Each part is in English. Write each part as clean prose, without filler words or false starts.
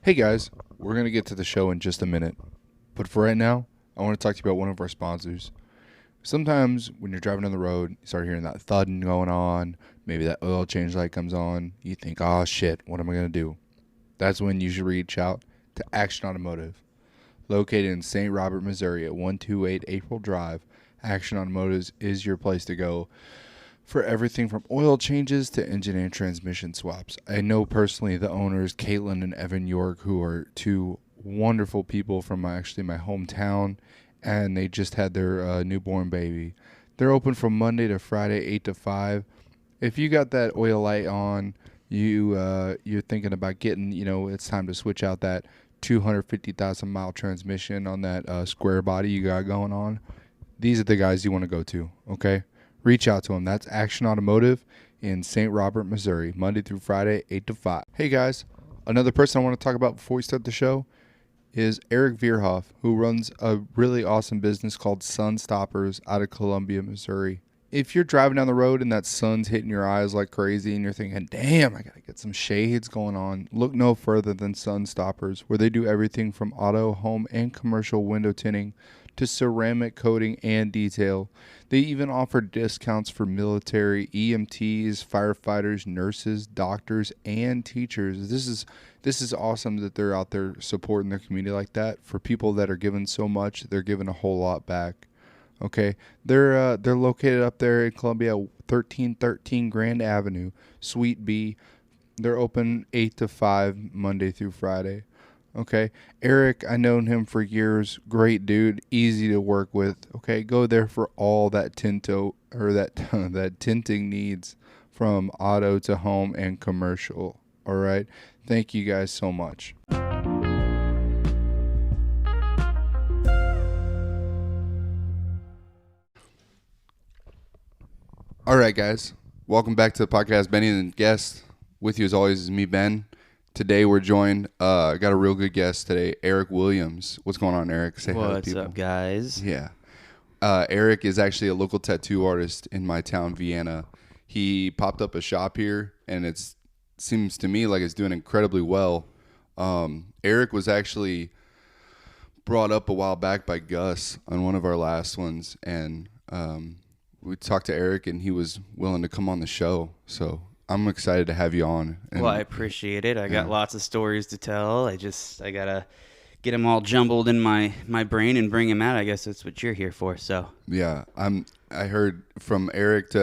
Hey guys, we're going to get to the show in just a minute. But for right now, I want to talk to you about one of our sponsors. Sometimes when you're driving on the road, you start hearing that thudding going on, maybe that oil change light comes on, you think, oh shit, what am I going to do? That's when you should reach out to Action Automotive. Located in St. Robert, Missouri at 128 April Drive, Action Automotive is your place to go for everything from oil changes to engine and transmission swaps. I know personally the owners, Caitlin and Evan York, who are two wonderful people from my hometown, and they just had their newborn baby. They're open from Monday to Friday, 8 to 5. If you got that oil light on, you're thinking about getting, it's time to switch out that 250,000 mile transmission on that square body you got going on. These are the guys you want to go to, okay? Reach out to them. That's Action Automotive in St. Robert, Missouri, Monday through Friday, 8 to 5. Hey, guys, another person I want to talk about before we start the show is Eric Vierhoff, who runs a really awesome business called Sun Stoppers out of Columbia, Missouri. If you're driving down the road and that sun's hitting your eyes like crazy and you're thinking, damn, I got to get some shades going on, look no further than Sun Stoppers, where they do everything from auto, home, and commercial window tinting to ceramic coating and detail. They even offer discounts for military, EMTs, firefighters, nurses, doctors, and teachers. This is awesome that they're out there supporting their community like that. For people that are giving so much, they're giving a whole lot back. Okay, they're located up there in Columbia, 1313 Grand Avenue, Suite B. They're open 8 to 5 Monday through Friday. Okay, Eric, I known him for years. Great dude, easy to work with. Okay, go there for all that that tinting needs, from auto to home and commercial. All right, thank you guys so much. All right, guys, welcome back to the podcast. Benny and guest with you as always is me, Ben. Today we're joined, got a real good guest today, Eric Williams. What's going on, Eric? Say hi to people. What's up, guys? Yeah. Eric is actually a local tattoo artist in my town, Vienna. He popped up a shop here, and it seems to me like it's doing incredibly well. Eric was actually brought up a while back by Gus on one of our last ones, and we talked to Eric, and he was willing to come on the show, so I'm excited to have you on. Well, I appreciate it. I got lots of stories to tell. I gotta get them all jumbled in my brain and bring them out. I guess that's what you're here for. So yeah, I heard from Eric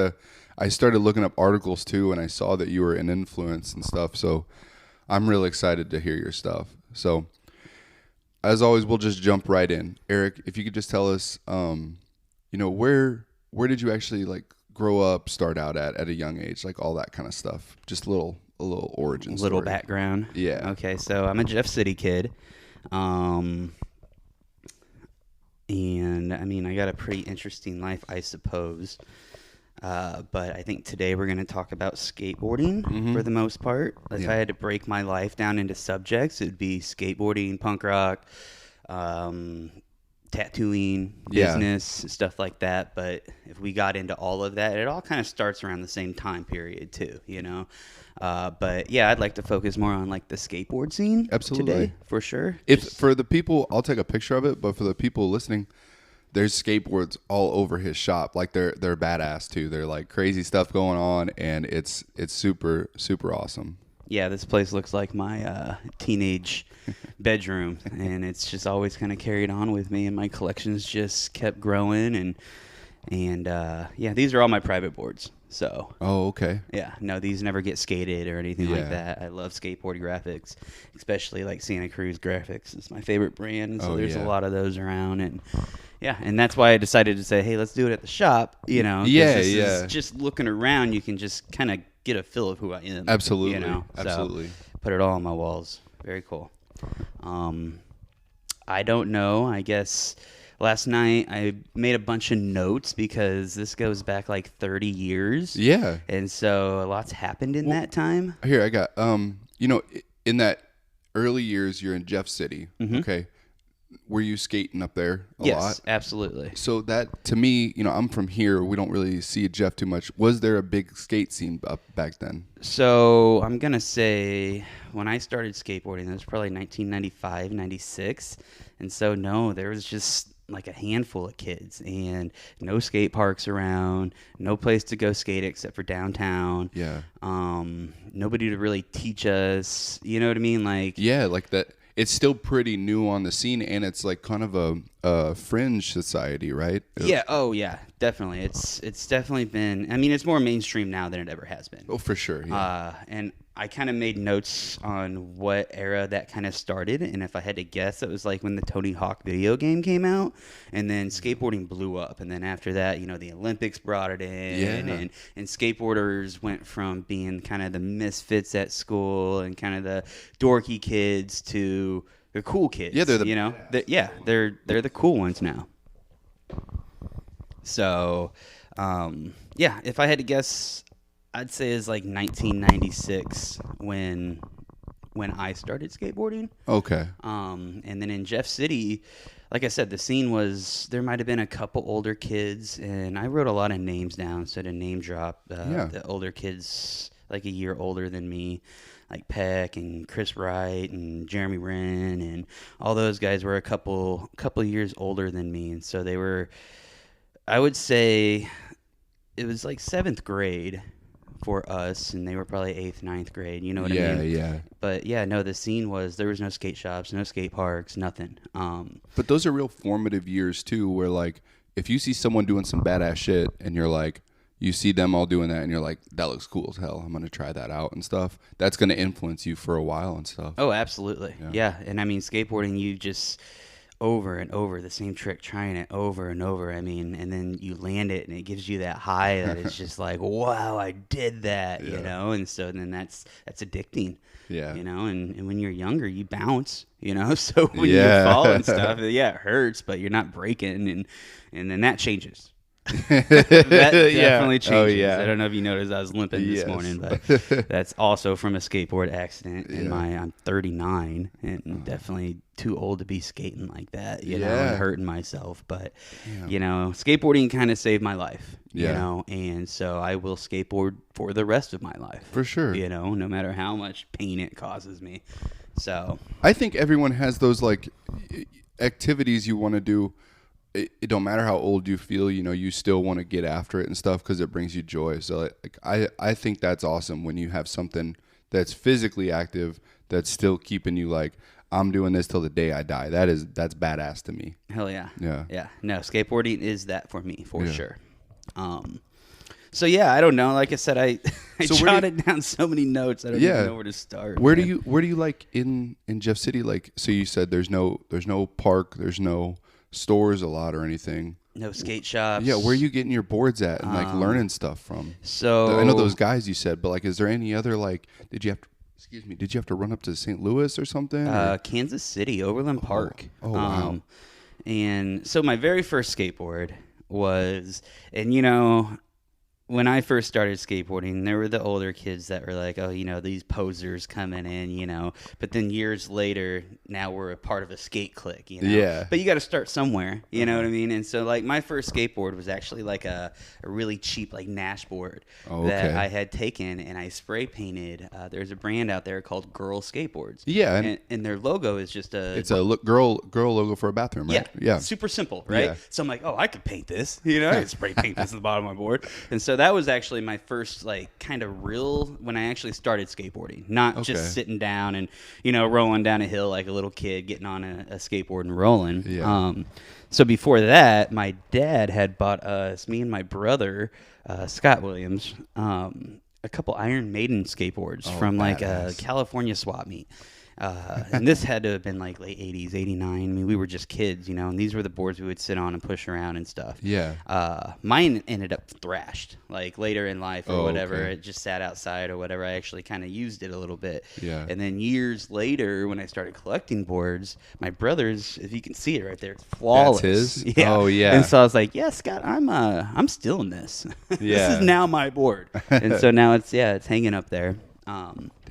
I started looking up articles too, and I saw that you were an influence and stuff. So I'm really excited to hear your stuff. So as always, we'll just jump right in. Eric, if you could just tell us, where did you actually grow up, start out at a young age, like all that kind of stuff? Just a little origin story. Little background. Yeah. Okay, so I'm a Jeff City kid. And I mean, I got a pretty interesting life, I suppose. But I think today we're going to talk about skateboarding for the most part. If I had to break my life down into subjects, it would be skateboarding, punk rock, tattooing, business, stuff like that. But if we got into all of that, it all kind of starts around the same time period too, but yeah, I'd like to focus more on the skateboard scene. Absolutely. Today, for sure. For the people, I'll take a picture of it, but for the people listening, there's skateboards all over his shop. They're badass too. They're crazy stuff going on, and it's super, super awesome. Yeah, this place looks like my teenage bedroom, and it's just always kind of carried on with me, and my collections just kept growing, and these are all my private boards. So. Oh, okay. Yeah, no, these never get skated or anything like that. I love skateboard graphics, especially Santa Cruz Graphics. It's my favorite brand, so there's a lot of those around, and that's why I decided to say, hey, let's do it at the shop. Is just looking around, you can just kind of get a feel of who I am. Absolutely. Absolutely. So put it all on my walls. Very cool. I don't know. I guess last night I made a bunch of notes because this goes back 30 years. Yeah. And so a lot's happened in that time. Here, I got, in that early years, you're in Jeff City. Okay. were you skating up there a lot? Yes, absolutely. So that, to me, I'm from here. We don't really see Jeff too much. Was there a big skate scene up back then? So I'm going to say when I started skateboarding, it was probably 1995, 96. And so, no, there was just like a handful of kids and no skate parks around, no place to go skate except for downtown. Yeah. Nobody to really teach us. You know what I mean? Like, yeah, like that. It's still pretty new on the scene, and it's like kind of a fringe society, right? Yeah. Oh, yeah. Definitely. It's definitely been. I mean, it's more mainstream now than it ever has been. Oh, for sure. Yeah. And I kind of made notes on what era that kind of started, and if I had to guess, it was like when the Tony Hawk video game came out, and then skateboarding blew up, and then after that, the Olympics brought it in, and skateboarders went from being kind of the misfits at school and kind of the dorky kids to the cool kids. Yeah, they're they're the cool ones now. So, if I had to guess, I'd say it's like 1996 when I started skateboarding. Okay. And then in Jeff City, like I said, the scene was, there might have been a couple older kids, and I wrote a lot of names down, so to name drop the older kids like a year older than me, like Peck and Chris Wright and Jeremy Wren, and all those guys were a couple years older than me, and so they were, I would say it was like 7th grade for us, and they were probably 8th, 9th grade. You know what I mean? Yeah. But yeah, no, the scene was, there was no skate shops, no skate parks, nothing. But those are real formative years too, where like if you see someone doing some badass shit and you're like, you see them all doing that and you're like, that looks cool as hell, I'm gonna try that out and stuff. That's gonna influence you for a while and stuff. Oh, absolutely. Yeah. And I mean, skateboarding, you just over and over the same trick, trying it over and over. I mean, and then you land it and it gives you that high that it's just like, wow, I did that, and so then that's addicting. And when you're younger, you bounce, so when you fall and stuff, it hurts, but you're not breaking, and then that changes. That definitely changes. Oh, yeah. I don't know if you noticed I was limping this morning, but that's also from a skateboard accident. I'm 39 and definitely too old to be skating like that, and hurting myself. But skateboarding kind of saved my life, and so I will skateboard for the rest of my life for sure. No matter how much pain it causes me. So I think everyone has those like activities you want to do. It don't matter how old you feel, you still want to get after it and stuff because it brings you joy. So like I think that's awesome when you have something that's physically active that's still keeping you like, I'm doing this till the day I die. That's badass to me. Hell yeah. Yeah. No, skateboarding is that for me for sure. So I don't know. Like I said, I jotted down so many notes. I don't even know where to start. Where do you like in Jeff City? Like, so you said there's no park, there's no stores a lot or anything. No skate shops. Yeah, where are you getting your boards at and like learning stuff from? So I know those guys you said, but like, is there any other like? Did you have to run up to St. Louis or something? Kansas City, Overland Park. Oh wow. And so my very first skateboard was, and when I first started skateboarding, there were the older kids that were like, oh, these posers coming in, but then years later, now we're a part of a skate clique, Yeah. But you got to start somewhere, you know what I mean? And so like my first skateboard was actually like a really cheap like Nash board that I had taken and I spray painted. There's a brand out there called Girl Skateboards. Yeah. And their logo is just it's a girl logo for a bathroom, right? Yeah. Super simple, right? Yeah. So I'm like, oh, I could paint this, I could spray paint this at the bottom of my board. And so that was actually my first like kind of real when I actually started skateboarding, not just sitting down and rolling down a hill like a little kid getting on a skateboard and rolling. So before that, my dad had bought us, me and my brother Scott Williams, a couple Iron Maiden skateboards from like a California swap meet. And this had to have been like late 80s, 89. I mean, we were just kids, and these were the boards we would sit on and push around and stuff. Yeah. Mine ended up thrashed, like later in life or whatever. It just sat outside or whatever. I actually kind of used it a little bit. Yeah. And then years later, when I started collecting boards, my brother's, if you can see it right there, it's flawless. That's his? Yeah. Oh, yeah. And so I was like, yeah, Scott, I'm stealing this. Yeah. This is now my board. And so now it's hanging up there.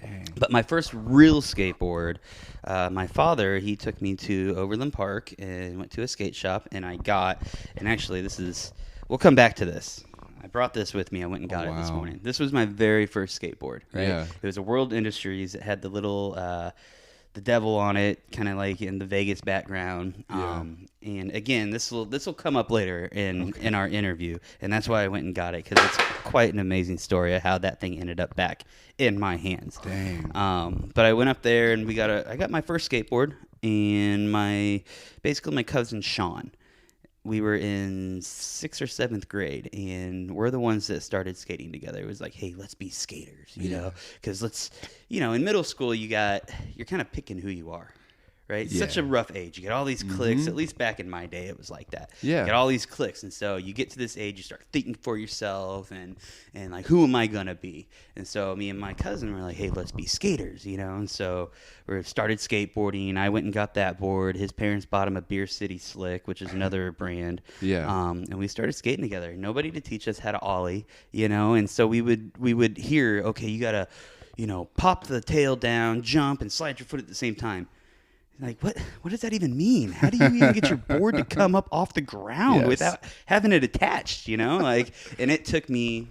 Dang. But my first real skateboard, my father, he took me to Overland Park and went to a skate shop, and actually we'll come back to this. I brought this with me. I went and got it this morning. This was my very first skateboard, right? Yeah. It was a World Industries. It had the little, the devil on it, kind of like in the Vegas background. Yeah. And again, this will come up later in our interview, and that's why I went and got it, because it's quite an amazing story of how that thing ended up back in my hands. Dang. But I went up there and I got my first skateboard, and my cousin Sean. We were in 6th or 7th grade, and we're the ones that started skating together. It was like, hey, let's be skaters, you know, because in middle school, you're kind of picking who you are, right? It's such a rough age. You get all these cliques. At least back in my day, it was like that. Yeah. You get all these cliques, and so you get to this age, you start thinking for yourself, and like, who am I gonna be? And so me and my cousin were like, hey, let's be skaters, and so we started skateboarding. I went and got that board. His parents bought him a Beer City Slick, which is another brand. Yeah. And we started skating together. Nobody to teach us how to ollie, and so we would hear, okay, you gotta, pop the tail down, jump, and slide your foot at the same time. Like, what does that even mean? How do you even get your board to come up off the ground without having it attached, and it took me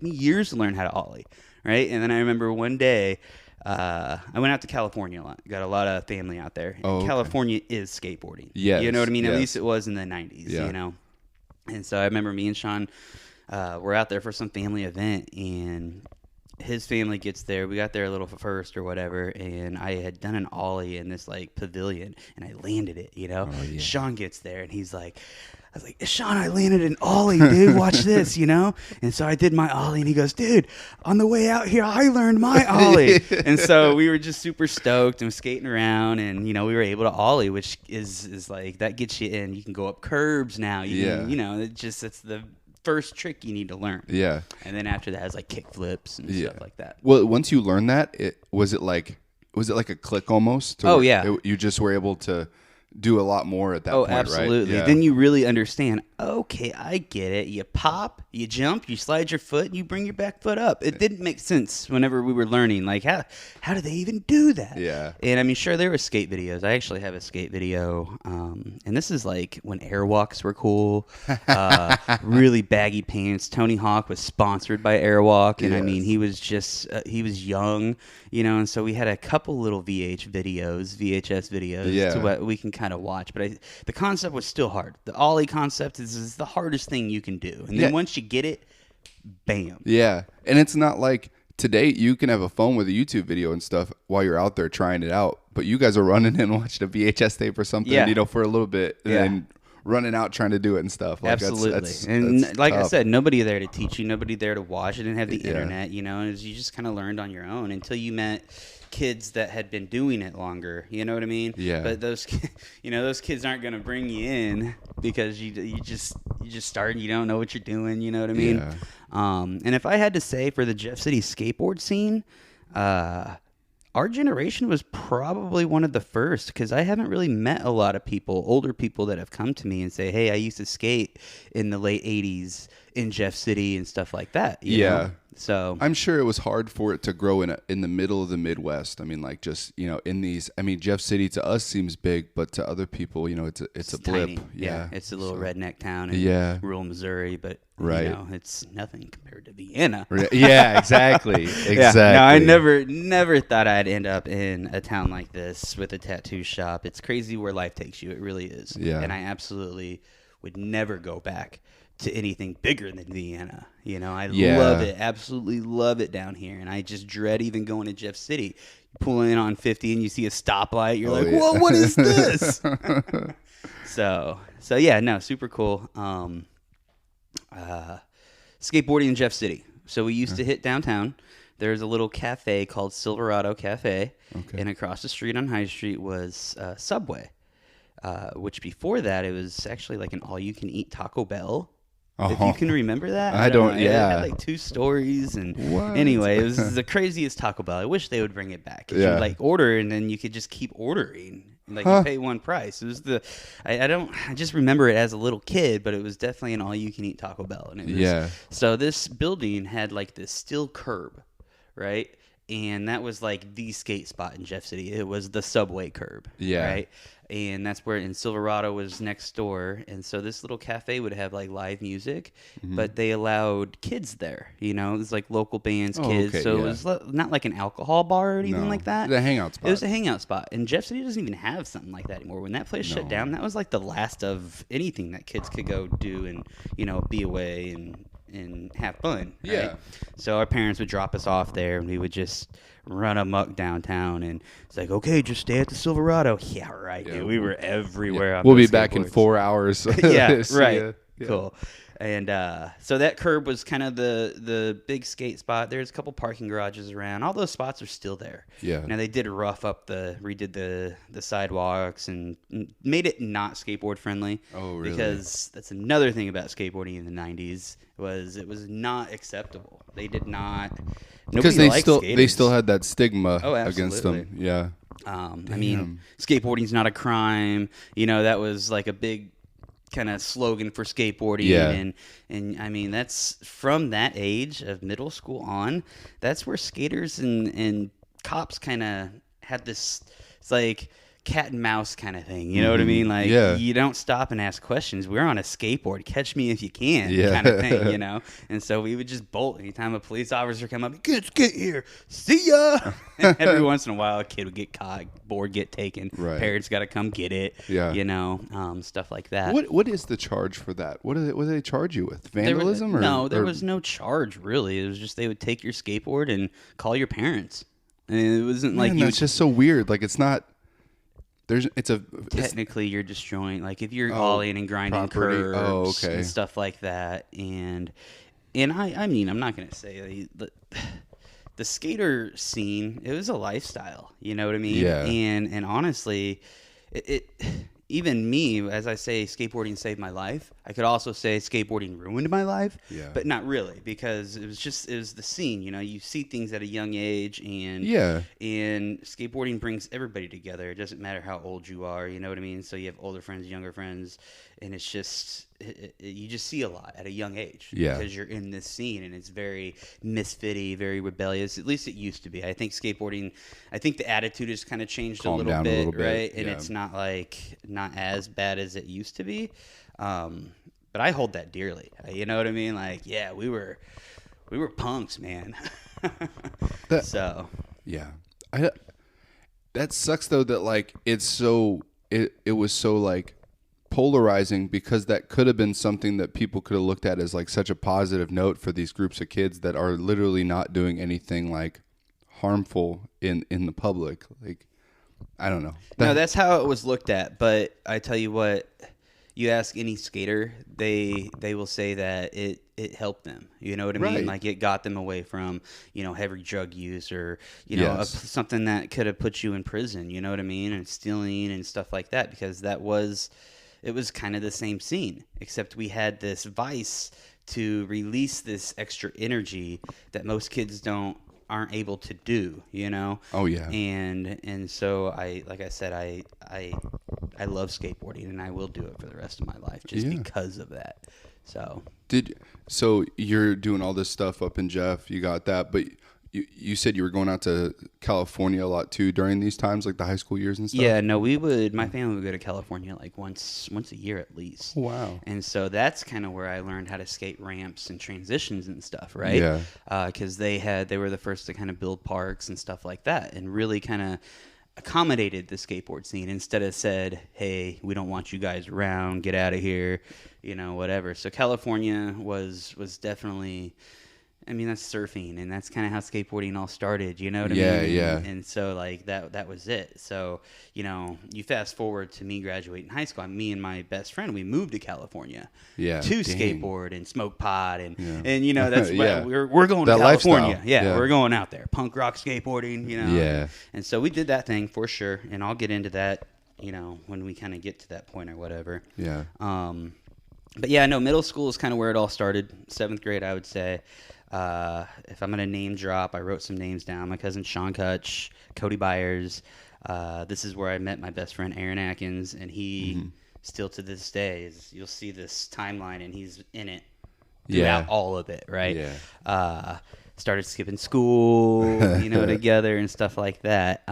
years to learn how to ollie, right? And then I remember one day, I went out to California a lot. Got a lot of family out there. And California is skateboarding. Yeah. You know what I mean? At least it was in the 90s, And so I remember me and Sean were out there for some family event, and his family gets there. We got there a little first or whatever, and I had done an ollie in this like pavilion, and I landed it, Sean gets there, and I was like, Sean, I landed an ollie, dude. Watch this, And so I did my ollie, and he goes, dude, on the way out here, I learned my ollie. And so we were just super stoked and skating around, and, we were able to ollie, which is like, that gets you in. You can go up curbs now. It's the first trick you need to learn. Yeah. And then after that, it's like kick flips and stuff like that. Well, once you learned that, was it like a click almost? You just were able to do a lot more at that point, right? Oh, absolutely. Yeah. Then you really understand, okay, I get it. You pop, you jump, you slide your foot, and you bring your back foot up. It didn't make sense whenever we were learning. Like, how do they even do that? Yeah. And I mean, sure, there were skate videos. I actually have a skate video. And this is like when airwalks were cool. Really baggy pants. Tony Hawk was sponsored by Airwalk. And I mean, he was he was young, and so we had a couple little VHS videos to what we can kind of watch. But the concept was still hard. The ollie concept is the hardest thing you can do. And then once you get it, bam. Yeah. And it's not like today you can have a phone with a YouTube video and stuff while you're out there trying it out. But you guys are running in and watching a VHS tape or something, for a little bit. And then running out trying to do it and stuff. Like, absolutely. That's like tough. I said, nobody there to teach you, nobody there to watch. I didn't have the internet, and you just kind of learned on your own until you met kids that had been doing it longer. You know what I mean? Yeah. But those kids aren't going to bring you in because you just start and you don't know what you're doing. You know what I mean? Yeah. And if I had to say for the Jeff City skateboard scene, our generation was probably one of the first, because I haven't really met a lot of older people that have come to me and say, hey, I used to skate in the late 80s in Jeff City and stuff like that. You know? So I'm sure it was hard for it to grow in the middle of the Midwest. I mean, like just, in these, I mean, Jeff City to us seems big, but to other people, it's a blip. Tiny. Yeah. It's a little redneck town in rural Missouri, but it's nothing compared to Vienna. Yeah, exactly. Exactly. No, I never thought I'd end up in a town like this with a tattoo shop. It's crazy where life takes you. It really is. Yeah. And I absolutely would never go back to anything bigger than Vienna. I love it, absolutely love it down here, and I just dread even going to Jeff City. You pull in on 50 and you see a stoplight, you're whoa, what is this? So yeah, no, super cool. Skateboarding in Jeff City. So we used to hit downtown. There's a little cafe called Silverado Cafe, and across the street on High Street was Subway, which before that it was actually like an all-you-can-eat Taco Bell. If you can remember that. I don't know. It had like 2 stories. And anyway, it was the craziest Taco Bell. I wish they would bring it back. You'd like order and then you could just keep ordering. Like you pay one price. It was I just remember it as a little kid, but it was definitely an all-you-can-eat Taco Bell. And it was, so this building had like this steel curb, right? and that was like the skate spot in Jeff City. It was the subway curb, right? And that's where in Silverado was next door, and so this little cafe would have like live music, but they allowed kids there. You know, it was like local bands, kids. So it was not like an alcohol bar or anything like that. The hangout spot. It was a hangout spot, and Jeff City doesn't even have something like that anymore. When that place shut down, that was like the last of anything that kids could go do and be away and have fun. Right? Yeah. So our parents would drop us off there, and we would just run amok downtown. And it's like, okay, just stay at the Silverado. Yeah, right. Yeah. Dude, we were everywhere. We'll be back in 4 hours. Yeah, right. Yeah. Cool. And so that curb was kind of the big skate spot. There's a couple parking garages around. All those spots are still there. Yeah. Now they did redid the sidewalks and made it not skateboard friendly. Oh, really? Because that's another thing about skateboarding in the 90s was it was not acceptable. They did not. Because they still had that stigma against them. Yeah. I mean, skateboarding's not a crime. That was like a big kind of slogan for skateboarding, and I mean that's from that age of middle school on. That's where skaters and cops kind of had this. It's like cat and mouse kind of thing. You know what I mean? Like you don't stop and ask questions. We're on a skateboard. Catch me if you can, kind of thing. And so we would just bolt anytime a police officer come up. Kids, get here. See ya. And every once in a while, a kid would get caught, board get taken. Right. Parents got to come get it. Yeah. Stuff like that. What is the charge for that? What do they charge you with? Vandalism? There was no charge really. It was just they would take your skateboard and call your parents. And it wasn't like it's just so weird. Like it's not. Technically, you're destroying, like if you're ollieing and grinding curbs and stuff like that, and I mean I'm not gonna say the skater scene. It was a lifestyle, you know what I mean? Yeah. And honestly, it even me, as I say, skateboarding saved my life. I could also say skateboarding ruined my life, but not really, because it was the scene. You see things at a young age, and skateboarding brings everybody together. It doesn't matter how old you are, you know what I mean? So you have older friends, younger friends, and it's just you just see a lot at a young age because you're in this scene, and it's very misfitty, very rebellious. At least it used to be. I think skateboarding, the attitude has kind of changed a little bit, right? And it's not as bad as it used to be. But I hold that dearly. You know what I mean? Like, yeah, we were punks, man. That sucks though. That like it was so like polarizing, because that could have been something that people could have looked at as like such a positive note for these groups of kids that are literally not doing anything like harmful in the public. Like, I don't know. No, that's how it was looked at. But I tell you what. You ask any skater, they will say that it helped them. You know what I mean? Right. Like it got them away from, heavy drug use or, something that could have put you in prison, you know what I mean? And stealing and stuff like that, because it was kind of the same scene, except we had this vice to release this extra energy that most kids aren't able to do, Oh yeah. And so I love skateboarding, and I will do it for the rest of my life just because of that. So you're doing all this stuff up in Jeff, you got that, but you said you were going out to California a lot too during these times, like the high school years and stuff? Yeah, no, my family would go to California like once a year at least. Wow. And so that's kind of where I learned how to skate ramps and transitions and stuff, right? Yeah. Because they were the first to kind of build parks and stuff like that, and really kind of accommodated the skateboard scene instead of said, hey, we don't want you guys around, get out of here, whatever. So California was definitely, I mean, that's surfing, and that's kind of how skateboarding all started, you know what I mean? Yeah. And so, like, that was it. So, you fast forward to me graduating high school, me and my best friend, we moved to California to skateboard and smoke pot, and that's what we're going to California. Yeah, we're going out there. Punk rock skateboarding, Yeah. And so we did that thing for sure, and I'll get into that, when we kind of get to that point or whatever. Yeah. But yeah, no, middle school is kind of where it all started. 7th grade, I would say. If I'm going to name drop, I wrote some names down. My cousin Sean Kutch, Cody Byers. This is where I met my best friend Aaron Atkins, and he still to this day you'll see this timeline, and he's in it throughout all of it, right? Yeah. started skipping school, together and stuff like that.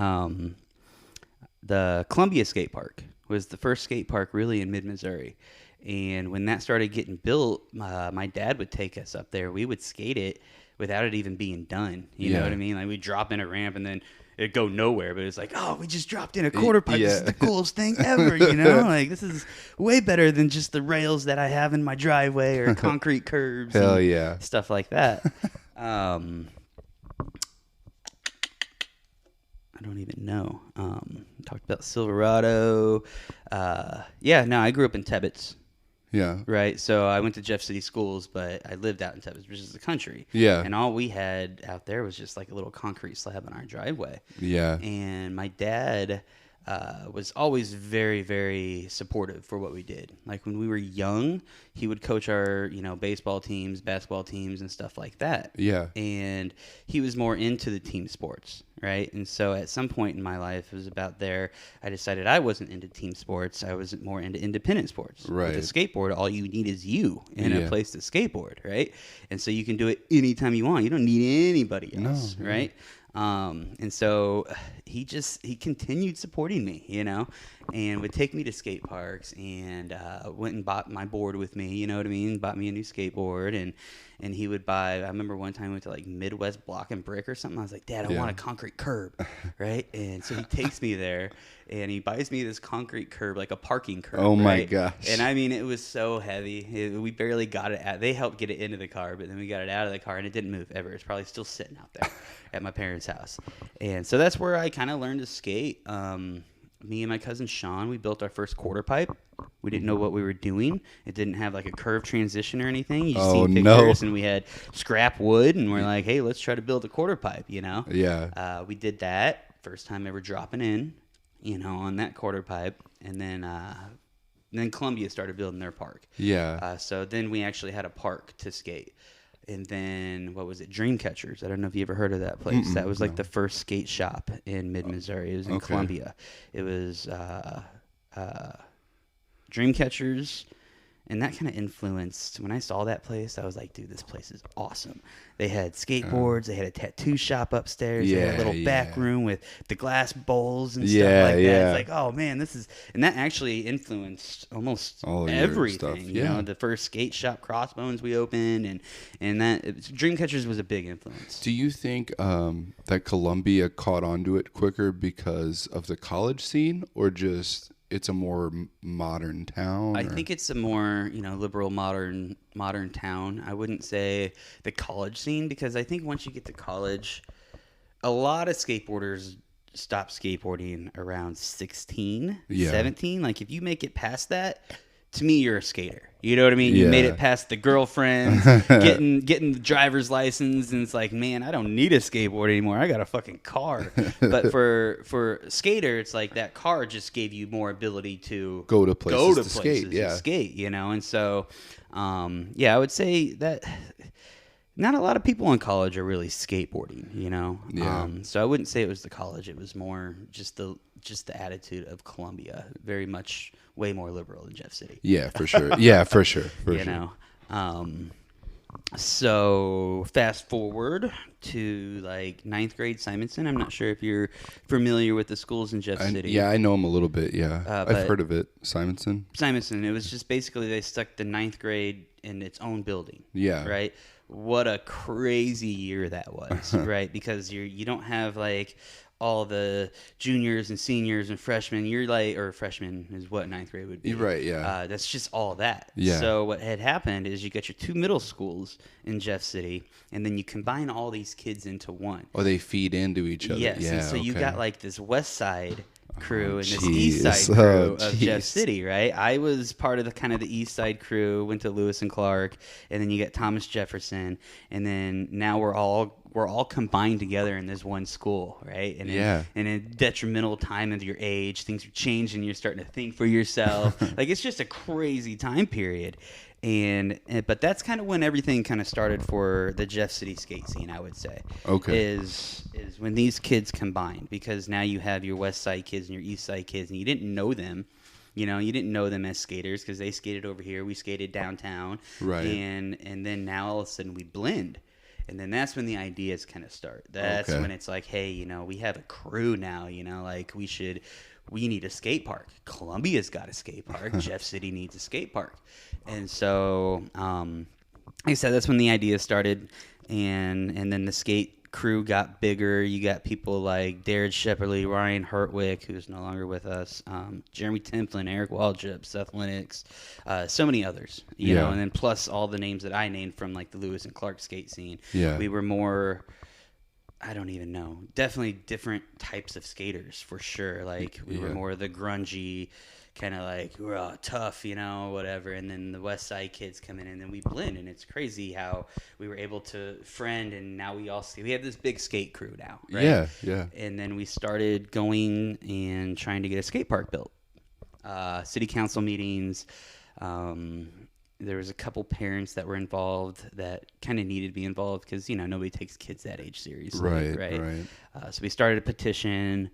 The Columbia Skate Park was the first skate park really in mid-Missouri. And when that started getting built, my dad would take us up there. We would skate it without it even being done. You know what I mean? Like, we'd drop in a ramp and then it'd go nowhere. But it's like, oh, we just dropped in a quarter pipe. This is the coolest thing ever, Like, this is way better than just the rails that I have in my driveway or concrete curbs. Hell and yeah. stuff like that. I don't even know. Talked about Silverado. I grew up in Tebbets. Yeah. Right. So I went to Jeff City schools, but I lived out in Tebbets, which is the country. Yeah. And all we had out there was just like a little concrete slab in our driveway. Yeah. And my dad was always very, very supportive for what we did. Like when we were young, he would coach our, baseball teams, basketball teams, and stuff like that. Yeah. And he was more into the team sports, right? And so at some point in my life, it was about there, I decided I wasn't into team sports. I was more into independent sports. Right. With a skateboard, all you need is you and a place to skateboard, right? And so you can do it anytime you want. You don't need anybody else, right? And so he continued supporting me, and would take me to skate parks and went and bought my board with me, you know what I mean? Bought me a new skateboard and he would buy, I remember one time we went to like Midwest Block and Brick or something. I was like, Dad, I want a concrete curb, right? And so he takes me there and he buys me this concrete curb, like a parking curb. Oh my right? gosh. And I mean, it was so heavy. We barely got it out. They helped get it into the car, but then we got it out of the car and it didn't move ever. It's probably still sitting out there at my parents' house. And so that's where I kind of learned to skate. Me and my cousin Sean, we built our first quarter pipe. We didn't know what we were doing. It didn't have like a curved transition or anything. You see pictures, and we had scrap wood, and we're like, hey, let's try to build a quarter pipe, Yeah. We did that. First time ever dropping in, on that quarter pipe. And then Columbia started building their park. Yeah. So then we actually had a park to skate. And then, what was it? Dreamcatchers. I don't know if you ever heard of that place. That was like the first skate shop in mid-Missouri. It was in Columbia. It was Dreamcatchers. And that kind of influenced, when I saw that place, I was like, dude, this place is awesome. They had skateboards. They had a tattoo shop upstairs. They had a little back room with the glass bowls and stuff like that. It's like, oh, man, this is... And that actually influenced almost everything. Stuff. The first skate shop, Crossbones, we opened. And that... Dreamcatchers was a big influence. Do you think that Columbia caught onto it quicker because of the college scene or just... It's a more modern town? I think it's a more, liberal, modern town. I wouldn't say the college scene, because I think once you get to college, a lot of skateboarders stop skateboarding around 16, 17. Like, if you make it past that, to me, you're a skater. You know what I mean? You made it past the girlfriends, getting the driver's license, and it's like, man, I don't need a skateboard anymore. I got a fucking car. But for a skater, it's like that car just gave you more ability to go to places to skate. And so, I would say that not a lot of people in college are really skateboarding, so I wouldn't say it was the college. It was more just the attitude of Columbia, very much way more liberal than Jeff City. Yeah, for sure. Yeah, for sure. So fast forward to like 9th grade Simonson. I'm not sure if you're familiar with the schools in Jeff City. Yeah, I know them a little bit. Yeah, I've heard of it. Simonson. It was just basically they stuck the 9th grade in its own building. Yeah. Right. What a crazy year that was, right? Because you don't have like all the juniors and seniors and freshmen. You're like, or freshmen is what 9th grade would be. You're right, yeah. That's just all that. Yeah. So what had happened is you got your 2 middle schools in Jeff City, and then you combine all these kids into one. Or they feed into each other. Yes, yeah, and so you got like this West Side crew and this geez. East Side crew of Jeff City, right? I was part of the kind of the East Side crew, went to Lewis and Clark, and then you got Thomas Jefferson, and then now we're all combined together in this one school, right? And in a detrimental time of your age, things are changing, you're starting to think for yourself. Like, it's just a crazy time period. But that's kind of when everything kind of started for the Jeff City skate scene, I would say. Okay. Is when these kids combined, because now you have your West Side kids and your East Side kids, and you didn't know them. You didn't know them as skaters because they skated over here. We skated downtown. Right. And then now all of a sudden we blend. And then that's when the ideas kind of start. That's when it's like, hey, you know, we have a crew now, you know, like we need a skate park. Columbia's got a skate park. Jeff City needs a skate park. And so, like I said, that's when the ideas started. And then the skate crew got bigger. You got people like Darren Shepperly, Ryan Hartwick, who's no longer with us, Jeremy Templin, Eric Waldrop, Seth Lennox, so many others, you know, and then plus all the names that I named from like the Lewis and Clark skate scene. Yeah. We were more, I don't even know, definitely different types of skaters for sure. Like we were more the grungy, kind of like raw, tough, you know, whatever. And then the West Side kids come in, and then we blend. And it's crazy how we were able to friend, and now we have this big skate crew now, right? Yeah, yeah. And then we started going and trying to get a skate park built. City council meetings. There was a couple parents that were involved that kind of needed to be involved because, you know, nobody takes kids that age seriously, right? So we started a petition.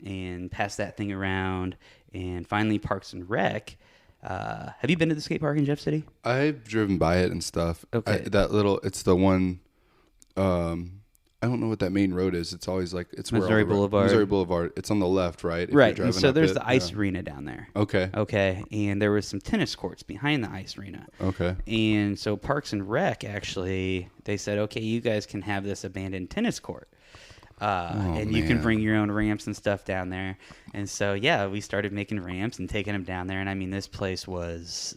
And passed that thing around, and finally Parks and Rec. Have you been to the skate park in Jeff City? I've driven by it and stuff. Okay. It's the one, I don't know what that main road is. It's always like, it's Missouri Boulevard. Missouri Boulevard. It's on the left, right? Right. And so there's the ice arena down there. Okay. Okay. And there was some tennis courts behind the ice arena. Okay. And so Parks and Rec, actually, they said, okay, you guys can have this abandoned tennis court. And you can bring your own ramps and stuff down there. And so, yeah, we started making ramps and taking them down there. And I mean, this place was,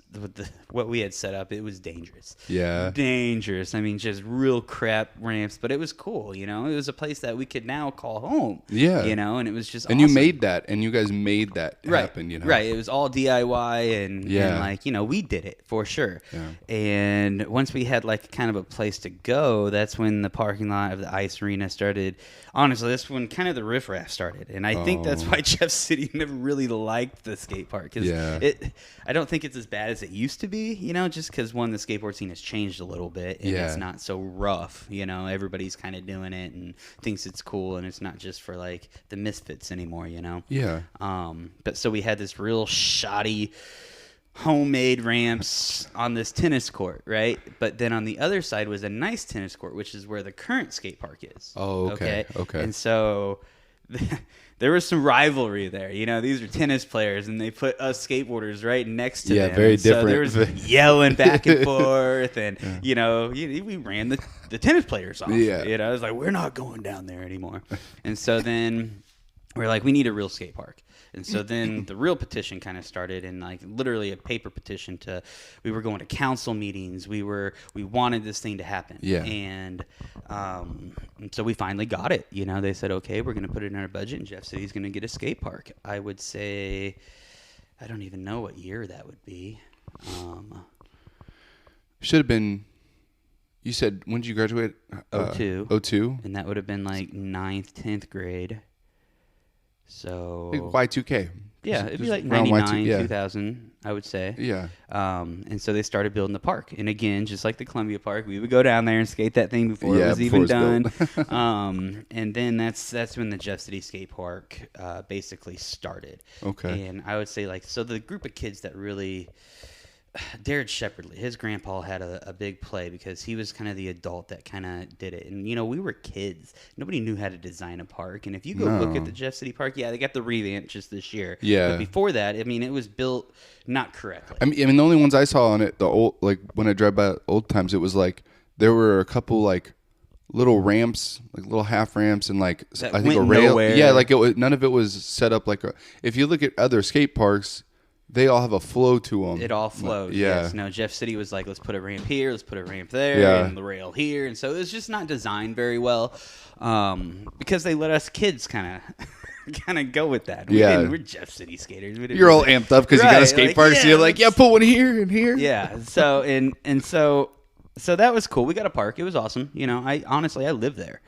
what we had set up, it was dangerous. Yeah. Dangerous. I mean, just real crap ramps, but it was cool, you know? It was a place that we could now call home. Yeah. You know, and it was just And awesome. you made that, and you guys made that happen, you know? Right. It was all DIY, and like, you know, we did it for sure. Yeah. And once we had like kind of a place to go, that's when the parking lot of the ice arena started. Honestly, that's when kind of the riffraff started. And I think that's why Jeff City never really liked the skate park. Cause I don't think it's as bad as it used to be, you know, just because, one, the skateboard scene has changed a little bit. And it's not so rough, you know. Everybody's kind of doing it and thinks it's cool. And it's not just for, like, the misfits anymore, you know. Yeah. But so we had this real shoddy homemade ramps on this tennis court, right? But then on the other side was a nice tennis court, which is where the current skate park is. Oh, okay. And so there was some rivalry there. You know, these are tennis players, and they put us skateboarders right next to them. Yeah, very different. So there was yelling back and forth, and, you know, we ran the tennis players off. Yeah. You know, I was like, we're not going down there anymore. And so then we're like, we need a real skate park. And so then the real petition kind of started, and like literally a paper petition we were going to council meetings. We wanted this thing to happen. Yeah. And so we finally got it. You know, they said, okay, we're going to put it in our budget, and Jeff City's going to get a skate park. I would say, I don't even know what year that would be. Should have been, you said, when did you graduate? 02. 02? And that would have been like 9th, 10th grade. So like Y2K. Yeah, it'd be like 99, 2000, I would say. Yeah. And so they started building the park. And again, just like the Columbia Park, we would go down there and skate that thing before it was even done. And then that's when the Jeff City Skate Park basically started. Okay. And I would say, like, so the group of kids that really... Darren Shepperly, his grandpa had a big play because he was kind of the adult that kind of did it. And, you know, we were kids. Nobody knew how to design a park. And if you go look at the Jeff City Park, they got the revamp just this year. Yeah. But before that, I mean, it was built not correctly. I mean, the only ones I saw on it, the old, like when I drive by old times, it was like there were a couple like little ramps, like little half ramps, and like that I think a rail. Nowhere. Yeah, like none of it was set up like if you look at other skate parks, they all have a flow to them. It all flows. Yeah. Yes. No, Jeff City was like, let's put a ramp here, let's put a ramp there, and the rail here. And so it was just not designed very well because they let us kids kind of go with that. We're Jeff City skaters. You're all amped up because you got a skate park, so you're like, put one here and here. Yeah. So and so that was cool. We got a park. It was awesome. You know, I lived there.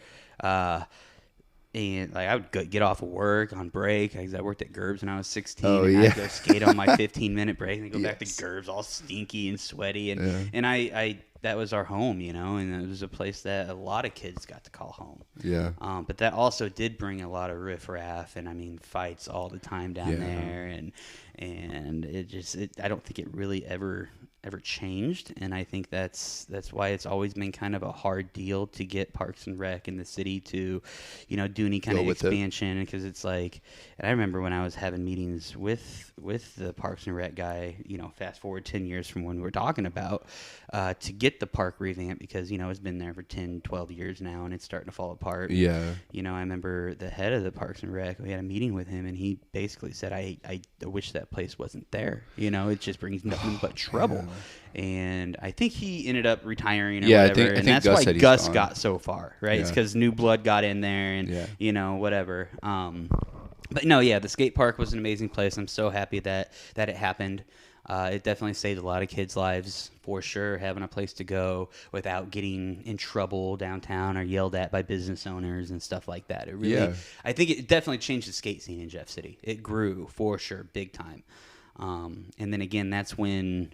And like I would get off of work on break because I worked at Gerbs when I was 16. I'd go skate on my 15-minute break and then go back to Gerbs all stinky and sweaty. And I that was our home, you know, and it was a place that a lot of kids got to call home. Yeah. But that also did bring a lot of riffraff and, I mean, fights all the time down there. And it just I don't think it really ever ever changed, and I think that's why it's always been kind of a hard deal to get Parks and Rec in the city to, do any kind of expansion, because it's like, and I remember when I was having meetings with the Parks and Rec guy, fast forward 10 years from when we were talking about, to get the park revamped, because, it's been there for 10, 12 years now, and it's starting to fall apart. Yeah. I remember the head of the Parks and Rec, we had a meeting with him, and he basically said, I wish that place wasn't there. It just brings nothing but trouble. And I think he ended up retiring or whatever. I think that's why Gus got so far, right? It's because new blood got in there and, whatever. But no, the skate park was an amazing place. I'm so happy that it happened. It definitely saved a lot of kids' lives, for sure, having a place to go without getting in trouble downtown or yelled at by business owners and stuff like that. It really, I think it definitely changed the skate scene in Jeff City. It grew, for sure, big time. And then again, that's when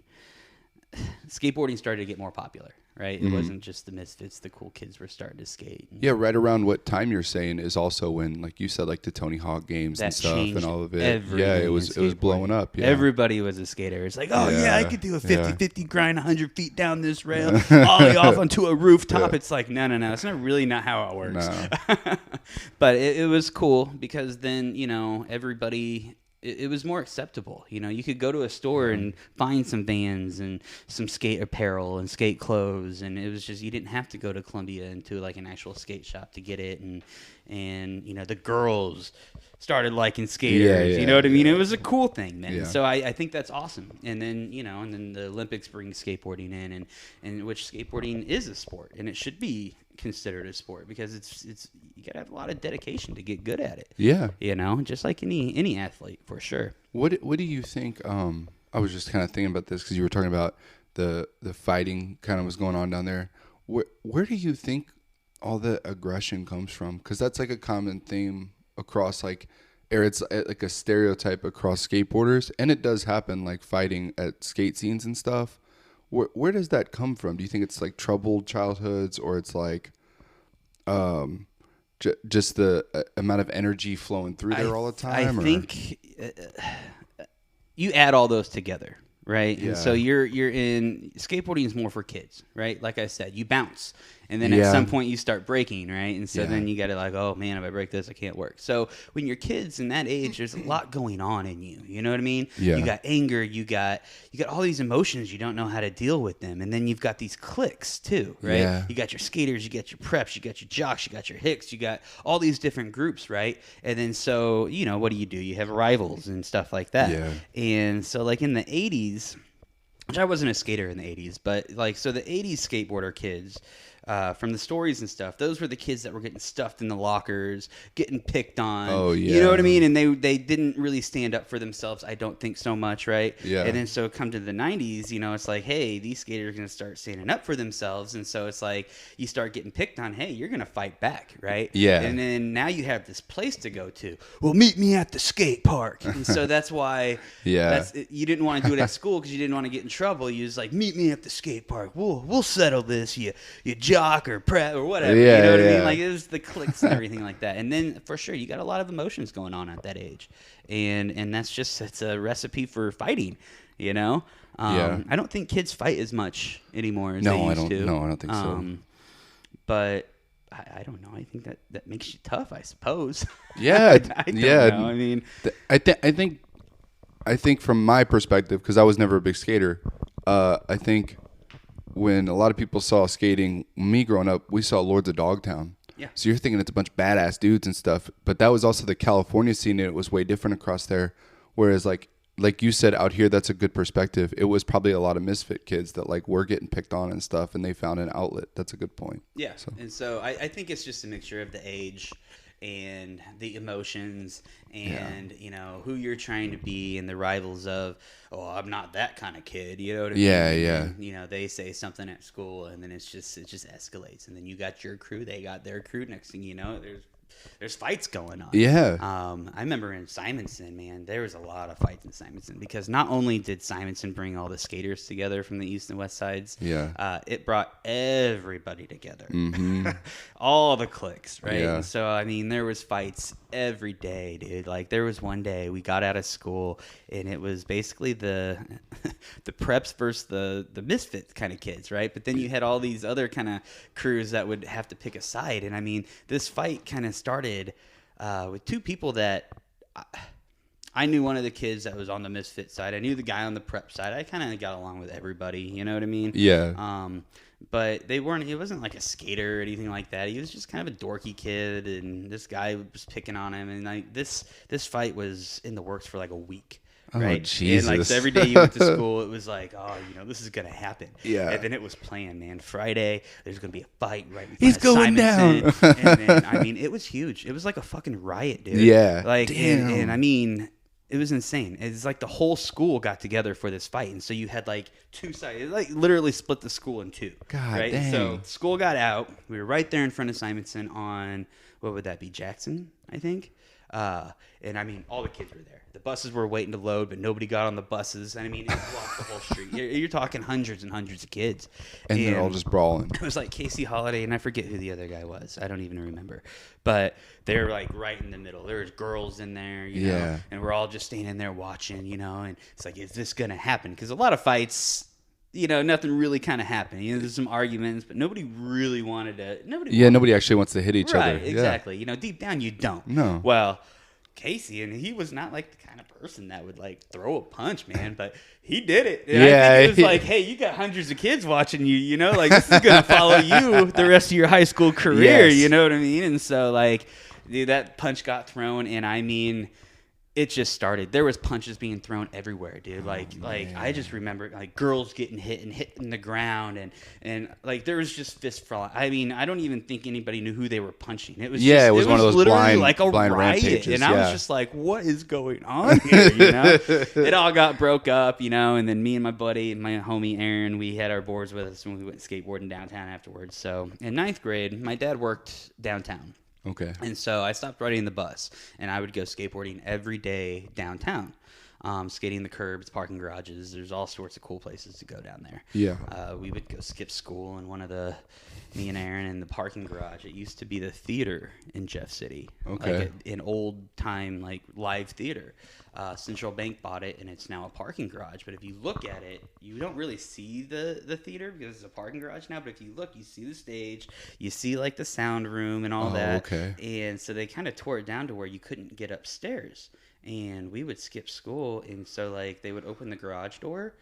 skateboarding started to get more popular, right? It wasn't just the misfits, the cool kids were starting to skate. Yeah, right around what time you're saying is also when, like you said, like the Tony Hawk games and stuff and all of it. Yeah, it was blowing up. Yeah. Everybody was a skater. It's like, I could do a 50-50 grind 100 feet down this rail, ollie off onto a rooftop. It's like, no. It's not how it works. No. But it was cool because then, everybody... It was more acceptable. You could go to a store and find some Vans and some skate apparel and skate clothes, and it was just, you didn't have to go to Columbia into like an actual skate shop to get it. And the girls started liking skaters. You know what I mean? It was a cool thing then. Yeah. So I think that's awesome. And then and then the Olympics bring skateboarding in, and which skateboarding is a sport, and it should be considered a sport because it's you gotta have a lot of dedication to get good at it. Yeah. Just like any athlete, for sure. What do you think? I was just kind of thinking about this because you were talking about the fighting kind of was going on down there. Where do you think all the aggression comes from? Because that's like a common theme across it's like a stereotype across skateboarders, and it does happen, like fighting at skate scenes and stuff. Where does that come from? Do you think it's like troubled childhoods, or it's like just the amount of energy flowing through there all the time? I think you add all those together, right? Yeah. And so you're in skateboarding is more for kids, right? Like I said, you bounce. And then at some point you start breaking, right? And so then you got to like, oh man, if I break this, I can't work. So when you're kids in that age, there's a lot going on in you. You know what I mean? Yeah. You got anger, you got all these emotions, you don't know how to deal with them. And then you've got these cliques too, right? Yeah. You got your skaters, you got your preps, you got your jocks, you got your hicks, you got all these different groups, right? And then so, what do? You have rivals and stuff like that. Yeah. And so like in the 80s, which I wasn't a skater in the 80s, but so the 80s skateboarder kids, from the stories and stuff, those were the kids that were getting stuffed in the lockers, getting picked on. Oh, yeah. You know what I mean? And they didn't really stand up for themselves, I don't think so much, right? Yeah. And then so come to the 90s, it's like, hey, these skaters are going to start standing up for themselves. And so it's like you start getting picked on, hey, you're going to fight back, right? Yeah. And then now you have this place to go to. Well, meet me at the skate park. And so that's why you didn't want to do it at school because you didn't want to get in trouble. You was like, meet me at the skate park. We'll settle this, you jock or prep or whatever. Yeah, you know what I mean? Like it was the clicks and everything like that. And then for sure, you got a lot of emotions going on at that age, and it's a recipe for fighting. I don't think kids fight as much anymore as they used to. No, I don't think so. But I don't know. I think that makes you tough, I suppose. Yeah, I don't know. I mean, I think from my perspective, because I was never a big skater, I think when a lot of people saw skating, me growing up, we saw Lords of Dogtown. Yeah. So you're thinking it's a bunch of badass dudes and stuff, but that was also the California scene, and it was way different across there. Whereas like you said, out here, that's a good perspective. It was probably a lot of misfit kids that were getting picked on and stuff, and they found an outlet. That's a good point. Yeah. And so I think it's just a mixture of the age and the emotions and who you're trying to be and the rivals of, I'm not that kind of kid, you know what I mean? Yeah. They say something at school and then it just escalates, and then you got your crew, they got their crew. Next thing you know, there's there's fights going on. Yeah. I remember in Simonson, man, there was a lot of fights in Simonson because not only did Simonson bring all the skaters together from the east and west sides, it brought everybody together, all the cliques, right? Yeah. And so, I mean, there was fights every day, dude. Like, there was one day we got out of school, and it was basically the preps versus the misfit kind of kids, right? But then you had all these other kind of crews that would have to pick a side, and I mean, this fight kind of started with two people that I knew. One of the kids that was on the misfit side. I knew the guy on the prep side. I kind of got along with everybody. You know what I mean? Yeah. But they weren't. It wasn't like a skater or anything like that. He was just kind of a dorky kid, and this guy was picking on him. And like this fight was in the works for like a week. Right. Oh, Jesus. And like so every day you went to school, it was like, oh, this is gonna happen. Yeah. And then it was planned, man. Friday, there's gonna be a fight right in front He's of going Simonson. down. And then, I mean, it was huge. It was like a fucking riot, dude. Yeah. Like, damn. and I mean, it was insane. It's like the whole school got together for this fight, and so you had like two sides. It like literally split the school in two. God right? dang. So school got out. We were right there in front of Simonson on what would that be, Jackson, I think. And I mean, all the kids were there. The buses were waiting to load, but nobody got on the buses. And I mean, it blocked the whole street. You're talking hundreds and hundreds of kids. And they're all just brawling. It was like Casey Holiday, and I forget who the other guy was. I don't even remember. But they were like right in the middle. There was girls in there, you know, and we're all just standing there watching, you know, and it's like, is this going to happen? Because a lot of fights, you know, nothing really kind of happened. You know, there's some arguments, but nobody really wanted to. Nobody actually wants to hit each other. Right, exactly. You know, deep down you don't. No. Well, Casey, and he was not like the kind of person that would like throw a punch, man, but he did it. And I think it was like, hey, you got hundreds of kids watching you, you know, like this is going to follow you the rest of your high school career, you know what I mean? And so like, dude, that punch got thrown, and I mean, it just started. There was punches being thrown everywhere, dude. Like I just remember like girls getting hit and hitting the ground, and like there was just fist flying. I mean, I don't even think anybody knew who they were punching. It was it was one of those literally blind, like a blind riot, rampages, and I was just like, what is going on here? You know, it all got broke up, you know, and then me and my buddy and my homie Aaron, we had our boards with us when we went skateboarding downtown afterwards. So in 9th grade, my dad worked downtown. Okay. And so I stopped riding the bus, and I would go skateboarding every day downtown, skating the curbs, parking garages. There's all sorts of cool places to go down there. Yeah. We would go skip school in me and Aaron in the parking garage. It used to be the theater in Jeff City. Okay. Like an old time like live theater. Central Bank bought it, and it's now a parking garage. But if you look at it, you don't really see the theater because it's a parking garage now. But if you look, you see the stage, you see like the sound room and all that. Okay. And so they kind of tore it down to where you couldn't get upstairs. And we would skip school, and so like they would open the garage door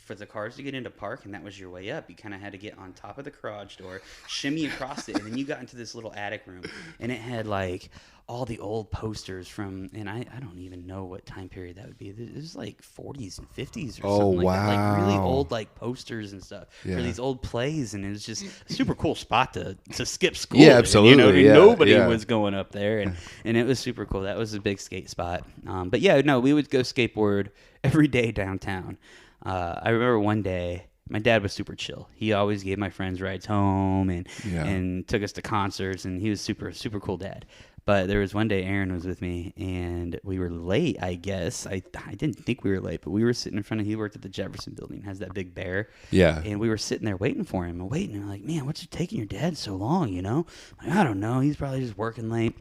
for the cars to get into park, and that was your way up. You kind of had to get on top of the garage door, shimmy across it, and then you got into this little attic room, and it had like all the old posters from, and I don't even know what time period that would be. It was like 40s and 50s or something like that. Like really old like posters and stuff for these old plays, and it was just a super cool spot to skip school. Yeah, absolutely. You know, nobody was going up there, and it was super cool. That was a big skate spot. But yeah, no, we would go skateboard every day downtown. I remember one day, my dad was super chill. He always gave my friends rides home and took us to concerts, and he was super, super cool dad. But there was one day Aaron was with me, and we were late, I guess. I didn't think we were late, but we were sitting in front of, he worked at the Jefferson building, has that big bear. Yeah. And we were sitting there waiting for him, and we're like, man, what's it taking your dad so long, you know? Like, I don't know. He's probably just working late.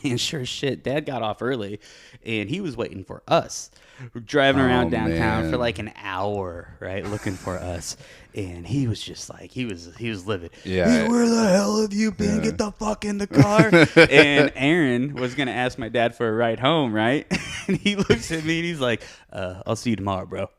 And sure as shit, Dad got off early, and he was waiting for us. We're driving around downtown for like an hour, right, looking for us. And he was just like, he was livid. Yeah. Where the hell have you been? Get the fuck in the car. And Aaron was going to ask my dad for a ride home, right? And he looks at me, and he's like, I'll see you tomorrow, bro.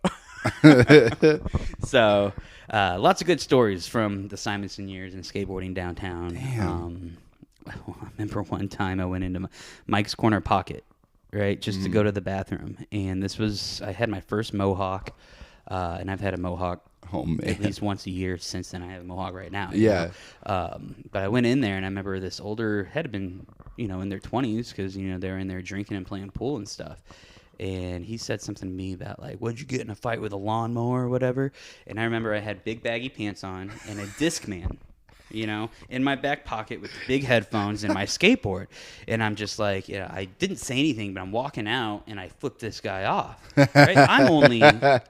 So lots of good stories from the Simonson years and skateboarding downtown. Damn. I remember one time I went into Mike's Corner Pocket, right, just to go to the bathroom. And I had my first mohawk, and I've had a mohawk at least once a year since then. I have a mohawk right now. Yeah. But I went in there, and I remember this older, had been, in their 20s because, they were in there drinking and playing pool and stuff. And he said something to me about, like, what'd you get in a fight with a lawnmower or whatever? And I remember I had big baggy pants on and a Discman. you know, in my back pocket with big headphones and my skateboard. And I'm just like, yeah, I didn't say anything, but I'm walking out and I flip this guy off. Right? I'm only, God,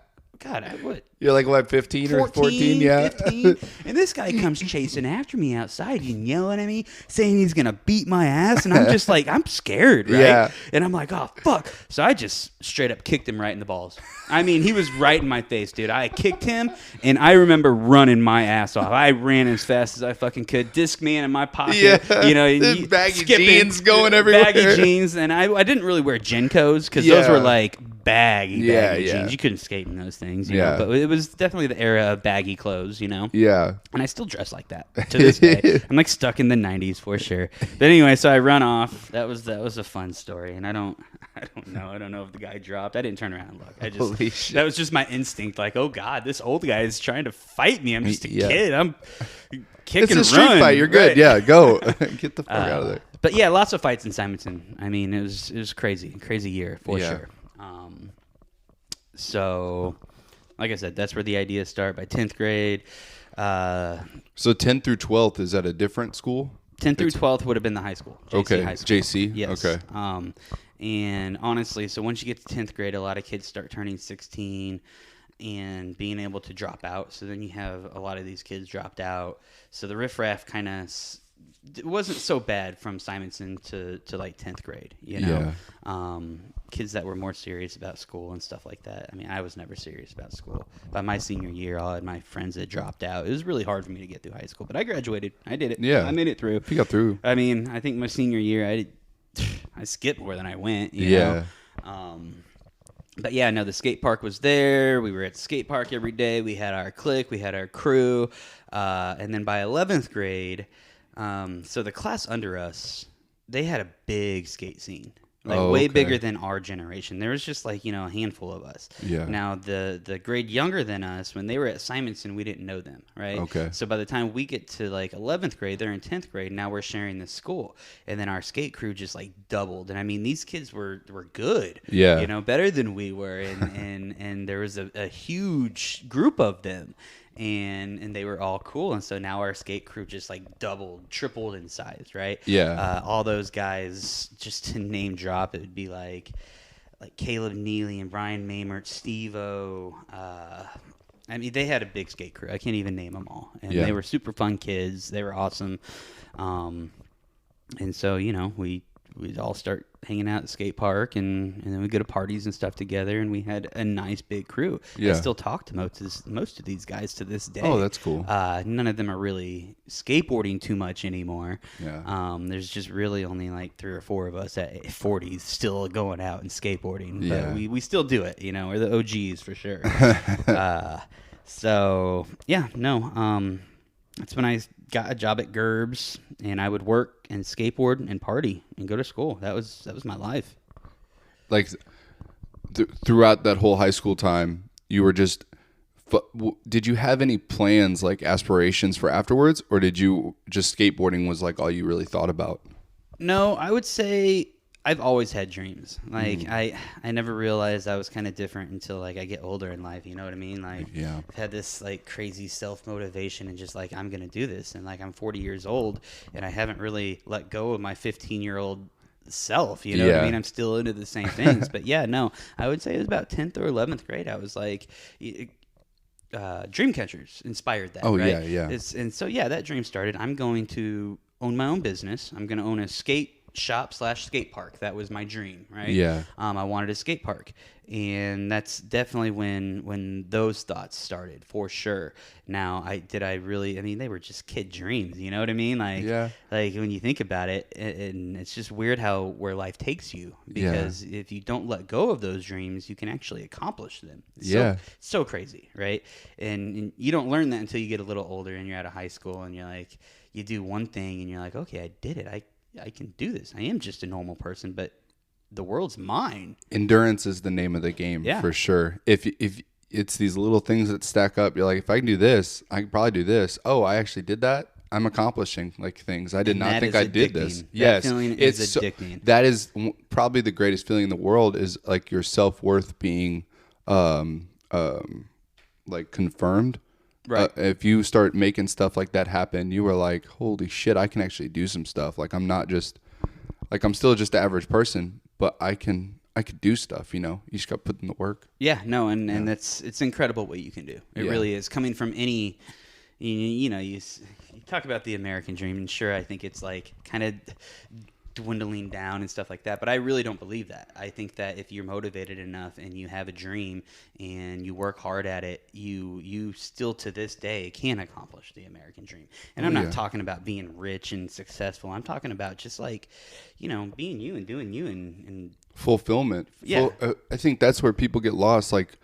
what? You're like, what, 15 or 14? Yeah. 15. And this guy comes chasing after me outside and yelling at me, saying he's going to beat my ass. And I'm just like, I'm scared, right? Yeah. And I'm like, oh, fuck. So I just straight up kicked him right in the balls. I mean, he was right in my face, dude. I kicked him, and I remember running my ass off. I ran as fast as I fucking could. Discman in my pocket. Yeah. You know, baggy jeans going everywhere. Baggy jeans. And I didn't really wear Genkos because those were like baggy jeans. You couldn't skate in those things, you know. But it was definitely the era of baggy clothes, you know. Yeah. And I still dress like that to this day. I'm like stuck in the 90s for sure. But anyway, so I run off. That was a fun story, and I don't know. I don't know if the guy dropped. I didn't turn around and look. Holy shit. That was just my instinct. Like, oh God, this old guy is trying to fight me. I'm just a kid. I'm kick it's and a street run. fight. You're good. Right. Yeah, go. Get the fuck out of there. But yeah, lots of fights in Simonton. I mean, it was crazy year for sure. So, like I said, that's where the ideas start. By 10th grade. So 10th through 12th, is that a different school? 10th through 12th would have been the high school. JC high school. JC? Yes. Okay. And honestly, so once you get to 10th grade, a lot of kids start turning 16 and being able to drop out. So then you have a lot of these kids dropped out. So the riffraff kind of it wasn't so bad from Simonton to like 10th grade, you know? Yeah. Kids that were more serious about school and stuff like that. I mean, I was never serious about school. By my senior year, I had my friends that dropped out. It was really hard for me to get through high school, but I graduated. I did it. Yeah. I made it through. You got through. I mean, I think my senior year, I skipped more than I went, you know? But yeah, no, the skate park was there. We were at the skate park every day. We had our clique. We had our crew. And then by 11th grade, so the class under us, they had a big skate scene. Like way bigger than our generation. There was just like, you know, a handful of us. Yeah. Now the grade younger than us, when they were at Simonton, we didn't know them, right? Okay. So by the time we get to like 11th grade, they're in 10th grade. Now we're sharing this school, and then our skate crew just like doubled. And I mean, these kids were good. Yeah. You know, better than we were, and there was a huge group of them. And they were all cool, and so now our skate crew just like doubled, tripled in size, right? Yeah. All those guys, just to name drop, it would be like Caleb Neely and Brian Maymert, Steve-O. I mean, they had a big skate crew. I can't even name them all, and they were super fun kids. They were awesome, and so you know we'd all start hanging out at the skate park, and then we go to parties and stuff together, and we had a nice big crew. I still talk to most of these guys to this day. Oh, that's cool. None of them are really skateboarding too much anymore. Yeah. There's just really only like 3 or 4 of us at 40s still going out and skateboarding. Yeah. But we still do it, you know. We're the OGs for sure. So, yeah, no. That's when I got a job at Gerb's, and I would work and skateboard and party and go to school. That was my life. Like throughout that whole high school time, you were just. Did you have any plans, like aspirations for afterwards, or did you just skateboarding was like all you really thought about? No, I would say I've always had dreams. Like I never realized I was kind of different until like I get older in life. You know what I mean? Like I've had this like crazy self-motivation and just like I'm gonna do this. And like I'm 40 years old and I haven't really let go of my 15-year-old self. You know what I mean? I'm still into the same things. But yeah, no, I would say it was about 10th or 11th grade. I was like. Dreamcatchers inspired that. Oh, right? Yeah. And so that dream started. I'm going to own my own business. I'm going to own a skate shop / skate park. That was my dream, right? Yeah. I wanted a skate park, and that's definitely when those thoughts started for sure. Now, I really? I mean, they were just kid dreams. You know what I mean? Like, like when you think about it, and it's just weird where life takes you, because if you don't let go of those dreams, you can actually accomplish them. It's so crazy, right? And you don't learn that until you get a little older and you're out of high school, and you're like, you do one thing, and you're like, okay, I did it. I can do this. I am just a normal person, but the world's mine. Endurance is the name of the game for sure. If it's these little things that stack up, you're like, if I can do this, I can probably do this. Oh, I actually did that. I'm accomplishing like things. I did not think I did this. Yes, feeling is addicting. That is probably the greatest feeling in the world, is like your self-worth being like confirmed Right. If you start making stuff like that happen, you were like, holy shit, I can actually do some stuff. Like I'm not just like I'm still just the average person, but I could do stuff, you just got to put in the work. Yeah, no, and it's incredible what you can do. It really is. Coming from any, you talk about the American dream, and sure, I think it's like kind of dwindling down and stuff like that, but I really don't believe that. I think that if you're motivated enough and you have a dream and you work hard at it, you still to this day can accomplish the American dream. And I'm not talking about being rich and successful. I'm talking about just like, being you and doing you and fulfillment. Yeah. I think that's where people get lost. Like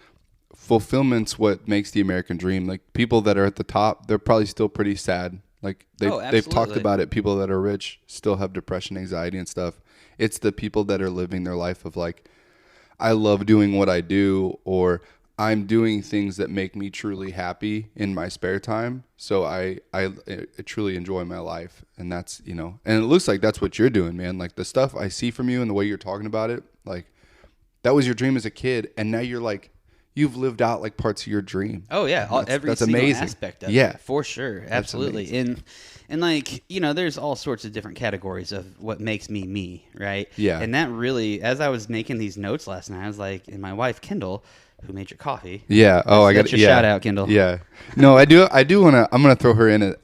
fulfillment's what makes the American dream. Like people that are at the top, they're probably still pretty sad. Like they've talked about it. People that are rich still have depression, anxiety, and stuff. It's the people that are living their life of like, I love doing what I do, or I'm doing things that make me truly happy in my spare time. So I truly enjoy my life. And that's, and it looks like that's what you're doing, man. Like the stuff I see from you and the way you're talking about it, like that was your dream as a kid. And now you're like, you've lived out like parts of your dream. Oh yeah, every that's single amazing. aspect of it, for sure, absolutely. And like there's all sorts of different categories of what makes me, right? Yeah. And that really, as I was making these notes last night, I was like, and my wife Kendall, who made your coffee. Yeah. Oh, I got your shout out, Kendall. Yeah. No, I do want to. I'm gonna throw her in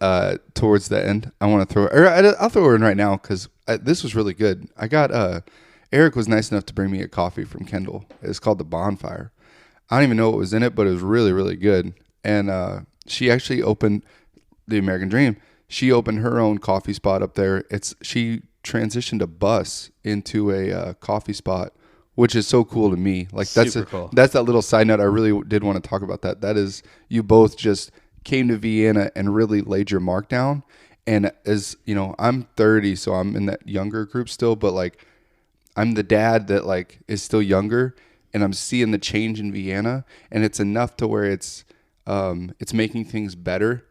towards the end. I want to throw, or I'll throw her in right now because this was really good. I got Eric was nice enough to bring me a coffee from Kendall. It's called the Bonfire. I don't even know what was in it, but it was really, really good. And she actually opened the American Dream. She opened her own coffee spot up there. She transitioned a bus into a coffee spot, which is so cool to me. Like that's cool. That's that little side note. I really did want to talk about that. That is, you both just came to Vienna and really laid your mark down. And as I'm 30, so I'm in that younger group still, but like I'm the dad that like is still younger. And I'm seeing the change in Vienna, and it's enough to where it's making things better,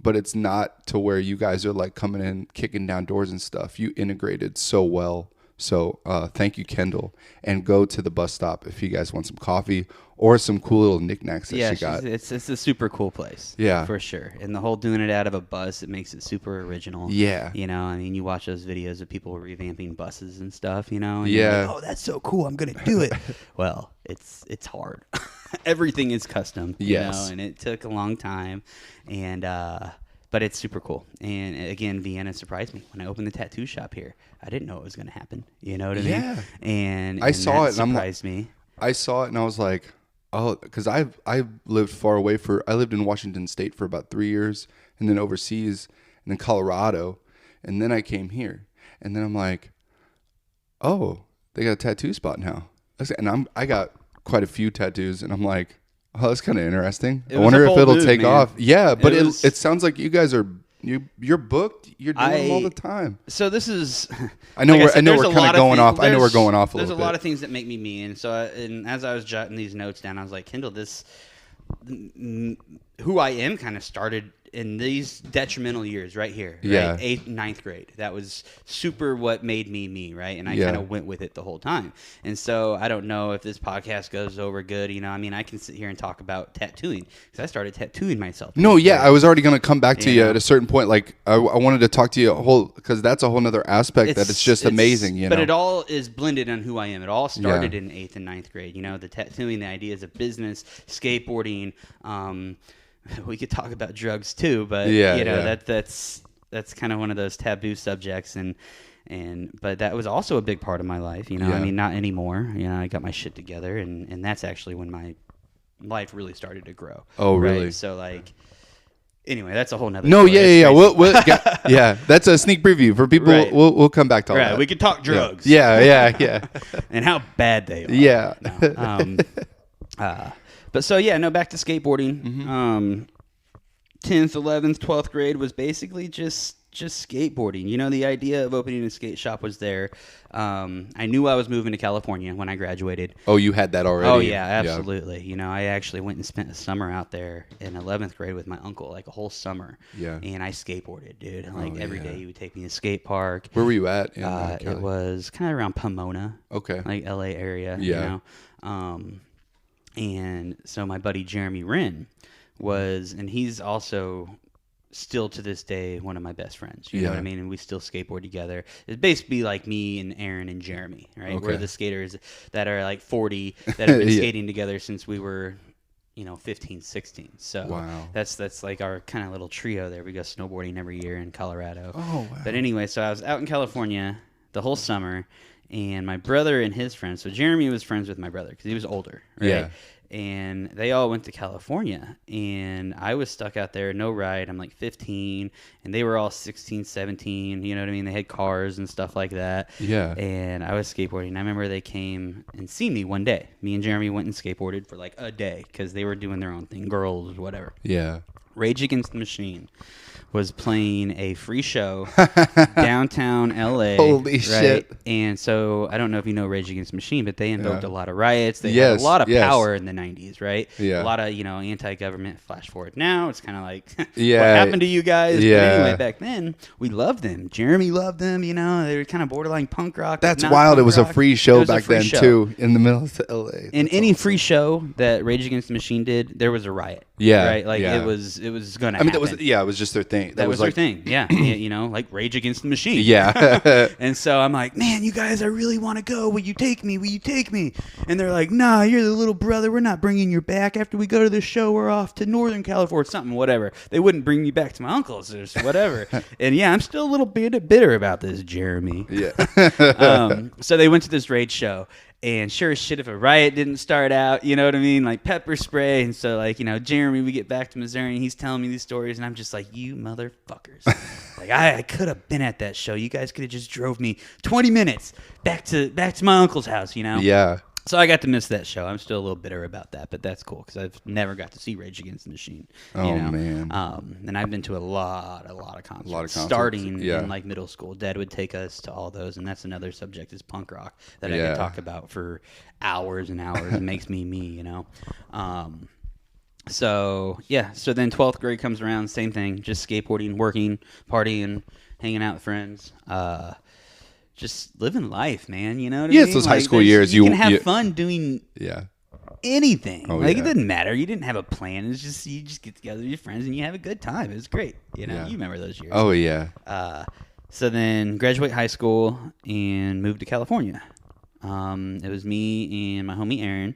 but it's not to where you guys are like coming in, kicking down doors and stuff. You integrated so well. So thank you, Kendall. And go to the bus stop if you guys want some coffee or some cool little knickknacks that she got. It's a super cool place. Yeah. For sure. And the whole doing it out of a bus, it makes it super original. Yeah. You watch those videos of people revamping buses and stuff, and yeah. you're like, oh, that's so cool. I'm going to do it. Well, it's hard. Everything is custom, yes. And it took a long time. And, but it's super cool. And again, Vienna surprised me. When I opened the tattoo shop here, I didn't know it was going to happen. You know what I mean? Yeah. And I saw it. Surprised me. I saw it and I was like, oh, because I lived far away I lived in Washington State for about 3 years, and then overseas, and then Colorado, and then I came here, and then I'm like, oh, they got a tattoo spot now, and I got quite a few tattoos, and I'm like, oh, that's kind of interesting. I wonder if it'll take off. Yeah, but it sounds like you guys are you're booked. You're doing them all the time. So this is. I know we're kind of going off. I know we're going off a little bit. There's a lot of things that make me me, and so and as I was jotting these notes down, I was like, Kendall, who I am kind of started in these detrimental years right here, right? Yeah. 8th, 9th grade. That was super what made me me, right? And I kind of went with it the whole time. And so I don't know if this podcast goes over good. I can sit here and talk about tattooing because I started tattooing myself. No, yeah, I was already going to come back to you at a certain point. Like I wanted to talk to you because that's a whole nother aspect that it's just amazing. But it all is blended on who I am. It all started in 8th and 9th grade. The tattooing, the ideas of business, skateboarding. We could talk about drugs too, but that's kind of one of those taboo subjects, but that was also a big part of my life. Not anymore. I got my shit together, and that's actually when my life really started to grow. Oh, really? Right? So anyway, that's a whole nother. No, story. Yeah. That's a sneak preview for people. Right. We'll come back to all that. Right, we could talk drugs. Yeah. And how bad they are. Yeah. But so back to skateboarding. Mm-hmm. 10th, 11th, 12th grade was basically just skateboarding. The idea of opening a skate shop was there. I knew I was moving to California when I graduated. Oh, you had that already? Oh, yeah, absolutely. I actually went and spent a summer out there in 11th grade with my uncle, like a whole summer. Yeah. And I skateboarded, dude. Every day he would take me to skate park. Where were you at? It was kind of around Pomona. Okay. Like LA area. Yeah. And so my buddy Jeremy Wren and he's also still to this day one of my best friends. You know what I mean? And we still skateboard together. It's basically like me and Aaron and Jeremy, right? We're the skaters that are like 40 that have been skating together since we were, 15, 16. So that's like our kind of little trio there. We go snowboarding every year in Colorado. Oh, wow. But anyway, so I was out in California the whole summer, and my brother and his friends. So Jeremy was friends with my brother because he was older, right? Yeah. And they all went to California, and I was stuck out there, no ride. I'm like 15, and they were all 16, 17. You know what I mean? They had cars and stuff like that. Yeah. And I was skateboarding. I remember they came and seen me one day. Me and Jeremy went and skateboarded for like a day because they were doing their own thing, girls, whatever. Yeah. Rage Against the Machine was playing a free show downtown LA. Holy shit. And so I don't know if you know Rage Against the Machine, but they invoked a lot of riots. They had a lot of power in the 90s, right? Yeah. A lot of, anti-government. Flash forward now, it's kind of like, what Yeah. happened to you guys? Yeah. But anyway, back then, we loved them. Jeremy loved them, they were kind of borderline punk rock. That's wild. It was a free show back then, too, in the middle of LA. And any free show that Rage Against the Machine did, there was a riot. Yeah. Right? Like, yeah. it was going to happen. I mean, it was just their thing. That was their thing. Yeah. Like Rage Against the Machine. Yeah. And so I'm like, man, you guys, I really want to go. Will you take me? Will you take me? And they're like, nah, you're the little brother. We're not bringing you back. After we go to this show, we're off to Northern California, something, whatever. They wouldn't bring me back to my uncle's or whatever. And yeah, I'm still a little bit bitter about this, Jeremy. Yeah. So they went to this Rage show. And sure as shit, if a riot didn't start out, you know what I mean? Like pepper spray. And so, like, Jeremy, we get back to Missouri, and he's telling me these stories. And I'm just like, you motherfuckers. Like, I could have been at that show. You guys could have just drove me 20 minutes back to my uncle's house, Yeah. So I got to miss that show. I'm still a little bitter about that, but that's cool because I've never got to see Rage Against the Machine. Oh, man. And I've been to a lot of concerts. A lot of concerts. Starting in like middle school. Dad would take us to all those, and that's another subject is punk rock that I could talk about for hours and hours. It makes me me. So then 12th grade comes around, same thing, just skateboarding, working, partying, hanging out with friends. Just living life, man. You know what I mean? Yeah, it's those high school years. You can have fun doing anything. Oh, It didn't matter. You didn't have a plan. It's just you just get together with your friends and you have a good time. It was great. You remember those years. Oh, yeah. So then graduate high school and moved to California. It was me and my homie Aaron.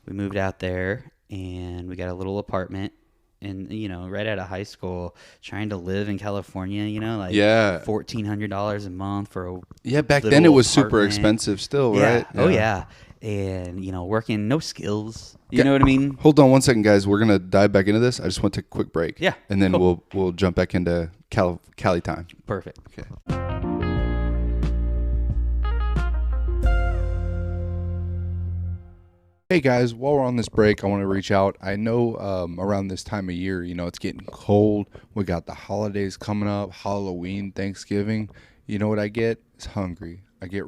We moved out there and we got a little apartment. And, right out of high school, trying to live in California, like $1,400 a month for a back then it was super expensive still, right? Oh, yeah. And, working, no skills. You know what I mean? Hold on one second, guys. We're going to dive back into this. I just want to take a quick break. Yeah. And then we'll jump back into Cali time. Perfect. Okay. Hey guys, while we're on this break, I want to reach out. I know around this time of year, it's getting cold. We got the holidays coming up, Halloween, Thanksgiving. You know what I get? It's hungry. I get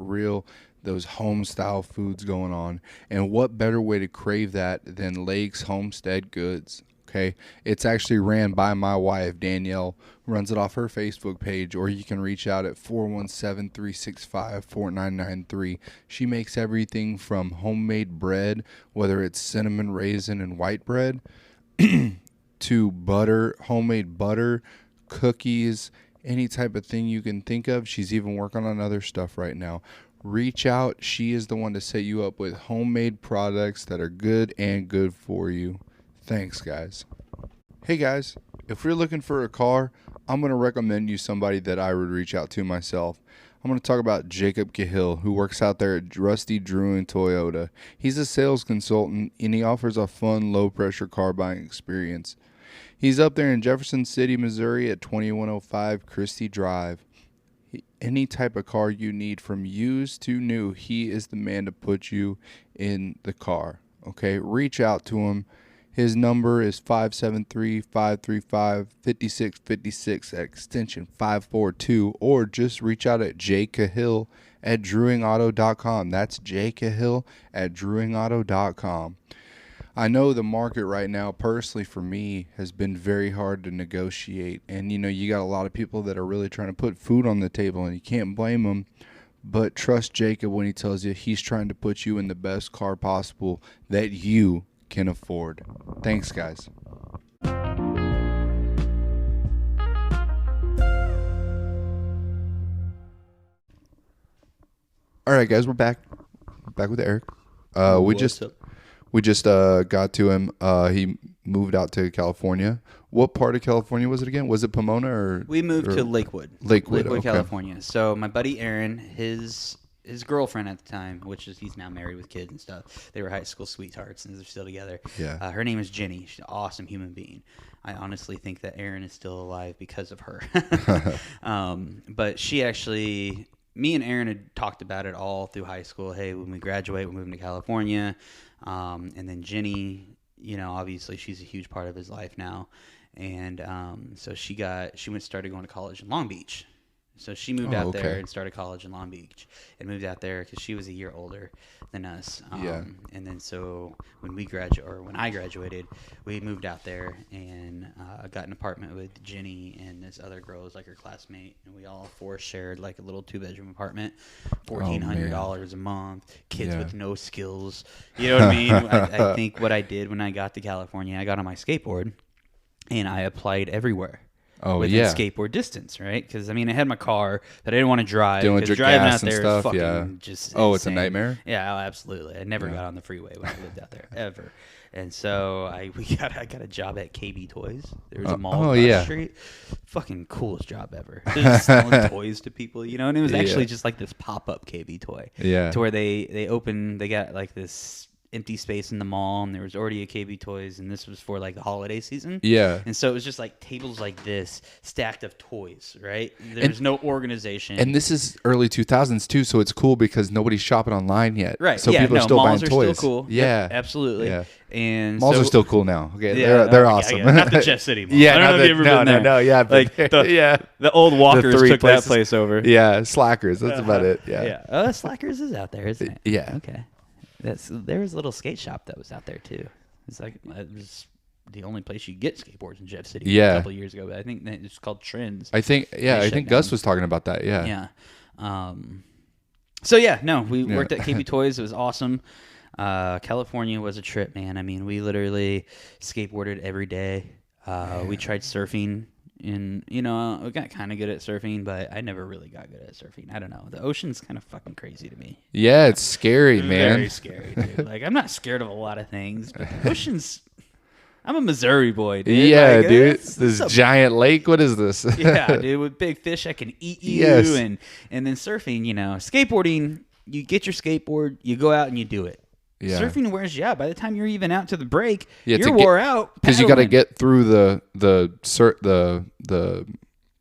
those home style foods going on. And what better way to crave that than Lake's Homestead Goods? Okay, it's actually ran by my wife, Danielle, runs it off her Facebook page, or you can reach out at 417-365-4993. She makes everything from homemade bread, whether it's cinnamon raisin and white bread, to butter, homemade butter, cookies, any type of thing you can think of. She's even working on other stuff right now. Reach out. She is the one to set you up with homemade products that are good and good for you. Thanks, guys. Hey, guys, if you're looking for a car, I'm going to recommend you somebody that I would reach out to myself. I'm going to talk about Jacob Cahill, who works out there at Rusty Drew and Toyota. He's a sales consultant, and he offers a fun, low-pressure car buying experience. He's up there in Jefferson City, Missouri at 2105 Christie Drive. Any type of car you need, from used to new, he is the man to put you in the car. Okay, reach out to him. His number is 573-535-5656 at extension 542, or just reach out at jcahill at drewingauto.com. That's jcahill at drewingauto.com. I know the market right now, personally for me, has been very hard to negotiate. And, you got a lot of people that are really trying to put food on the table, and you can't blame them. But trust Jacob when he tells you he's trying to put you in the best car possible that you can afford. Thanks, guys. All right, guys, we're back with Eric. We just got to him. He moved out to California. What part of California was it again? Was it Pomona or? We moved to Lakewood, okay. California. So my buddy Aaron, his girlfriend at the time, which is he's now married with kids and stuff. They were high school sweethearts and they're still together. Yeah. Her name is Jenny. She's an awesome human being. I honestly think that Aaron is still alive because of her. But she actually, me and Aaron had talked about it all through high school. Hey, when we graduate, we're moving to California. And then Jenny, obviously she's a huge part of his life now. And so she started going to college in Long Beach. So she moved out there and started college in Long Beach and moved out there because she was a year older than us. And then so when I graduated, we moved out there and got an apartment with Jenny and this other girl was like her classmate. And we all four shared like a little 2-bedroom apartment, $1,400 a month, kids with no skills. You know what I mean? I think what I did when I got to California, I got on my skateboard and I applied everywhere. Within skateboard distance, right? Because I had my car that I didn't want to drive. Because driving out there is fucking just insane. It's a nightmare. Yeah, absolutely. I never got on the freeway when I lived out there ever. And so I got a job at KB Toys. There was a mall across the street. Fucking coolest job ever. Just selling toys to people, and it was actually just like this pop up KB toy. Yeah. To where they got like this empty space in the mall, and there was already a KB Toys, and this was for like the holiday season. Yeah. And so it was just like tables like this stacked of toys, right? There's no organization. And this is early 2000s too, so it's cool because nobody's shopping online yet. Right. So people are still buying toys. Malls are still cool. Yeah. Yep, absolutely. Yeah. And malls are still cool now. Okay. Yeah, they're awesome. Yeah. Not the Jeff City Mall. Yeah. I don't know if you've ever been there. No. Yeah. Like the old Walkers took that place over. Yeah. Slackers. That's about it. Yeah. Yeah. Slackers is out there, isn't it? Yeah. Okay. There was a little skate shop that was out there too. It was the only place you get skateboards in Jeff City a couple of years ago. But I think it's called Trends. I think Gus was talking about that. Yeah. Yeah. We worked at KB Toys. It was awesome. California was a trip, man. We literally skateboarded every day. We tried surfing. And, we got kind of good at surfing, but I never really got good at surfing. I don't know. The ocean's kind of fucking crazy to me. Yeah, it's scary, man. Very scary, dude. Like, I'm not scared of a lot of things, but the ocean's... I'm a Missouri boy, dude. Yeah, dude. This giant lake. What is this? Yeah, dude. With big fish that can eat you. Yes. And then surfing, skateboarding, you get your skateboard, you go out and you do it. Yeah. Surfing wears you out. By the time you're even out to the break, you're wore out. Because you got to get through the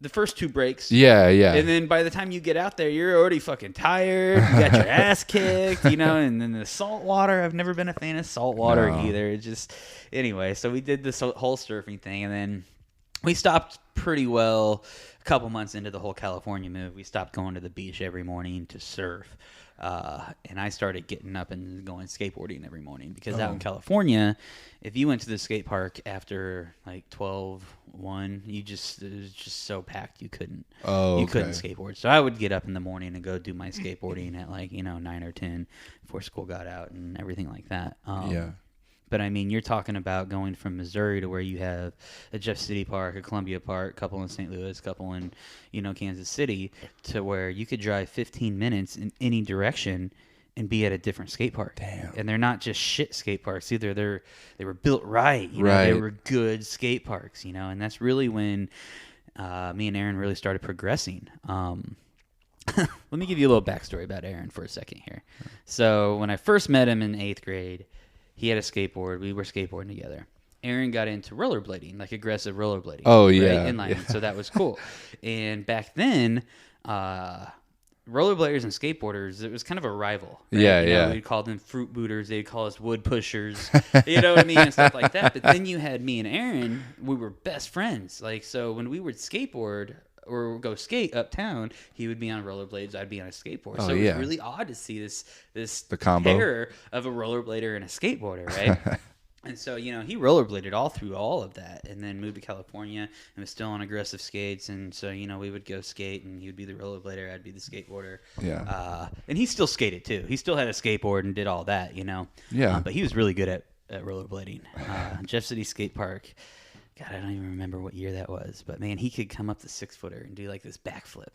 first two breaks. Yeah. And then by the time you get out there, you're already fucking tired. You got your ass kicked, and then the salt water. I've never been a fan of salt water either. It just anyway. So we did this whole surfing thing, and then we stopped pretty well. A couple months into the whole California move, we stopped going to the beach every morning to surf. And I started getting up and going skateboarding every morning because out in California, if you went to the skate park after like 12-1, it was just so packed you couldn't skateboard. So I would get up in the morning and go do my skateboarding at 9 or 10 before school got out and everything like that. But you're talking about going from Missouri to where you have a Jeff City Park, a Columbia Park, a couple in St. Louis, a couple in, Kansas City, to where you could drive 15 minutes in any direction and be at a different skate park. Damn. And they're not just shit skate parks either. They were built right. They were good skate parks, and that's really when me and Aaron really started progressing. Let me give you a little backstory about Aaron for a second here. So when I first met him in 8th grade, he had a skateboard. We were skateboarding together. Aaron got into rollerblading, like aggressive rollerblading. Oh, yeah. Inline. Yeah. So that was cool. And back then, rollerbladers and skateboarders, it was kind of a rival. Right? Yeah, We'd call them fruit booters. They'd call us wood pushers. You know what I mean? And stuff like that. But then you had me and Aaron. We were best friends. So when we would skateboard or go skate uptown, he would be on rollerblades, I'd be on a skateboard. So it was really odd to see the combo pair of a rollerblader and a skateboarder, right? And so, he rollerbladed all through all of that and then moved to California and was still on aggressive skates. And so, we would go skate and he would be the rollerblader, I'd be the skateboarder. Yeah. And he still skated too. He still had a skateboard and did all that, Yeah. But he was really good at rollerblading. Jeff City Skate Park. God, I don't even remember what year that was, but man, he could come up the 6-footer and do like this backflip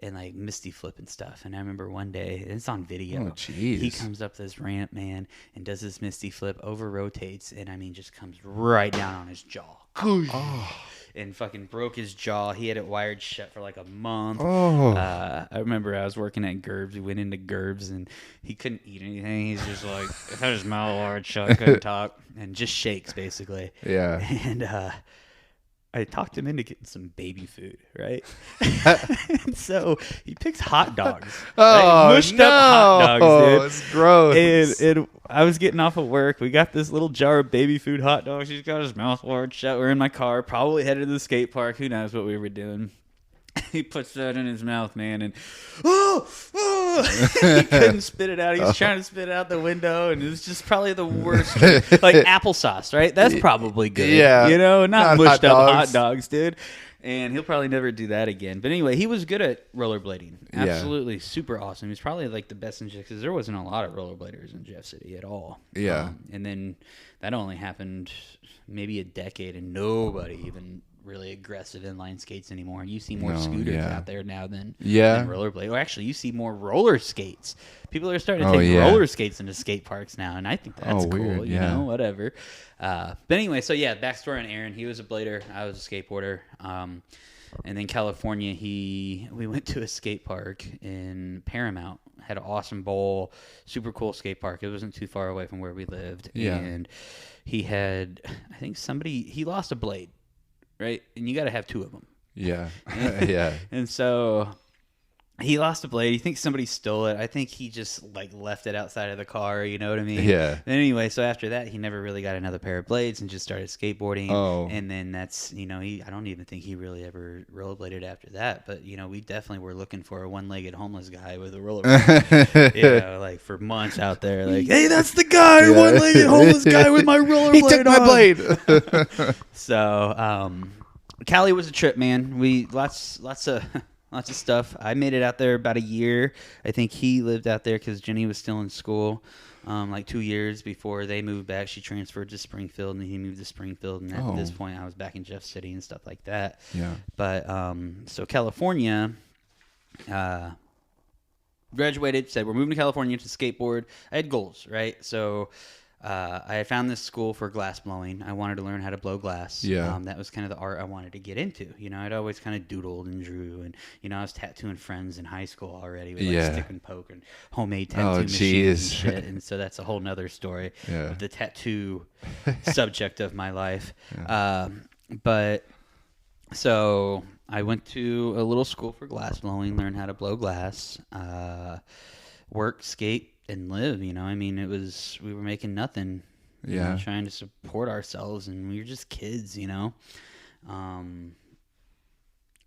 and like misty flip and stuff. And I remember one day, it's on video. Oh, jeez. He comes up this ramp, man, and does this misty flip, over rotates, and I mean, just comes right down on his jaw. Oh. And fucking broke his jaw. He had it wired shut for like a month. Oh. I remember I was working at Gerbs. We went into Gerbs and he couldn't eat anything. He's just like, had his mouth wired shut, couldn't talk, and just shakes basically. Yeah. And I talked him into getting some baby food, right? And so he picks hot dogs. Oh, right? Mushed no. up hot dogs, dude. It's gross. And I was getting off of work. We got this little jar of baby food hot dogs. He's got his mouth wired shut. We're in my car, probably headed to the skate park. Who knows what we were doing. He puts that in his mouth, man, and he couldn't spit it out. He was trying to spit it out the window, and it was just probably the worst. Like applesauce, right? That's probably good. Yeah. You know, not mushed hot up dogs. hot dogs, dude. And he'll probably never do that again. But anyway, he was good at rollerblading. Absolutely super awesome. He was probably like the best in Jeff, because there wasn't a lot of rollerbladers in Jeff City at all. Yeah. And then that only happened maybe a decade, and nobody even really aggressive inline skates anymore. You see more scooters out there now than rollerblade. Or actually, you see more roller skates. People are starting to take roller skates into skate parks now, and I think that's cool. Weird. You know, whatever. But anyway, so yeah, backstory on Aaron. He was a blader. I was a skateboarder. And then California, we went to a skate park in Paramount. Had an awesome bowl, super cool skate park. It wasn't too far away from where we lived. Yeah. And he had, I think he lost a blade. Right, and you got to have two of them. Yeah. Yeah. And so he lost a blade. He thinks somebody stole it. I think he just like left it outside of the car. You know what I mean? Yeah. And anyway, so after that, he never really got another pair of blades and just started skateboarding. Oh. And then that's, you know, I don't even think he really ever rollerbladed after that. But you know, we definitely were looking for a one-legged homeless guy with a rollerblade. You know, like for months out there, like, hey, that's the guy, one-legged homeless guy with my rollerblade. He took my blade. So, Cali was a trip, man. We lots of stuff. I made it out there about a year. I think he lived out there because Jenny was still in school, like 2 years before they moved back. She transferred to Springfield, and he moved to Springfield. And at this point, I was back in Jeff City and stuff like that. Yeah. But so California, graduated, said we're moving to California to skateboard. I had goals, right? So I found this school for glass blowing. I wanted to learn how to blow glass. Yeah. That was kind of the art I wanted to get into. You know, I'd always kind of doodled and drew, and you know, I was tattooing friends in high school already with like stick and poke and homemade tattoo machines and shit. And so that's a whole nother story of the tattoo subject of my life. Yeah. But so I went to a little school for glass blowing, learned how to blow glass, work, skate, and live. You know, I mean, we were making nothing. You know, trying to support ourselves, and we were just kids. You know,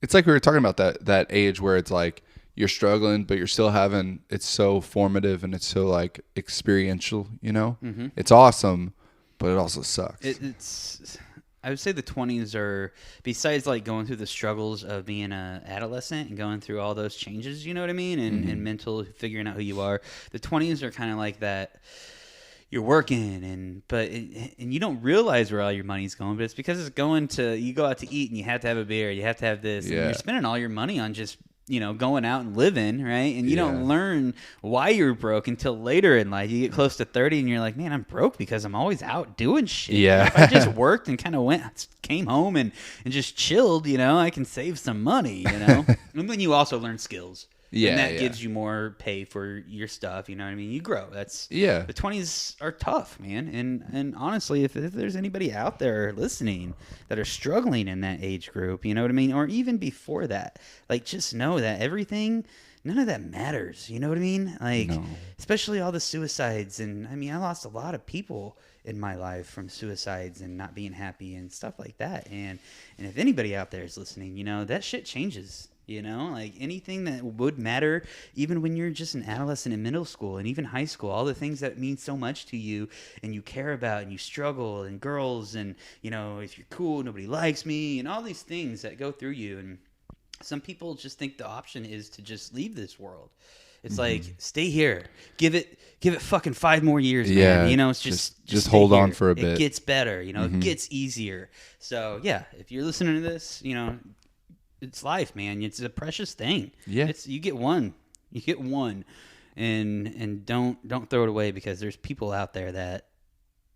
it's like we were talking about that age where it's like you're struggling, but you're still having. It's so formative and it's so like experiential. You know, It's awesome, but it also sucks. It's. I would say the 20s are, besides like going through the struggles of being an adolescent and going through all those changes, you know what I mean? And mental, figuring out who you are. The 20s are kind of like that. You're working and you don't realize where all your money's going, but it's because it's going to, you go out to eat and you have to have a beer, you have to have this, and you're spending all your money on just, you know, going out and living, right? And you don't learn why you're broke until later in life. You get close to 30 and you're like, man, I'm broke because I'm always out doing shit. Yeah. If I just worked and kind of came home and just chilled, you know, I can save some money, you know? And then you also learn skills. Yeah, and that gives you more pay for your stuff. You know what I mean? You grow. The 20s are tough, man. And honestly, if there's anybody out there listening that are struggling in that age group, you know what I mean? Or even before that, like, just know that none of that matters. You know what I mean? Like, especially all the suicides. And I mean, I lost a lot of people in my life from suicides and not being happy and stuff like that. And if anybody out there is listening, you know, that shit changes. You know, like anything that would matter, even when you're just an adolescent in middle school and even high school, all the things that mean so much to you and you care about and you struggle, and girls, and, you know, if you're cool, nobody likes me, and all these things that go through you. And some people just think the option is to just leave this world. It's like, stay here. Give it fucking 5 more years, man. You know, it's just hold here. on for a bit. It gets better, you know, it gets easier. So, yeah, if you're listening to this, you know, it's life, man. It's a precious thing. Yeah. You get one. You get one. And don't throw it away, because there's people out there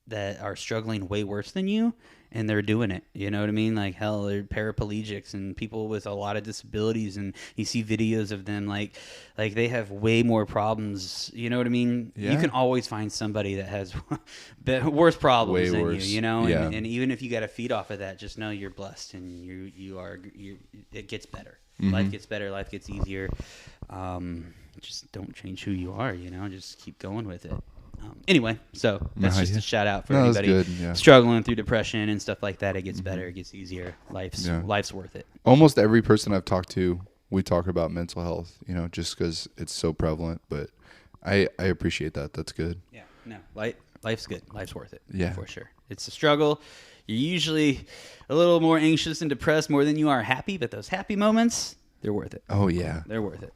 that are struggling way worse than you, and they're doing it. You know what I mean? Like, hell, they're paraplegics and people with a lot of disabilities, and you see videos of them like they have way more problems. You know what I mean? Yeah. You can always find somebody that has worse problems than worse. you know? Yeah. And even if you got to feed off of that, just know you're blessed, and it gets better. Life gets better. Life gets easier. Just don't change who you are, you know? Just keep going with it. Anyway, so that's just a shout out for anybody struggling through depression and stuff like that. It gets better. It gets easier. Life's worth it. Almost every person I've talked to, we talk about mental health, you know, just because it's so prevalent. But I appreciate that. That's good. Yeah. No, life's good. Life's worth it. Yeah. For sure. It's a struggle. You're usually a little more anxious and depressed more than you are happy, but those happy moments, they're worth it. Oh, yeah. They're worth it.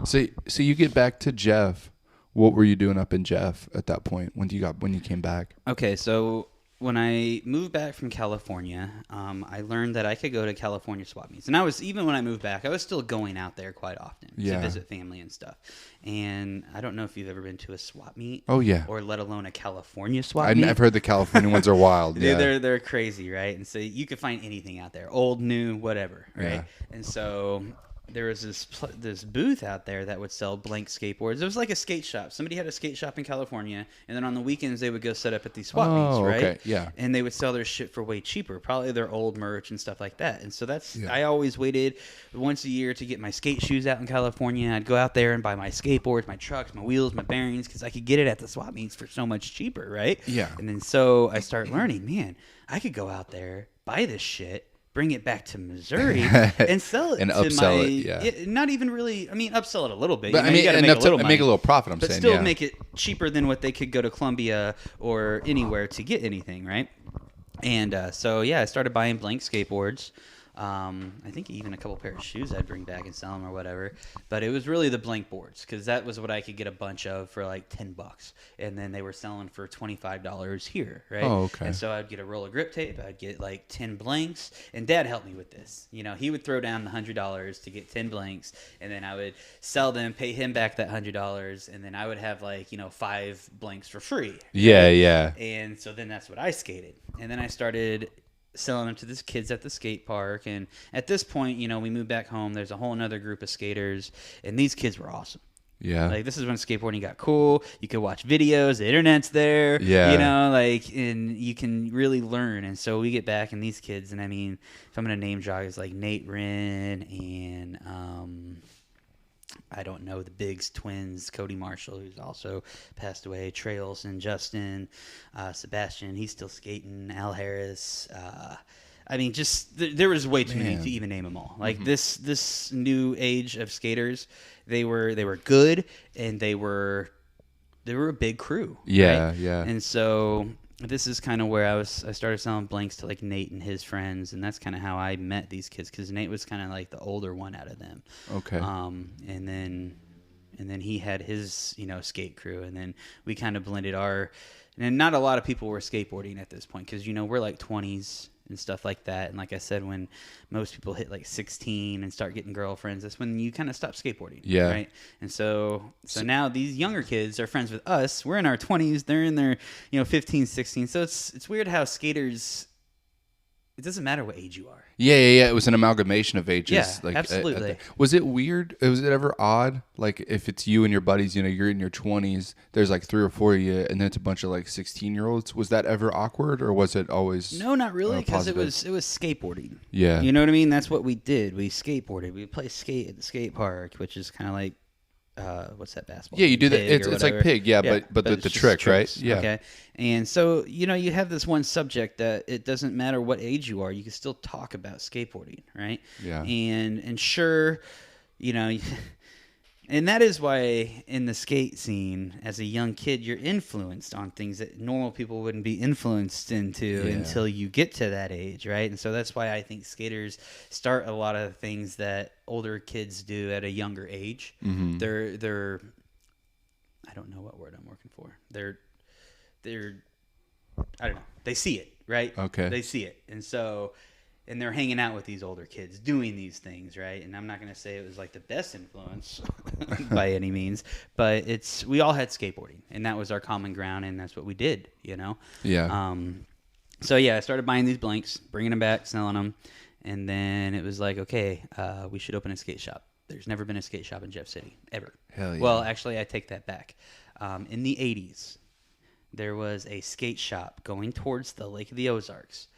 So you get back to Jeff. What were you doing up in Jeff at that point when you came back? Okay, so when I moved back from California, I learned that I could go to California swap meets. And even when I moved back, I was still going out there quite often to visit family and stuff. And I don't know if you've ever been to a swap meet. Oh, yeah. Or let alone a California swap meet. I've heard the California ones are wild. Yeah. They're crazy, right? And so you could find anything out there, old, new, whatever, right? Yeah. And so there was this booth out there that would sell blank skateboards. It was like a skate shop. Somebody had a skate shop in California, and then on the weekends they would go set up at these swap meets, right? Okay, yeah. And they would sell their shit for way cheaper, probably their old merch and stuff like that. And so I always waited once a year to get my skate shoes out in California. I'd go out there and buy my skateboards, my trucks, my wheels, my bearings, because I could get it at the swap meets for so much cheaper, right? Yeah. And then so I started learning, man, I could go out there, buy this shit, bring it back to Missouri and sell it and to upsell it, not even really, upsell it a little bit. But you gotta make a little profit, I'm but saying. But still make it cheaper than what they could go to Columbia or anywhere to get anything, right? And I started buying blank skateboards. I think even a couple pair of shoes I'd bring back and sell them or whatever. But it was really the blank boards, because that was what I could get a bunch of for like $10, and then they were selling for $25 here, right? Oh, okay. And so I'd get a roll of grip tape. I'd get like 10 blanks, and Dad helped me with this. You know, he would throw down the $100 to get 10 blanks, and then I would sell them, pay him back that $100, and then I would have 5 blanks for free. Right? Yeah. And so then that's what I skated, and then I started selling them to these kids at the skate park. And at this point, you know, we moved back home. There's a whole another group of skaters, and these kids were awesome. Yeah. This is when skateboarding got cool. You could watch videos. The internet's there. Yeah. You know, and you can really learn. And so we get back, and these kids, and if I'm going to name drop, it's like Nate Wren and I don't know, the Biggs twins, Cody Marshall, who's also passed away, Trey Olson, Justin, Sebastian, he's still skating, Al Harris. There was way too many to even name them all. This new age of skaters, they were good, and they were a big crew. Yeah, right? yeah. And so this is kind of where I started selling blanks to Nate and his friends, and that's kind of how I met these kids, because Nate was kind of the older one out of them. Okay. And then he had his skate crew, and then we kind of blended and not a lot of people were skateboarding at this point, because we're 20s and stuff like that. And like I said, when most people hit 16 and start getting girlfriends, that's when you kind of stop skateboarding. Yeah. Right. And so now these younger kids are friends with us. We're in our 20s. They're in their 15, 16. So it's weird how skaters, it doesn't matter what age you are. Yeah. It was an amalgamation of ages. Yeah, absolutely. Was it weird? Was it ever odd? If it's you and your buddies, you're in your 20s, there's 3 or 4 of you, and then it's a bunch of 16-year-olds. Was that ever awkward, or was it always? No, not really, because it was skateboarding. Yeah. You know what I mean? That's what we did. We skateboarded. We play skate at the skate park, which is kind of what's that basketball? Yeah, you do that. It's like pig, but the trick, right? Yeah. Okay. And so, you have this one subject that it doesn't matter what age you are, you can still talk about skateboarding, right? Yeah. And sure, And that is why in the skate scene, as a young kid, you're influenced on things that normal people wouldn't be influenced into until you get to that age, right? And so that's why I think skaters start a lot of things that older kids do at a younger age. Mm-hmm. They're I don't know what word I'm working for. They're I don't know. They see it, right? Okay. They see it. And they're hanging out with these older kids doing these things, right? And I'm not going to say it was like the best influence by any means, but we all had skateboarding, and that was our common ground, and that's what we did, you know? Yeah. So yeah, I started buying these blanks, bringing them back, selling them, and then it was like, okay, we should open a skate shop. There's never been a skate shop in Jeff City, ever. Hell yeah. Well, actually, I take that back. In the 80s, there was a skate shop going towards the Lake of the Ozarks.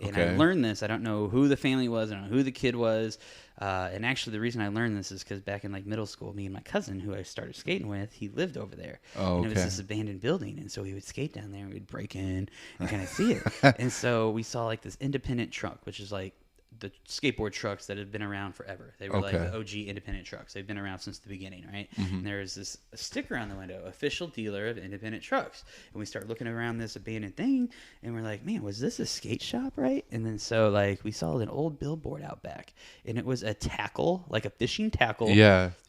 And I learned this. I don't know who the family was. I don't know who the kid was. And actually, the reason I learned this is because back in like middle school, me and my cousin, who I started skating with, he lived over there. Oh, and it was this abandoned building. And so we would skate down there and we'd break in and kind of see it. And so we saw like this independent truck, which is like the skateboard trucks that have been around forever. They were like the OG independent trucks. They've been around since the beginning, right? Mm-hmm. And there was this sticker on the window, official dealer of independent trucks. And we start looking around this abandoned thing, and we're like, man, was this a skate shop, right? And then so like we saw an old billboard out back, and it was a tackle, like a fishing tackle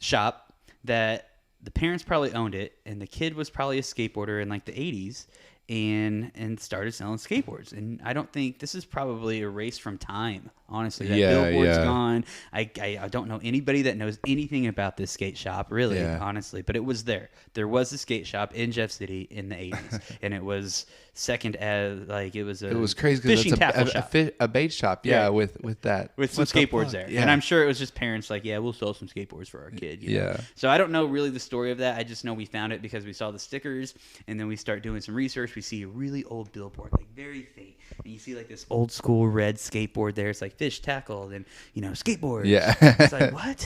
shop that the parents probably owned it, and the kid was probably a skateboarder in like the 80s. And started selling skateboards. And I don't think this is probably erased from time, honestly. That billboard's gone. I don't know anybody that knows anything about this skate shop, really, honestly. But it was there. There was a skate shop in Jeff City in the 80s. And it was second as, like, it was crazy fishing tackle shop. A bait shop, with that. With some skateboards there. Yeah. And I'm sure it was just parents like, yeah, we'll sell some skateboards for our kid. You know? So I don't know really the story of that. I just know we found it because we saw the stickers. And then we start doing some research. We see a really old billboard, like very faint, and you see like this old school red skateboard there. It's like fish tackle, and skateboard. Yeah, it's like what?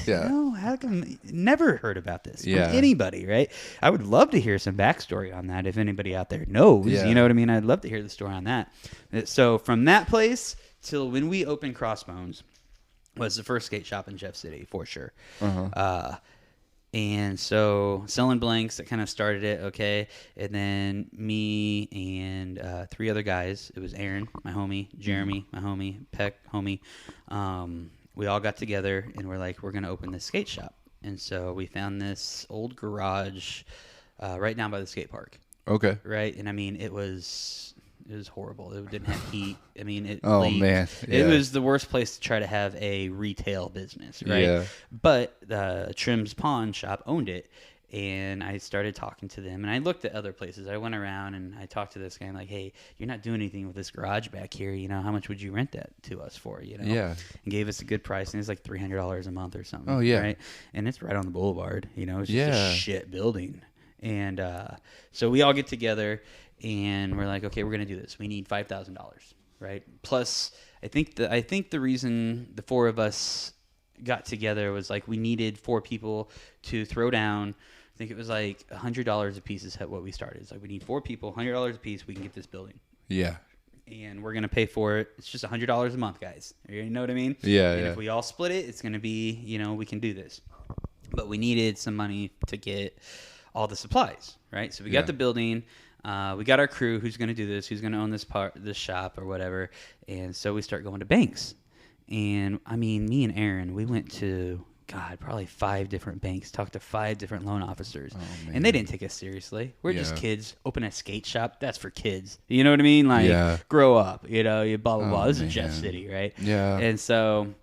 How come? Never heard about this from anybody, right? I would love to hear some backstory on that if anybody out there knows. You know what I mean? I'd love to hear the story on that. So from that place till when we opened Crossbones was the first skate shop in Jeff City for sure. And so selling blanks, that kind of started it, okay? And then me and 3 other guys. It was Aaron, my homie, Jeremy, my homie, Peck, homie. We all got together, and we're like, we're going to open this skate shop. And so we found this old garage right down by the skate park. Okay. Right? And, I mean, it was horrible. It didn't have heat. I mean, it leaked. Man. Yeah. It was the worst place to try to have a retail business, right? Yeah. But Trim's Pawn Shop owned it, and I started talking to them. And I looked at other places. I went around, and I talked to this guy. I'm like, hey, you're not doing anything with this garage back here. How much would you rent that to us for, Yeah. And gave us a good price, and it's like $300 a month or something. Oh, yeah. Right? And it's right on the boulevard. It's just a shit building. And so we all get together, and we're like, okay, we're gonna do this. We need $5,000, right? Plus, I think the reason the 4 of us got together was like we needed 4 people to throw down. I think it was like $100 a piece is what we started. It's like we need 4 people, $100 a piece. We can get this building. Yeah. And we're gonna pay for it. It's just $100 a month, guys. You know what I mean? Yeah. And if we all split it, it's gonna be, we can do this. But we needed some money to get all the supplies, right? So we got the building. We got our crew who's going to do this, who's going to own this shop or whatever. And so we start going to banks. And, I mean, me and Aaron, we went to, probably 5 different banks, talked to 5 different loan officers. Oh, and they didn't take us seriously. We're just kids. Open a skate shop, that's for kids. You know what I mean? Like, grow up, you blah, blah, blah. This is Jeff City, right? Yeah. And so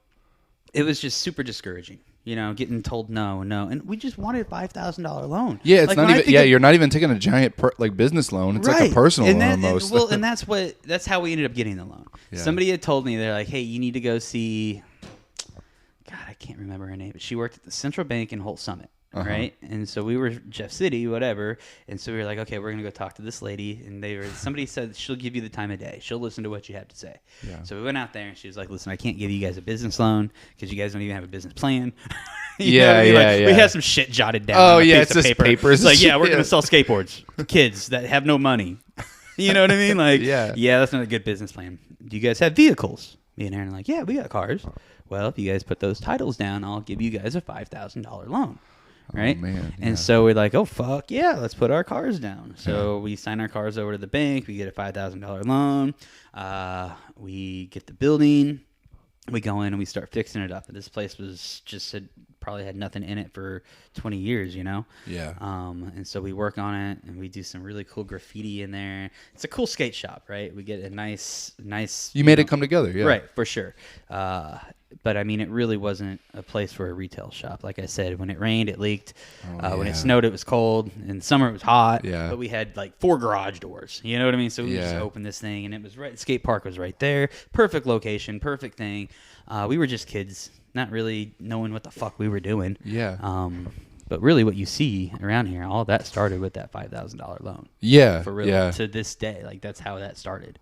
it was just super discouraging. Getting told no, and we just wanted a $5,000 loan. Yeah, it's not even. Yeah, you're not even taking a giant business loan. It's like a personal loan almost. And that's how we ended up getting the loan. Yeah. Somebody had told me, they're like, hey, you need to go see. God, I can't remember her name, but she worked at the Central Bank in Holt Summit. Right? And so we were Jeff City, whatever. And so we were like, okay, we're going to go talk to this lady. And somebody said she'll give you the time of day. She'll listen to what you have to say. Yeah. So we went out there, and she was like, listen, I can't give you guys a business loan because you guys don't even have a business plan. We had some shit jotted down on a piece of paper. Papers. It's like, we're going to sell skateboards to kids that have no money. You know what I mean? Like, yeah, that's not a good business plan. Do you guys have vehicles? Me and Aaron are like, yeah, we got cars. Well, if you guys put those titles down, I'll give you guys a $5,000 loan. right? Oh, man. And so we're like, oh, fuck, yeah, let's put our cars down. So we sign our cars over to the bank. We get a $5,000 loan. We get the building. We go in and we start fixing it up. And this place was just probably had nothing in it for 20 years, you know? Yeah. And so we work on it and we do some really cool graffiti in there. It's a cool skate shop, right? We get a nice. You made it come together, yeah. Right, for sure. But I mean, it really wasn't a place for a retail shop. Like I said, when it rained, it leaked. When it snowed, it was cold. In summer, it was hot. Yeah. But we had like 4 garage doors. You know what I mean? So we just opened this thing, and it was right. The skate park was right there. Perfect location, perfect thing. We were just kids, not really knowing what the fuck we were doing. Yeah. But really, what you see around here, all that started with that $5,000 loan. Yeah. For real. Yeah. To this day, like that's how that started.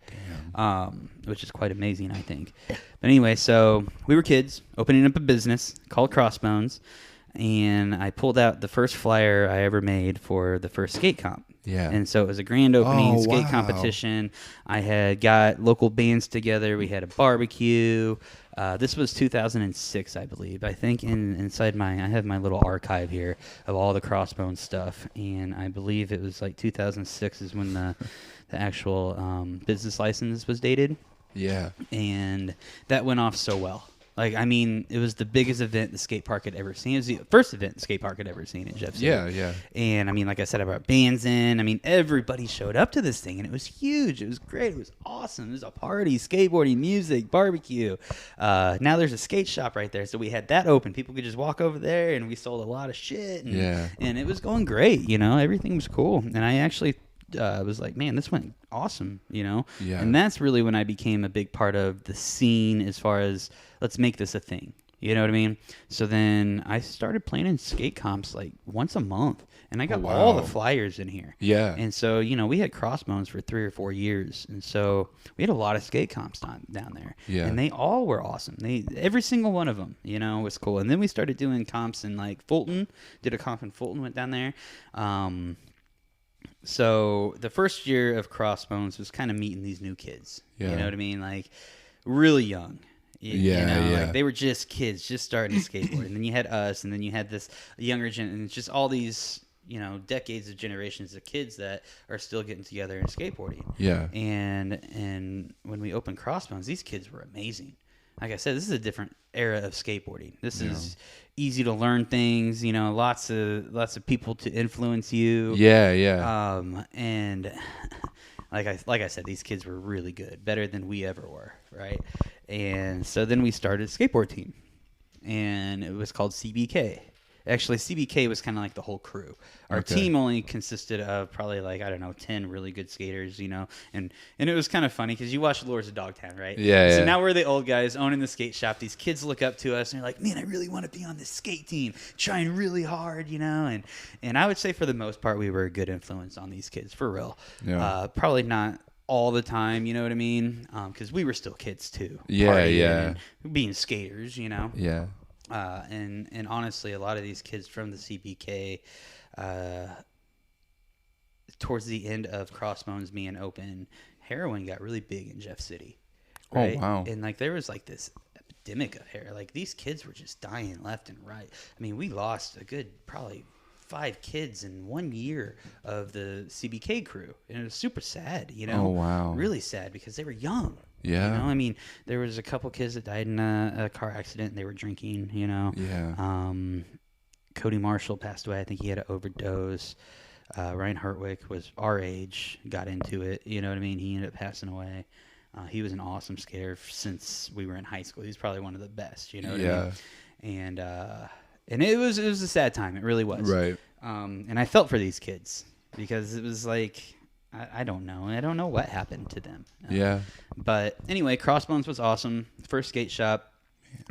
Which is quite amazing, I think. But anyway, so we were kids opening up a business called Crossbones, and I pulled out the first flyer I ever made for the first skate comp. Yeah. And so it was a grand opening skate wow. competition. I had got local bands together. We had a barbecue. This was 2006, I believe. I think inside I have my little archive here of all the Crossbones stuff, and I believe it was like 2006 is when the actual business license was dated. Yeah. And that went off so well. Like, I mean, it was the biggest event the skate park had ever seen. It was the first event the skate park had ever seen in Jeff City. Yeah, yeah. And, I mean, like I said, I brought bands in. I mean, everybody showed up to this thing, and it was huge. It was great. It was awesome. It was a party, skateboarding, music, barbecue. Now there's a skate shop right there, so we had that open. People could just walk over there, and we sold a lot of shit. And, and it was going great, you know. Everything was cool. And I actually was like, man, this went awesome, you know. Yeah. And that's really when I became a big part of the scene as far as let's make this a thing. You know what I mean? So then I started playing in skate comps like once a month, and I got all the flyers in here. Yeah. And so, you know, we had Crossbones for 3 or 4 years, and so we had a lot of skate comps down there. Yeah. And they all were awesome. Every single one of them, you know, was cool. And then we started doing comps in like Fulton. Did a comp in Fulton, went down there. So the first year of Crossbones was kind of meeting these new kids. Yeah. You know what I mean? Like really young. You know, like they were just kids, just starting to skateboard. And then you had us, and then you had this younger and it's just all these, you know, decades of generations of kids that are still getting together and skateboarding. Yeah. And when we opened Crossbones, these kids were amazing. Like I said, this is a different era of skateboarding. This is easy to learn things, you know, lots of people to influence you. Yeah, yeah. And like I said, these kids were really good, better than we ever were, right? And so then we started a skateboard team, and it was called CBK. Actually, CBK was kind of like the whole crew. Our team only consisted of probably like, I don't know, 10 really good skaters, you know. And it was kind of funny because you watch Lords of Dogtown, right? Yeah, So now we're the old guys owning the skate shop. These kids look up to us and they're like, man, I really want to be on this skate team, trying really hard, you know. And I would say for the most part, we were a good influence on these kids, for real. Yeah. Probably not all the time, you know what I mean? Because we were still kids too. Yeah, partying yeah. and being skaters, you know. Yeah. And honestly, a lot of these kids from the CBK, towards the end of Crossbones being open, heroin got really big in Jeff City. Right? Oh, wow. And like there was like this epidemic of heroin. Like these kids were just dying left and right. I mean, we lost a good probably 5 kids in 1 year of the CBK crew, and it was super sad, you know. Oh, wow. Really sad because they were young. Yeah. You know, I mean, there was a couple kids that died in a car accident. They were drinking, you know. Yeah. Cody Marshall passed away. I think he had an overdose. Ryan Hartwick was our age, got into it. You know what I mean? He ended up passing away. He was an awesome skater since we were in high school. He's probably one of the best, you know what I mean? And it was a sad time. It really was. Right. And I felt for these kids because it was like, I don't know. I don't know what happened to them. Yeah. But anyway, Crossbones was awesome. First skate shop.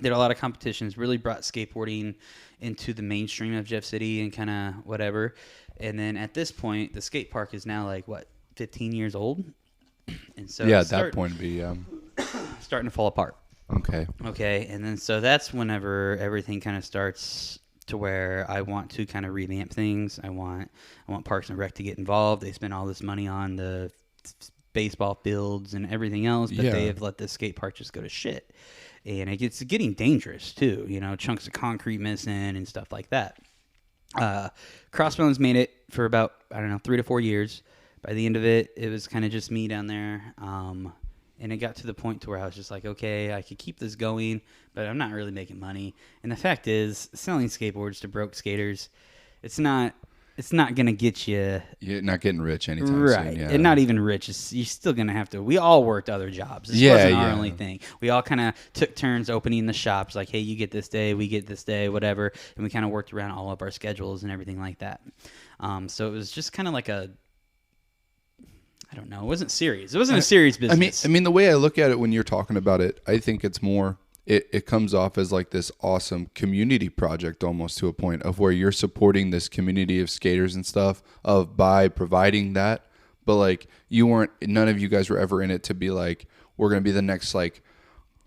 Did a lot of competitions. Really brought skateboarding into the mainstream of Jeff City and kind of whatever. And then at this point, the skate park is now like, 15 years old? And so yeah, at that point it'd be starting to fall apart. Okay. Okay, and then so that's whenever everything kind of starts to where I want to kind of revamp things. I want Parks and Rec to get involved. They spend all this money on the baseball fields and everything else, but they have let the skate park just go to shit. And it's getting dangerous too, you know, chunks of concrete missing and stuff like that. Crossbones made it for about, I don't know, 3 to 4 years. By the end of it, it was kind of just me down there. And it got to the point to where I was just like, okay, I could keep this going, but I'm not really making money. And the fact is, selling skateboards to broke skaters, it's not going to get you... You're not getting rich anytime right. soon. Yeah. And not even rich. You're still going to have to... We all worked other jobs. This wasn't our only thing. We all kind of took turns opening the shops. Like, hey, you get this day, we get this day, whatever. And we kind of worked around all of our schedules and everything like that. So it was just kind of like a... I don't know. It wasn't serious. It wasn't a serious business. I mean, the way I look at it when you're talking about it, I think it's more... It comes off as like this awesome community project almost to a point of where you're supporting this community of skaters and stuff by providing that. But like none of you guys were ever in it to be like, we're going to be the next like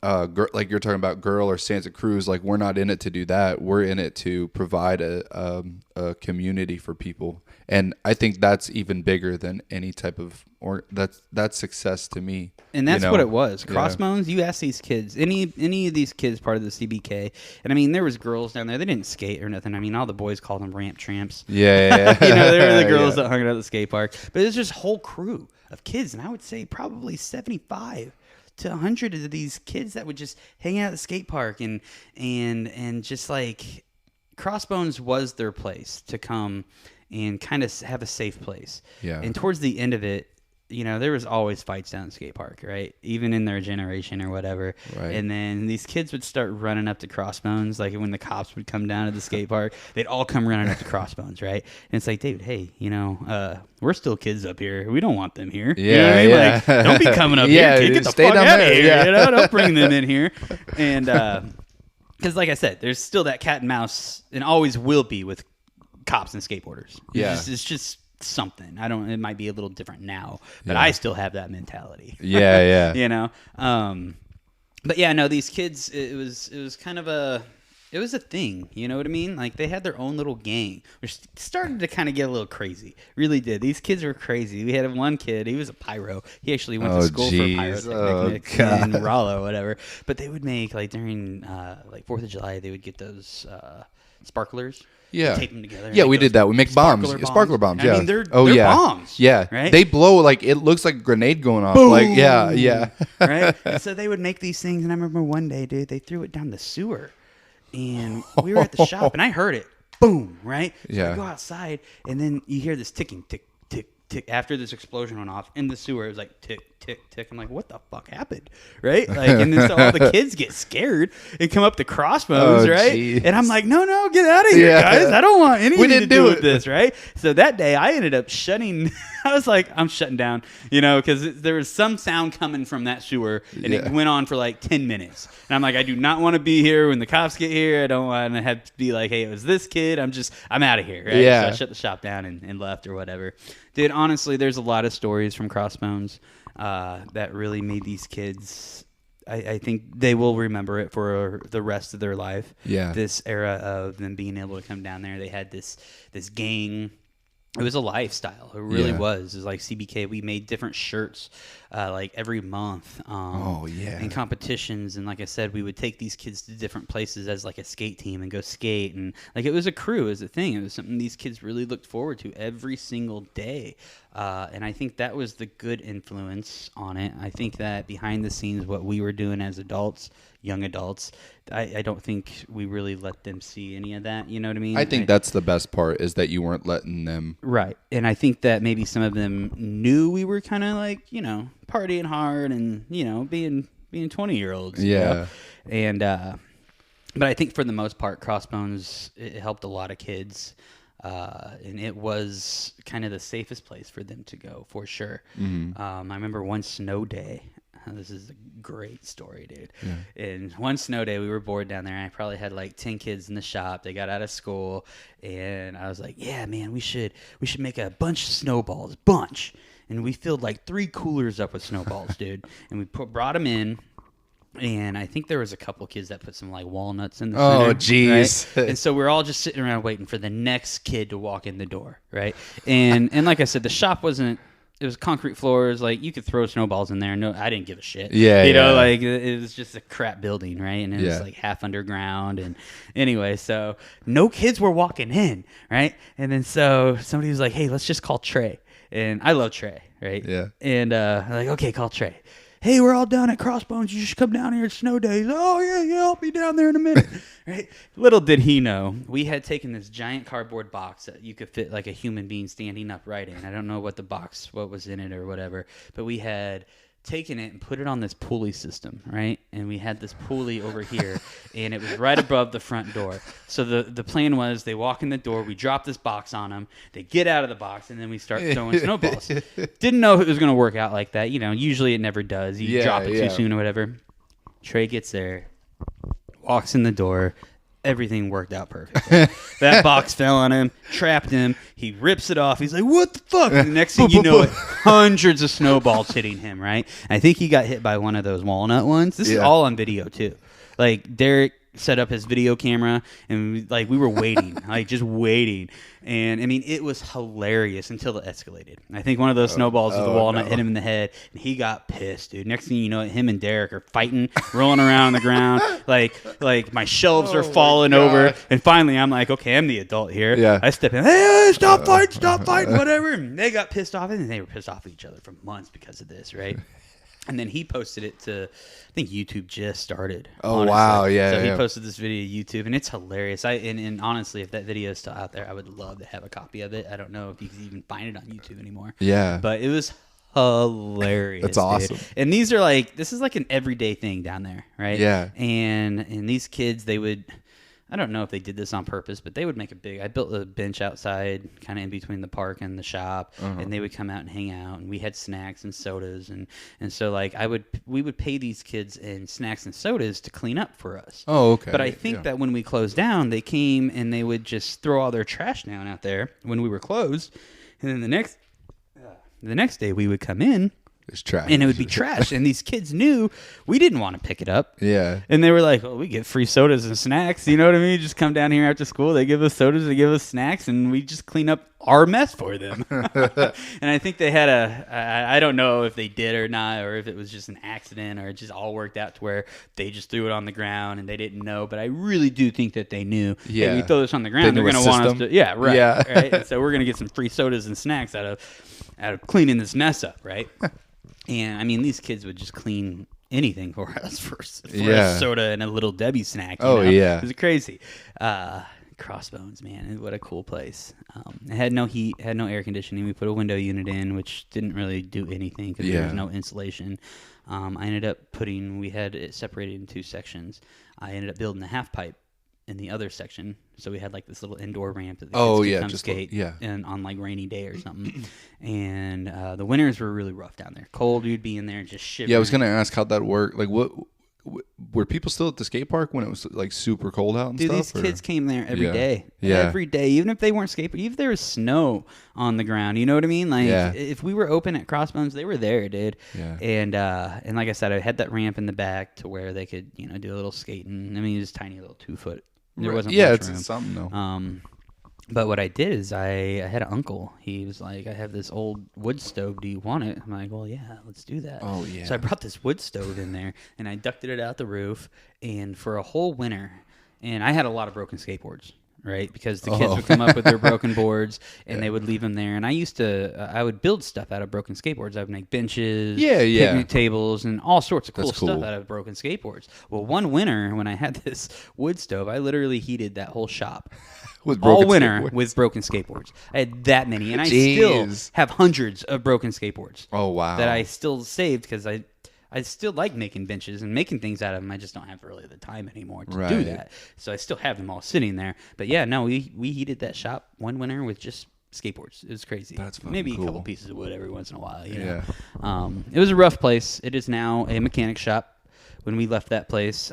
you're talking about Girl or Santa Cruz. Like we're not in it to do that. We're in it to provide a community for people. And I think that's even bigger than any type of, or that's success to me. And that's what it was. Crossbones, you ask these kids, any of these kids part of the CBK, and I mean, there was girls down there. They didn't skate or nothing. I mean, all the boys called them ramp tramps. Yeah. They were the girls that hung out at the skate park. But it was just a whole crew of kids, and I would say probably 75 to 100 of these kids that would just hang out at the skate park and just like Crossbones was their place to come and kind of have a safe place. Yeah. And towards the end of it, there was always fights down at the skate park, right? Even in their generation or whatever. Right. And then these kids would start running up to Crossbones. Like when the cops would come down to the skate park, they'd all come running up to Crossbones, right? And it's like, David, hey, we're still kids up here. We don't want them here. Yeah, you know what I mean? Like, don't be coming up here, kid. Get the fuck out of here. Yeah. Don't bring them in here. And because like I said, there's still that cat and mouse and always will be with cops and skateboarders. It's just something. It might be a little different now, but I still have that mentality. Yeah. But yeah, no, these kids, it was kind of it was a thing, you know what I mean? Like they had their own little gang, which started to kind of get a little crazy. Really did. These kids were crazy. We had one kid, he was a pyro. He actually went to school for pyrotechnics in Raleigh or whatever. But they would make, like during like 4th of July, they would get those sparklers. Yeah. Tape them together. Yeah, we did that. We make sparkler bombs. Yeah. I mean, they're bombs. Yeah. Right? They blow like it looks like a grenade going off. Boom! Like, yeah. Right? And so they would make these things, and I remember one day, dude, they threw it down the sewer. And we were at the shop, and I heard it. Boom, right? So I go outside, and then you hear this ticking, tick, tick, tick. After this explosion went off in the sewer, it was like tick, tick, tick. I'm like, what the fuck happened? Right? Like, and then so all the kids get scared and come up to Crossbones, right? Geez. And I'm like, no, get out of here, guys. I don't want anything to do with this, right? So that day, I ended up shutting. I was like, I'm shutting down, because there was some sound coming from that sewer, and it went on for like 10 minutes. And I'm like, I do not want to be here when the cops get here. I don't want to have to be like, hey, it was this kid. I'm out of here, right? Yeah. So I shut the shop down and left or whatever. Dude, honestly, there's a lot of stories from Crossbones that really made these kids... I think they will remember it for the rest of their life. Yeah. This era of them being able to come down there. They had this gang. It was a lifestyle. It really was. It was like CBK. We made different shirts like every month. And competitions. And like I said, we would take these kids to different places as like a skate team and go skate. And like it was a crew, it was a thing. It was something these kids really looked forward to every single day. And I think that was the good influence on it. I think that behind the scenes, what we were doing as adults, young adults, I don't think we really let them see any of that. You know what I mean? I think that's the best part is that you weren't letting them. Right. And I think that maybe some of them knew we were kind of like, partying hard and, being 20-year-olds. Yeah. And, but I think for the most part, Crossbones, it helped a lot of kids. And it was kind of the safest place for them to go, for sure. Mm-hmm. I remember one snow day. This is a great story, dude. Yeah. And one snow day, we were bored down there. And I probably had like 10 kids in the shop. They got out of school, and I was like, "Yeah, man, we should make a bunch of snowballs, And we filled like 3 coolers up with snowballs, dude. And we brought them in. And I think there was a couple kids that put some like walnuts in the center. Oh, jeez. Right? And so we're all just sitting around waiting for the next kid to walk in the door, right? And like I said, the shop wasn't concrete floors. Like, you could throw snowballs in there. No, I didn't give a shit. Yeah, you know, yeah. like it was just a crap building, right? And it was Yeah. like half underground. And anyway, so no kids were walking in, right? And then so somebody was like, "Hey, let's just call Trey." And I love Trey, right? Yeah. And I'm like, "Okay, call Trey." "Hey, we're all down at Crossbones. You should come down here at snow days." "Oh, yeah, I'll be down there in a minute." Right? Little did he know, we had taken this giant cardboard box that you could fit like a human being standing upright in. I don't know what was in it or whatever, but we had taken it and put it on this pulley system, right? And we had this pulley over here, and it was right above the front door. So the plan was, they walk in the door, we drop this box on them, they get out of the box, and then we start throwing snowballs. Didn't know if it was going to work out like that. You know, usually it never does. You drop it too soon or whatever. Trey gets there, walks in the door. Everything worked out perfectly. That box fell on him, trapped him. He rips it off. He's like, "What the fuck?" And the next thing you know, hundreds of snowballs hitting him, right? I think he got hit by one of those walnut ones. This is all on video, too. Like, Derek set up his video camera, and we were waiting, like just waiting. And I mean, it was hilarious until it escalated. I think one of those snowballs with the walnut hit him in the head, and he got pissed, dude. Next thing you know, him and Derek are fighting, rolling around on the ground, like my shelves are falling over. And finally, I'm like, okay, I'm the adult here. Yeah. I step in, "Hey, stop fighting, whatever." And they got pissed off, and they were pissed off at each other for months because of this, right? And then he posted it to, I think YouTube just started. Oh, honestly. wow. Yeah. So he posted this video to YouTube, and it's hilarious. And honestly, if that video is still out there, I would love to have a copy of it. I don't know if you can even find it on YouTube anymore. Yeah. But it was hilarious. That's awesome. Dude. And this is like an everyday thing down there, right? Yeah. And these kids, they would, I don't know if they did this on purpose, but they would make I built a bench outside, kind of in between the park and the shop, and they would come out and hang out, and we had snacks and sodas, and so like we would pay these kids in snacks and sodas to clean up for us. Oh, okay. But I think that when we closed down, they came and they would just throw all their trash down out there when we were closed, and then the next day we would come in. It's trash. And it would be trash. And these kids knew we didn't want to pick it up. Yeah. And they were like, "Oh, we get free sodas and snacks." You know what I mean? Just come down here after school. They give us sodas. They give us snacks. And we just clean up our mess for them. And I think they had I don't know if they did or not, or if it was just an accident, or it just all worked out to where they just threw it on the ground and they didn't know. But I really do think that they knew. Yeah. Hey, we throw this on the ground, they're going to want us to. Yeah, right. Yeah. Right? And so we're going to get some free sodas and snacks out of cleaning this mess up, right? And I mean, these kids would just clean anything for us for a soda and a Little Debbie snack. You know? Yeah. It was crazy. Crossbones, man, what a cool place. It had no heat, had no air conditioning. We put a window unit in, which didn't really do anything because there was no insulation. I ended up we had it separated in two sections. I ended up building the half pipe in the other section, so we had like this little indoor ramp that the kids could come skate and on like rainy day or something. And the winters were really rough down there. Cold, you'd be in there just shivering. Yeah, I was gonna ask how'd that work. Like, what were people still at the skate park when it was like super cold out and stuff? Dude, these kids came there every day. Every day, even if they weren't skateboarding, even if there was snow on the ground. You know what I mean? Like if we were open at Crossbones, they were there, dude. Yeah. And like I said, I had that ramp in the back to where they could do a little skating. I mean, it was tiny little 2-foot. There wasn't much room. It's something though. But what I did is I had an uncle. He was like, "I have this old wood stove. Do you want it?" I'm like, "Well, yeah, let's do that." Oh, yeah. So I brought this wood stove in there, and I ducted it out the roof. And for a whole winter, and I had a lot of broken skateboards, right? Because the kids would come up with their broken boards, and they would leave them there. And I would build stuff out of broken skateboards. I would make benches, picnic tables, and all sorts of cool stuff out of broken skateboards. Well, one winter when I had this wood stove, I literally heated that whole shop. All winter with broken skateboards. I had that many, and I still have hundreds of broken skateboards. Oh, wow. That I still saved because I still like making benches and making things out of them. I just don't have really the time anymore to do that. So I still have them all sitting there. But yeah, no, we heated that shop one winter with just skateboards. It was crazy. That's fucking Maybe cool. a couple pieces of wood every once in a while. You know? It was a rough place. It is now a mechanic shop. When we left that place,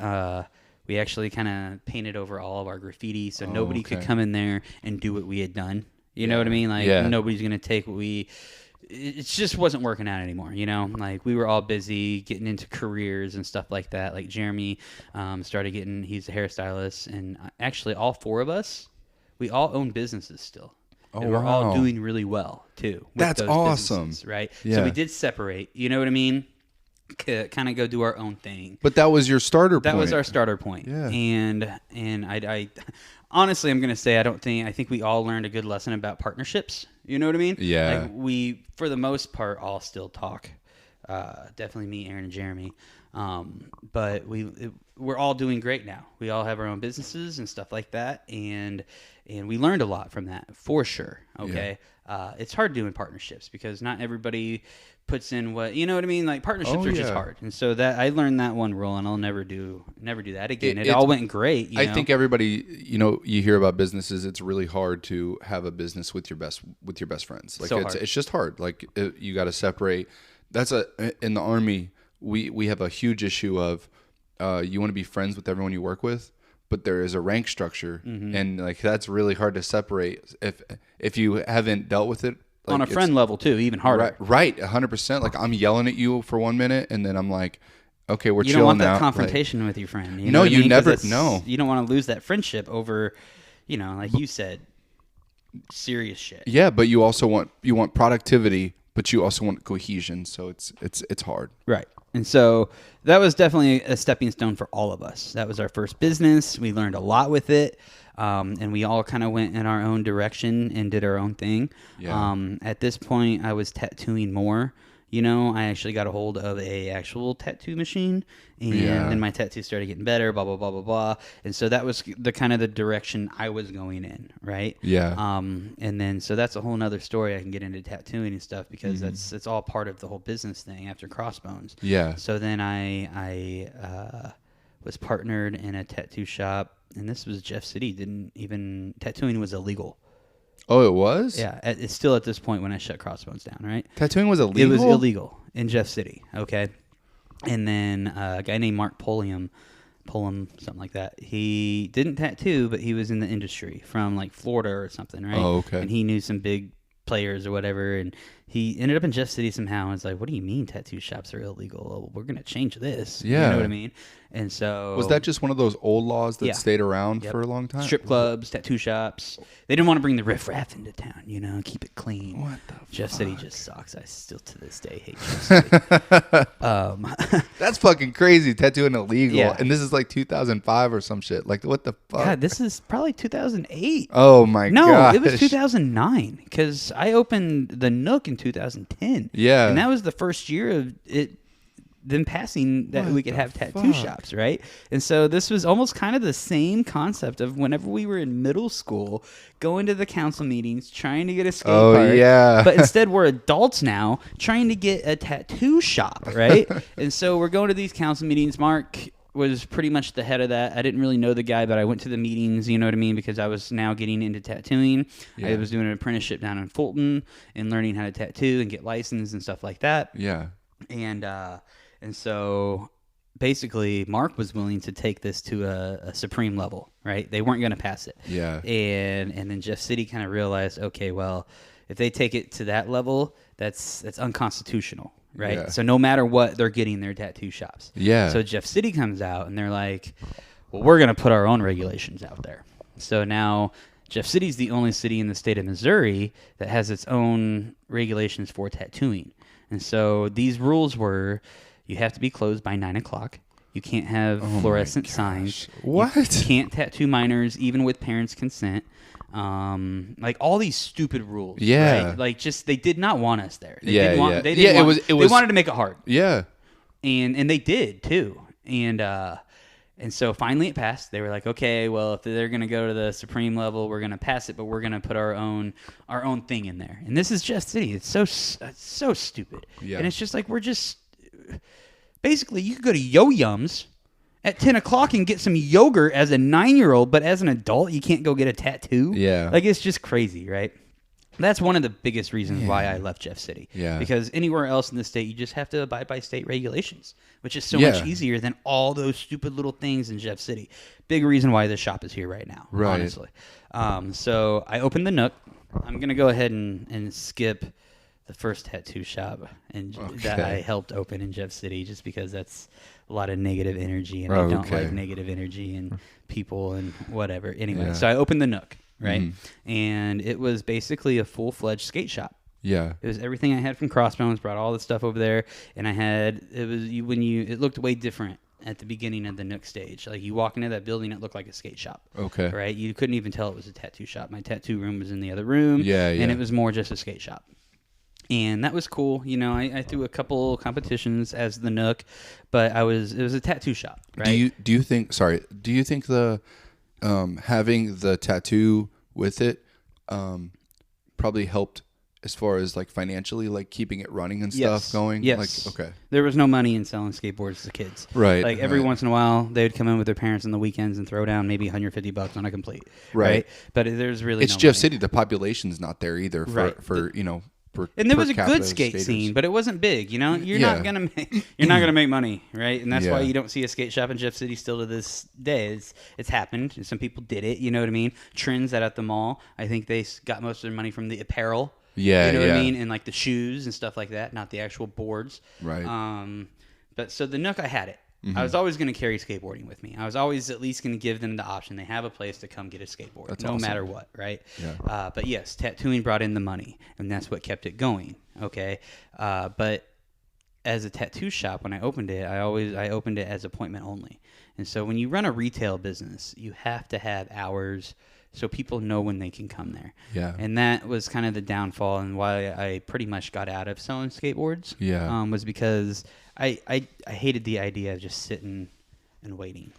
we actually kind of painted over all of our graffiti so nobody could come in there and do what we had done. You know what I mean? Like nobody's going to take what it just wasn't working out anymore, you know? Like we were all busy getting into careers and stuff like that. Like Jeremy he's a hairstylist, and actually all four of us, we all own businesses still. Oh, and we're all wow. doing really well too. With That's those awesome. businesses, right? Yeah. So we did separate. You know what I mean? Kind of go do our own thing. But that was your starter point. That was our starter point. Yeah. And I honestly, I'm gonna say I think we all learned a good lesson about partnerships. You know what I mean? Yeah. Like we, for the most part, all still talk. Definitely me, Aaron, and Jeremy. But we're all doing great now. We all have our own businesses and stuff like that, and we learned a lot from that for sure. Okay. It's hard doing partnerships because not everybody puts in what, you know what I mean? Like partnerships are just hard. And so that I learned that one rule, and I'll never do that again. It all went great. You know? think everybody, you hear about businesses. It's really hard to have a business with your best friends. Like it's just hard. Like you got to separate. That's in the Army. We have a huge issue of you want to be friends with everyone you work with, but there is a rank structure, and like that's really hard to separate if you haven't dealt with it. Like, on a friend level too, even harder. Right, 100%. Like I'm yelling at you for 1 minute, and then I'm like, okay, we're chilling now. You don't want that confrontation with your friend. You know you never. No, you don't want to lose that friendship over, like you said, serious shit. Yeah, but you also want productivity, but you also want cohesion. So it's hard. Right. And so that was definitely a stepping stone for all of us. That was our first business. We learned a lot with it. And we all kind of went in our own direction and did our own thing. Yeah. At this point, I was tattooing more. I actually got a hold of a actual tattoo machine, and then my tattoos started getting better, blah, blah, blah, blah, blah. And so that was the kind of the direction I was going in, right? Yeah. And then, so that's a whole nother story. I can get into tattooing and stuff because it's all part of the whole business thing after Crossbones. Yeah. So then I was partnered in a tattoo shop, and this was Jeff City. Tattooing was illegal. Oh, it was? Yeah, it's still at this point when I shut Crossbones down, right? Tattooing was illegal? It was illegal in Jeff City, okay? And then a guy named Mark Pullum, something like that. He didn't tattoo, but he was in the industry from like Florida or something, right? Oh, okay. And he knew some big players or whatever, and he ended up in Jeff City somehow. And it's like, what do you mean tattoo shops are illegal? Well, we're going to change this. Yeah. You know what I mean? And so... Was that just one of those old laws that stayed around for a long time? Strip clubs, tattoo shops. They didn't want to bring the riffraff into town, keep it clean. What the Jeff fuck? City just sucks. I still to this day hate Jeff City. That's fucking crazy. Tattooing illegal. Yeah. And this is like 2005 or some shit. Like, what the fuck? God, this is probably 2008. Oh, my God. No, it was 2009 because I opened the Nook in 2010. Yeah. And that was the first year of it. Them passing that we could have tattoo shops, right? And so this was almost kind of the same concept of whenever we were in middle school, going to the council meetings, trying to get a skate park. Yeah. But instead we're adults now trying to get a tattoo shop, right? And so we're going to these council meetings. Mark was pretty much the head of that. I didn't really know the guy, but I went to the meetings, you know what I mean? Because I was now getting into tattooing. Yeah. I was doing an apprenticeship down in Fulton and learning how to tattoo and get licensed and stuff like that. Yeah. And so basically Mark was willing to take this to a supreme level, right? They weren't going to pass it. Yeah. And then Jeff City kind of realized, okay, well, if they take it to that level, that's unconstitutional, right? Yeah. So no matter what, they're getting their tattoo shops. Yeah. So Jeff City comes out and they're like, well, we're going to put our own regulations out there. So now Jeff City's the only city in the state of Missouri that has its own regulations for tattooing. And so these rules were... You have to be closed by 9 o'clock. You can't have fluorescent signs. What? You can't tattoo minors, even with parents' consent. Like all these stupid rules. Yeah. Right? Like just they did not want us there. They Yeah, didn't want, yeah. They Yeah, didn't it want, was- They wanted to make it hard, Yeah. and they did too. And so finally it passed. They were like, okay, well, if they're going to go to the supreme level, we're going to pass it, but we're going to put our own thing in there. And this is Jeff City. It's so stupid. Yeah. And it's just like we're just. Basically, you could go to Yo-Yums at 10 o'clock and get some yogurt as a 9-year-old, but as an adult, you can't go get a tattoo. Yeah. Like, it's just crazy, right? That's one of the biggest reasons why I left Jeff City. Yeah. Because anywhere else in the state, you just have to abide by state regulations, which is so much easier than all those stupid little things in Jeff City. Big reason why this shop is here right now, honestly. So I opened the Nook. I'm going to go ahead and skip the first tattoo shop that I helped open in Jeff City, just because that's a lot of negative energy, and I don't like negative energy and people and whatever. Anyway, so I opened the Nook. right? And it was basically a full-fledged skate shop. Yeah. It was everything I had from Crossbones, brought all the stuff over there, and it looked way different at the beginning of the Nook stage. Like, you walk into that building, it looked like a skate shop. Okay. Right? You couldn't even tell it was a tattoo shop. My tattoo room was in the other room. Yeah, yeah. And it was more just a skate shop. And that was cool. You know, I threw a couple competitions as the Nook, but it was a tattoo shop, right? Do you think the having the tattoo with it probably helped as far as like financially, like keeping it running and stuff going? Yes. Like, okay. There was no money in selling skateboards to kids. Right. Like every once in a while, they would come in with their parents on the weekends and throw down maybe $150 on a complete. Right. But there's really it's no Jeff money. City. The population's not there either for you know. And there was a capita good skate skaters. scene, but it wasn't big. You know, you're not gonna make money, right? And that's why you don't see a skate shop in Jeff City still to this day. It's happened. Some people did it. You know what I mean? Trends out at the mall. I think they got most of their money from the apparel. Yeah, you know what I mean, and like the shoes and stuff like that, not the actual boards. Right. But so the Nook, I had it. I was always going to carry skateboarding with me. I was always at least going to give them the option. They have a place to come get a skateboard, That's no awesome. matter what, right? Yeah. But yes, tattooing brought in the money, and that's what kept it going. Okay. But as a tattoo shop, when I opened it, I opened it as appointment only. And so when you run a retail business, you have to have hours so people know when they can come there. Yeah. And that was kind of the downfall and why I pretty much got out of selling skateboards. Yeah. Was because I hated the idea of just sitting and waiting.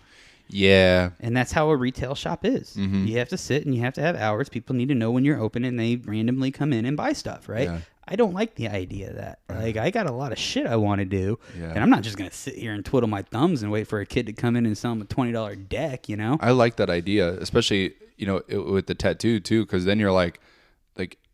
Yeah. And that's how a retail shop is. You have to sit and you have to have hours. People need to know when you're open and they randomly come in and buy stuff, right? Yeah. I don't like the idea of that. Like, I got a lot of shit I want to do, Yeah. and I'm not just going to sit here and twiddle my thumbs and wait for a kid to come in and sell them a $20 deck, you know? I like that idea, especially, you know, with the tattoo too, because then you're like,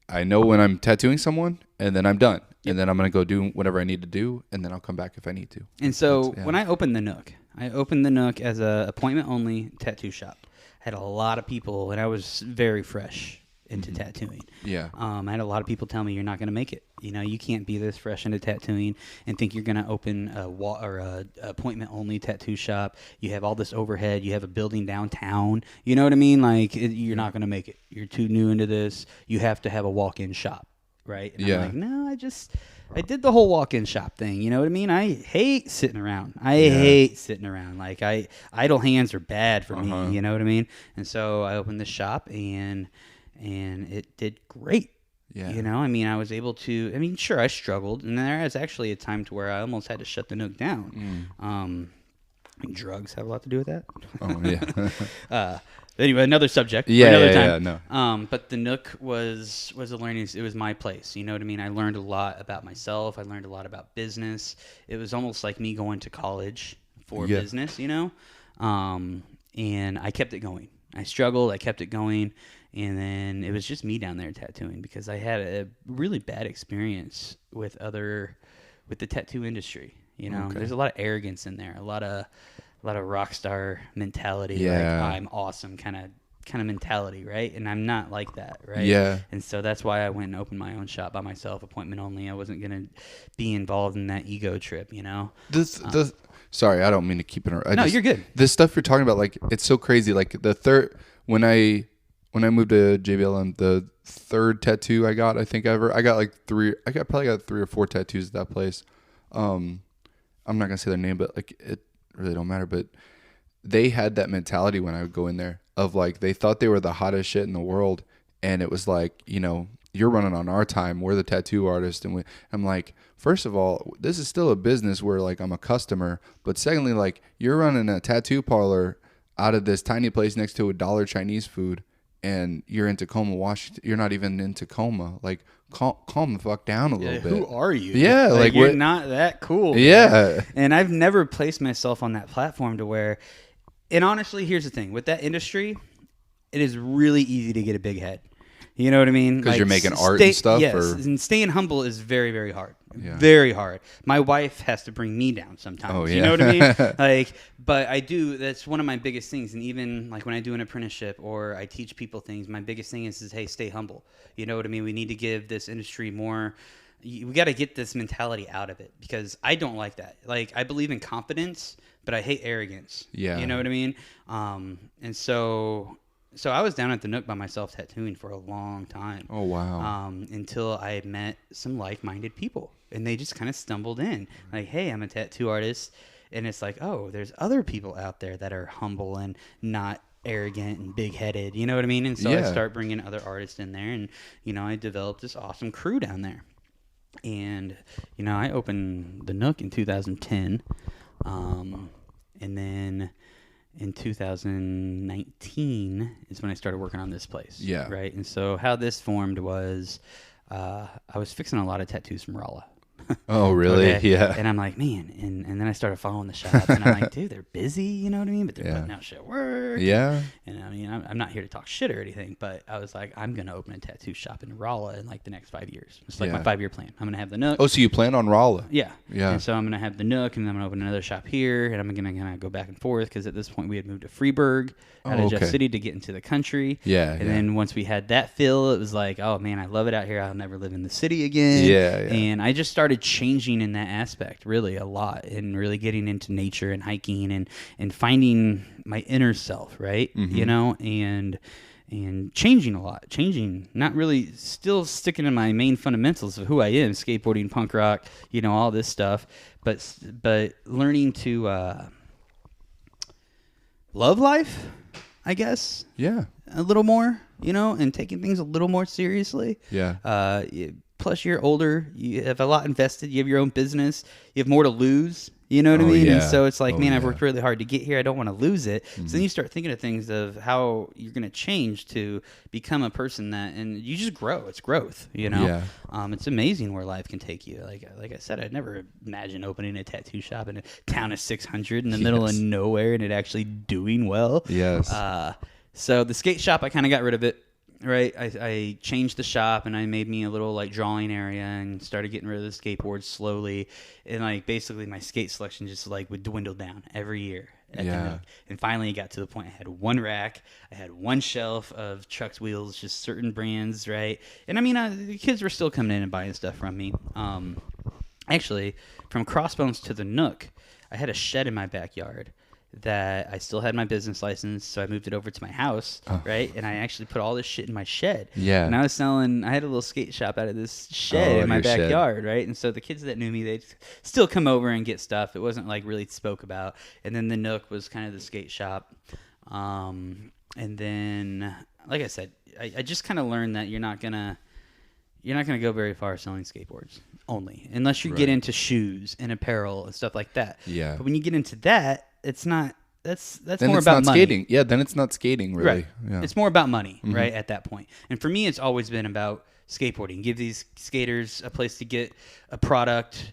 I know when I'm tattooing someone, and then I'm done. And then I'm going to go do whatever I need to do, and then I'll come back if I need to. And so when I opened the Nook, as a appointment-only tattoo shop. I had a lot of people, and I was very fresh into tattooing. Yeah. I had a lot of people tell me, you're not going to make it. You know, you can't be this fresh into tattooing and think you're going to open a appointment-only tattoo shop. You have all this overhead. You have a building downtown. You know what I mean? Like, you're not going to make it. You're too new into this. You have to have a walk-in shop, right? And I'm like, no, I did the whole walk-in shop thing. You know what I mean? I hate sitting around. Like, idle hands are bad for me. You know what I mean? And so I opened this shop, and it did great. Yeah. You know, I mean, I was able to, I mean, sure, I struggled. And there was actually a time to where I almost had to shut the Nook down. I mean, drugs have a lot to do with that. Oh, yeah. Anyway, another subject. Yeah, another yeah, time. no. But the Nook was a learning. It was my place. You know what I mean? I learned a lot about myself. I learned a lot about business. It was almost like me going to college for business, you know? And I kept it going. I struggled. I kept it going. And then it was just me down there tattooing because I had a really bad experience with the tattoo industry. You know, there's a lot of arrogance in there, a lot of rock star mentality, like I'm awesome kind of mentality, right? And I'm not like that, right? Yeah. And so that's why I went and opened my own shop by myself, appointment only. I wasn't gonna be involved in that ego trip, you know. Sorry, I don't mean to keep it. You're good. This stuff you're talking about, like, it's so crazy. Like when I moved to JBLM, the third tattoo I got, I got probably got 3 or 4 tattoos at that place. I'm not gonna say their name, but like it really don't matter. But they had that mentality when I would go in there of like they thought they were the hottest shit in the world, and it was like, you know, you're running on our time. We're the tattoo artist, and I'm like, first of all, this is still a business where like I'm a customer, but secondly, like you're running a tattoo parlor out of this tiny place next to a $1 Chinese food. And you're in Tacoma, Washington. You're not even in Tacoma. Like, calm the fuck down a little bit. Who are you? Yeah, like you're not that cool. Yeah. Man. And I've never placed myself on that platform to where. And honestly, here's the thing: with that industry, it is really easy to get a big head. You know what I mean? Because you're making art and stuff. Yes, or? And staying humble is very, very hard. Yeah. Very hard. My wife has to bring me down sometimes. Oh, yeah. You know what I mean? Like, but I do. That's one of my biggest things. And even like when I do an apprenticeship or I teach people things, my biggest thing is hey, stay humble. You know what I mean? We need to give this industry more. We got to get this mentality out of it because I don't like that. Like, I believe in confidence, but I hate arrogance. Yeah. You know what I mean? And so So I was down at the Nook by myself tattooing for a long time. Oh, wow. Until I met some like-minded people, and they just kind of stumbled in. Like, hey, I'm a tattoo artist, and it's like, oh, there's other people out there that are humble and not arrogant and big-headed. You know what I mean? And so I start bringing other artists in there, and I developed this awesome crew down there. And I opened the Nook in 2010, and then in 2019 is when I started working on this place. Yeah. Right. And so how this formed was I was fixing a lot of tattoos from Rolla. Oh, really? Okay? Yeah. And I'm like, man, and then I started following the shops, and I'm like, dude, they're busy, you know what I mean? But they're putting out shit work. Yeah. And I mean, I'm not here to talk shit or anything, but I was like, I'm going to open a tattoo shop in Rolla in like the next 5 years. It's like my 5-year plan. I'm going to have the Nook. Oh, so you plan on Rolla? Yeah. Yeah. And so I'm going to have the Nook, and then I'm going to open another shop here, and I'm going to kind of go back and forth, because at this point we had moved to Freeburg out of Jeff City to get into the country. Yeah. And then once we had that fill, it was like, oh man, I love it out here. I'll never live in the city again. Yeah. And I just started changing in that aspect really a lot, and really getting into nature and hiking and finding my inner self, right? And changing a lot, not really still sticking to my main fundamentals of who I am, skateboarding, punk rock, all this stuff, but learning to love life, I guess. Yeah. A little more, and taking things a little more seriously. Yeah. Plus, you're older. You have a lot invested. You have your own business. You have more to lose. You know what I mean? Yeah. And so it's like, man, I've worked really hard to get here. I don't want to lose it. So then you start thinking of things of how you're going to change to become a person and you just grow. It's growth, Yeah. It's amazing where life can take you. Like I said, I'd never imagined opening a tattoo shop in a town of 600 in the middle of nowhere and it actually doing well. Yes. So the skate shop, I kind of got rid of it. Right, I changed the shop, and I made me a little like drawing area, and started getting rid of the skateboards slowly, and like basically my skate selection just like would dwindle down every year. And finally, it got to the point I had one rack, I had one shelf of Chuck's wheels, just certain brands, right? And I mean, the kids were still coming in and buying stuff from me. Actually, from Crossbones to the Nook, I had a shed in my backyard that I still had my business license, so I moved it over to my house, right? And I actually put all this shit in my shed. Yeah. And I had a little skate shop out of this shed in my backyard, right? And so the kids that knew me, they'd still come over and get stuff. It wasn't like really spoke about. And then the Nook was kind of the skate shop. And then, like I said, I just kind of learned that you're not gonna go very far selling skateboards only, unless you get into shoes and apparel and stuff like that. Yeah. But when you get into that, it's not. That's then more it's about not money. skating. Yeah, then it's not skating, really. Right. Yeah. It's more about money, right, at that point. And for me, it's always been about skateboarding. Give these skaters a place to get a product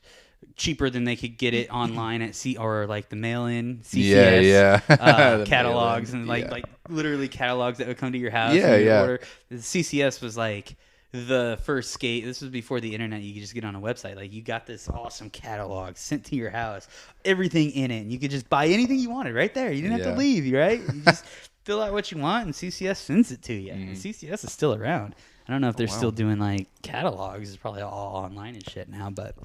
cheaper than they could get it online at or like the mail-in CCS catalogs and like literally catalogs that would come to your house. And order. The CCS was like the first skate. This was before the internet. You could just get on a website. Like, you got this awesome catalog sent to your house, everything in it, and you could just buy anything you wanted right there. You didn't have to leave, right? You just fill out what you want, and CCS sends it to you. And CCS is still around. I don't know if they're still doing like catalogs. It's probably all online and shit now, but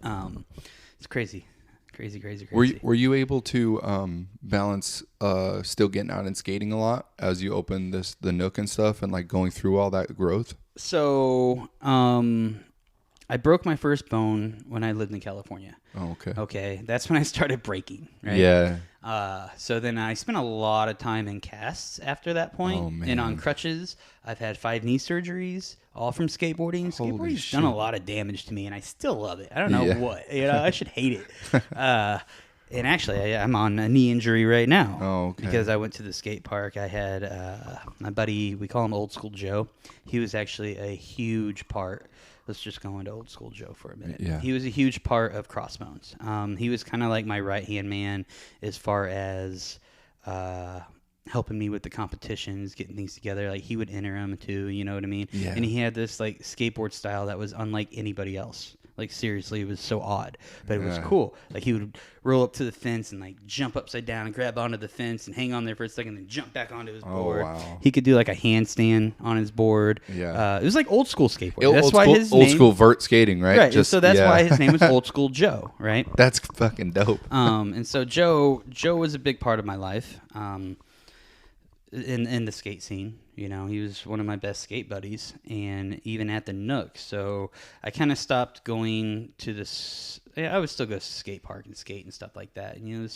it's crazy. Were you able to balance still getting out and skating a lot as you opened the Nook and stuff, and like going through all that growth? So I broke my first bone when I lived in California. Oh, okay. Okay, that's when I started breaking, right? Yeah. So then I spent a lot of time in casts after that point, and on crutches. I've had 5 knee surgeries, all from skateboarding. Skateboarding's done a lot of damage to me, and I still love it. I don't know what. I should hate it. And actually, I'm on a knee injury right now. Oh, okay. Because I went to the skate park. I had my buddy, we call him Old School Joe. He was actually a huge part. Let's just go into Old School Joe for a minute. Yeah. He was a huge part of Crossbones. He was kind of like my right-hand man as far as helping me with the competitions, getting things together. Like, he would enter them too, you know what I mean? Yeah. And he had this like skateboard style that was unlike anybody else. Like, seriously, it was so odd, but it was cool. Like, he would roll up to the fence and like jump upside down and grab onto the fence and hang on there for a second, and then jump back onto his board. Wow. He could do like a handstand on his board. Yeah. It was like old school skateboarding. That's why his old name, school vert skating, right? Right. So that's why his name was Old School Joe, right? That's fucking dope. And so Joe was a big part of my life. in the skate scene. You know, he was one of my best skate buddies, and even at the Nook. So I kind of stopped going to this. I would still go to skate park and skate and stuff like that. And, you know,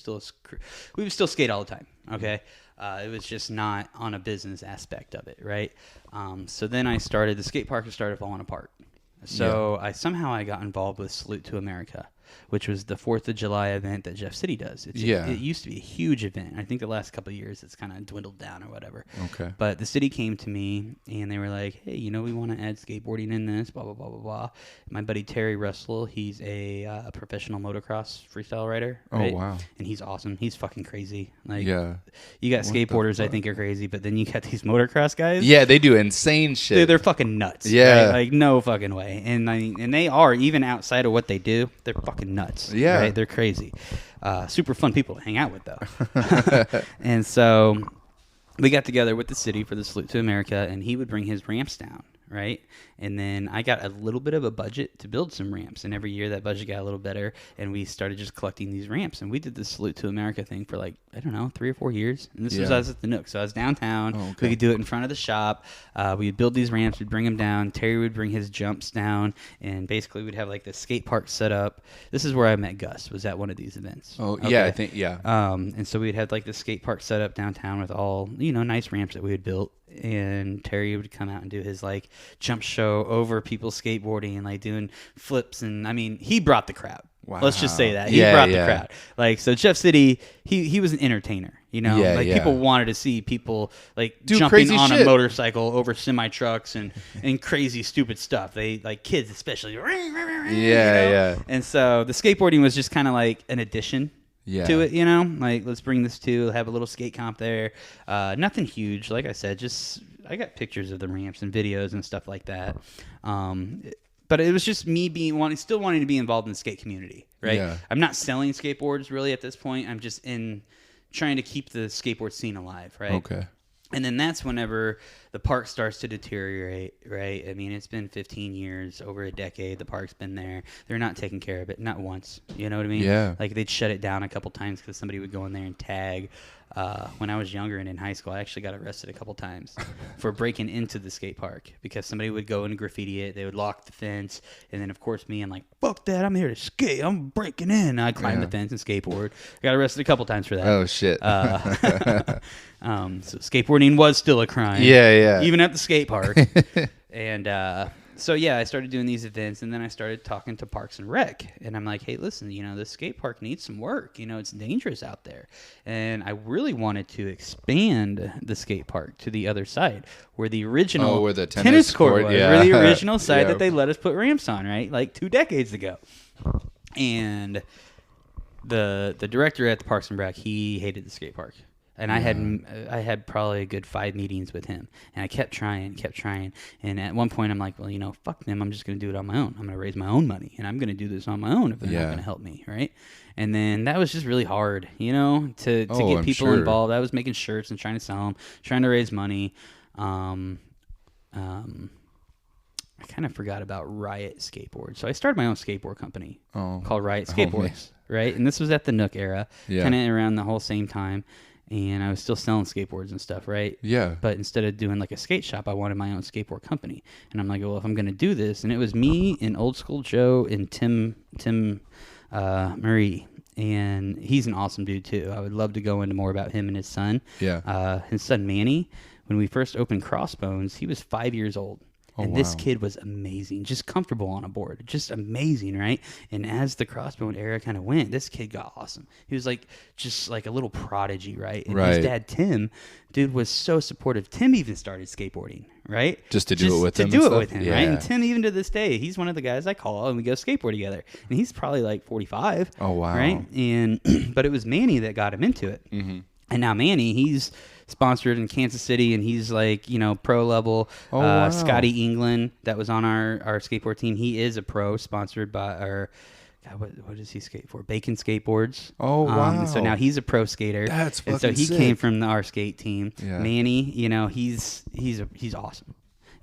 we would still skate all the time. Okay, it was just not on a business aspect of it, right? So then the skate park started falling apart. So I got involved with Salute to America, which was the 4th of July event that Jeff City does. It used to be a huge event. I think the last couple of years it's kind of dwindled down or whatever. Okay. But the city came to me and they were like, hey, you know, we want to add skateboarding in this, blah, blah, blah, blah, blah. My buddy Terry Russell, he's a professional motocross freestyle rider. Right? Oh, wow. And he's awesome. He's fucking crazy. Like, yeah. You got skateboarders I think are crazy, but then you got these motocross guys. Yeah, they do insane shit. Dude, they're fucking nuts. Yeah. Right? Like, no fucking way. And they are, even outside of what they do, they're fucking nuts. Yeah. Right? They're crazy. Super fun people to hang out with, though. And so we got together with the city for the Salute to America, and he would bring his ramps down, right? And then I got a little bit of a budget to build some ramps, and every year that budget got a little better, and we started just collecting these ramps, and we did the Salute to America thing for 3 or 4 years, and this was us at the Nook, so I was downtown. Oh, okay. We could do it in front of the shop. We would build these ramps, we'd bring them down, Terry would bring his jumps down, and basically we'd have the skate park set up. This is where I met Gus, was at one of these events. Oh, okay. Yeah, I think, yeah. And so we'd have the skate park set up downtown with all, nice ramps that we had built. And Terry would come out and do his jump show over people skateboarding and doing flips. And I mean, he brought the crowd. Wow. Let's just say that. He brought the crowd. So Jeff City, he was an entertainer, people wanted to see people do jumping on shit. A motorcycle over semi trucks and crazy stupid stuff. They kids especially. Yeah. And so the skateboarding was just kind of an addition. To it, let's bring this to have a little skate comp there. Nothing huge, like I said. Just I got pictures of the ramps and videos and stuff like that. But it was just me still wanting to be involved in the skate community, right? Yeah. I'm not selling skateboards really at this point. I'm just trying to keep the skateboard scene alive, right? Okay. And then that's whenever the park starts to deteriorate, right? I mean, it's been 15 years, over a decade. The park's been there. They're not taking care of it, not once. You know what I mean? Yeah. They'd shut it down a couple times because somebody would go in there and tag. When I was younger and in high school, I actually got arrested a couple times for breaking into the skate park because somebody would go and graffiti it. They would lock the fence. And then, of course, me, I'm like, fuck that. I'm here to skate. I'm breaking in. I'd climb the fence and skateboard. I got arrested a couple times for that. Oh, shit. So skateboarding was still a crime. Yeah. Even at the skate park. And so, I started doing these events, and then I started talking to Parks and Rec. And I'm like, hey, listen, the skate park needs some work. It's dangerous out there. And I really wanted to expand the skate park to the other side, where the original where the tennis court was. Where the original side that they let us put ramps on, right? 2 decades ago. And the director at the Parks and Rec, he hated the skate park. And I had probably a good 5 meetings with him, and I kept trying, and at one point I'm like, well, fuck them, I'm just going to do it on my own. I'm going to raise my own money, and I'm going to do this on my own if they're not going to help me, right? And then that was just really hard, to get people involved. I was making shirts and trying to sell them, trying to raise money. I kind of forgot about Riot Skateboard, so I started my own skateboard company called Riot Skateboards, right? And this was at the Nook era, kind of around the whole same time. And I was still selling skateboards and stuff, right? Yeah. But instead of doing a skate shop, I wanted my own skateboard company. And I'm like, well, if I'm going to do this, and it was me and Old School Joe and Tim Marie. And he's an awesome dude, too. I would love to go into more about him and his son. Yeah. His son, Manny, when we first opened Crossbones, he was 5 years old. And this kid was amazing, just comfortable on a board, just amazing, right? And as the Crossbone era kind of went, this kid got awesome. He was just a little prodigy, right? And his dad, Tim, dude, was so supportive. Tim even started skateboarding, right? Just to do it with him. Right? And Tim, even to this day, he's one of the guys I call and we go skateboard together. And he's probably 45. Oh, wow. Right? And but it was Manny that got him into it. Mm-hmm. And now Manny, he's sponsored in Kansas City, and he's pro level. Wow. Scotty England, that was on our skateboard team. He is a pro, sponsored by our. God, what does he skate for? Bacon Skateboards. Oh, wow. So now he's a pro skater. That's fucking And so he sick. came from our skate team. Yeah. Manny, he's awesome.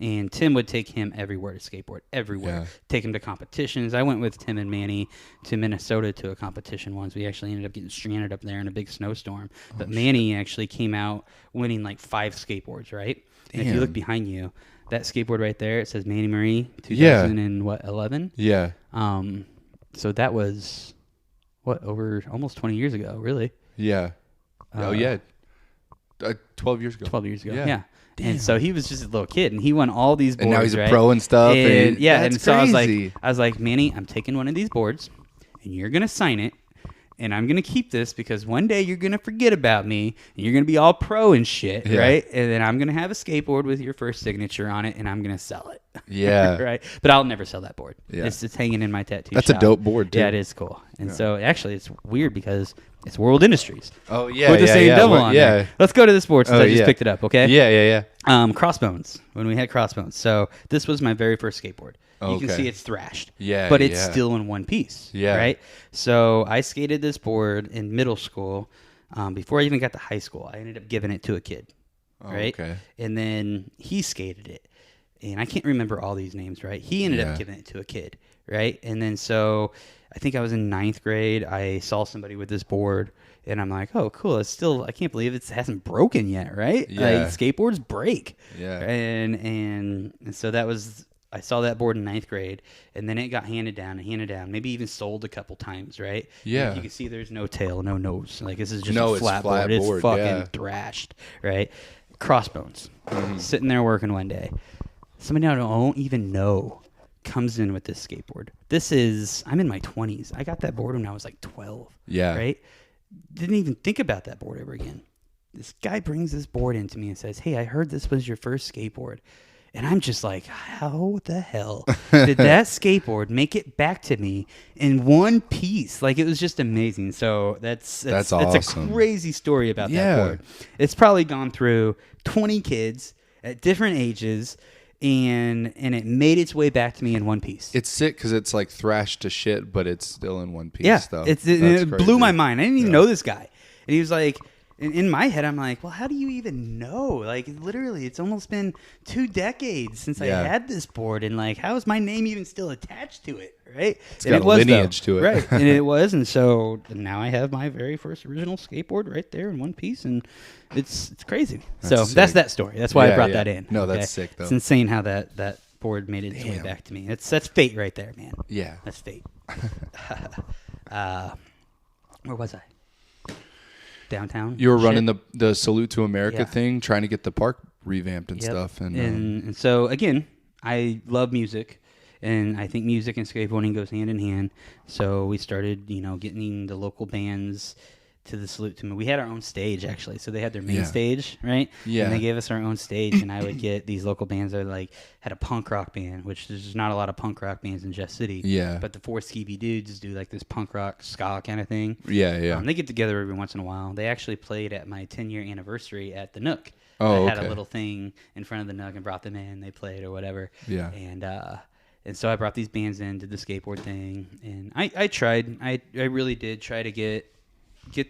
And Tim would take him everywhere to skateboard, everywhere. Take him to competitions. I went with Tim and Manny to Minnesota to a competition once. We actually ended up getting stranded up there in a big snowstorm. But Manny actually came out winning like 5 skateboards, right? And if you look behind you, that skateboard right there, it says Manny Marie 2011? Yeah. So that was, over almost 20 years ago, really? Yeah. 12 years ago. 12 years ago, yeah. And so he was just a little kid, and he won all these boards. And now he's a pro and stuff. And, that's and so crazy. I was like, Manny, I'm taking one of these boards, and you're gonna sign it, and I'm gonna keep this because one day you're gonna forget about me, and you're gonna be all pro and shit, right? And then I'm gonna have a skateboard with your first signature on it, and I'm gonna sell it. Yeah. Right. But I'll never sell that board. Yeah. It's just hanging in my tattoo That's shop. a dope board, too. Yeah, it is cool. And so actually, it's weird because it's World Industries. Oh, yeah. With the same double on there. Let's go to this board since I just picked it up, okay? Yeah. Crossbones, when we had Crossbones. So this was my very first skateboard. You can see it's thrashed. Yeah. But it's still in one piece. Yeah. Right? So I skated this board in middle school. Before I even got to high school, I ended up giving it to a kid. Right? Okay. And then he skated it. And I can't remember all these names, right? He ended up giving it to a kid, right? And then so I think I was in 9th grade. I saw somebody with this board, and I'm like, oh, cool. It's still, I can't believe it hasn't broken yet, right? Yeah. Like, skateboards break. Yeah. And so that was, I saw that board in 9th grade, and then it got handed down, maybe even sold a couple times, right? Yeah. And you can see there's no tail, no nose. Like, this is just No, a it's flat flat board. board, It's fucking yeah. thrashed, right? Crossbones. Sitting there working one day. Somebody I don't even know comes in with this skateboard. I'm in my 20s. I got that board when I was like 12. Yeah. Right? Didn't even think about that board ever again. This guy brings this board into me and says, hey, I heard this was your first skateboard. And I'm just like, how the hell did that skateboard make it back to me in one piece? Like, it was just amazing. So that's awesome. a crazy story about that board. It's probably gone through 20 kids at different ages, and it made its way back to me in one piece. It's sick because it's like thrashed to shit, but it's still in one piece. Yeah, though. it blew my mind. I didn't even know this guy. And he was like, in my head, I'm like, well, how do you even know? Like, literally, it's almost been 2 decades since I had this board. And, like, how is my name even still attached to it, right? It's got a lineage to it. Right, and it was. And so now I have my very first original skateboard right there in one piece. And it's crazy. That's that story. That's why I brought that in. No, that's sick, though. It's insane how that board made its way back to me. That's fate right there, man. Yeah. That's fate. Where was I? Downtown. You were running the Salute to America Yeah. thing, trying to get the park revamped and stuff. And so, again, I love music, and I think music and skateboarding goes hand in hand. So we started, getting the local bands to the Salute to Me. We had our own stage, actually. So they had their main stage, right? Yeah. And they gave us our own stage, and I would get these local bands that had a punk rock band, which there's not a lot of punk rock bands in Jeff City. Yeah. But the 4 Skeevy dudes do like this punk rock ska kind of thing. Yeah. They get together every once in a while. They actually played at my 10-year anniversary at the Nook. Oh, I had okay. a little thing in front of the Nook and brought them in. They played or whatever. Yeah. And so I brought these bands in, did the skateboard thing, and I tried. I really did try to get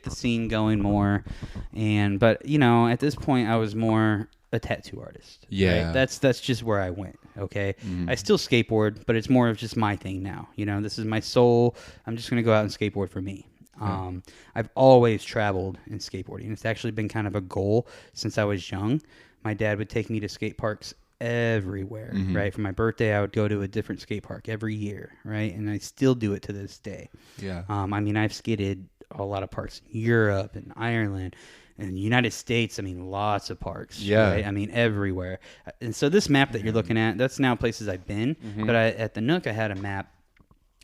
the scene going more, but at this point I was more a tattoo artist. Yeah. Right? That's just where I went. Okay. I still skateboard, but it's more of just my thing now. This is my soul. I'm just gonna go out and skateboard for me. I've always traveled in skateboarding. It's actually been kind of a goal since I was young. My dad would take me to skate parks everywhere, right? For my birthday, I would go to a different skate park every year, right? And I still do it to this day. Yeah. I've skated a lot of parks in Europe and Ireland and the United States. Lots of parks. Yeah. Right? Everywhere. And so this map that you're looking at, that's now places I've been. But at the Nook, I had a map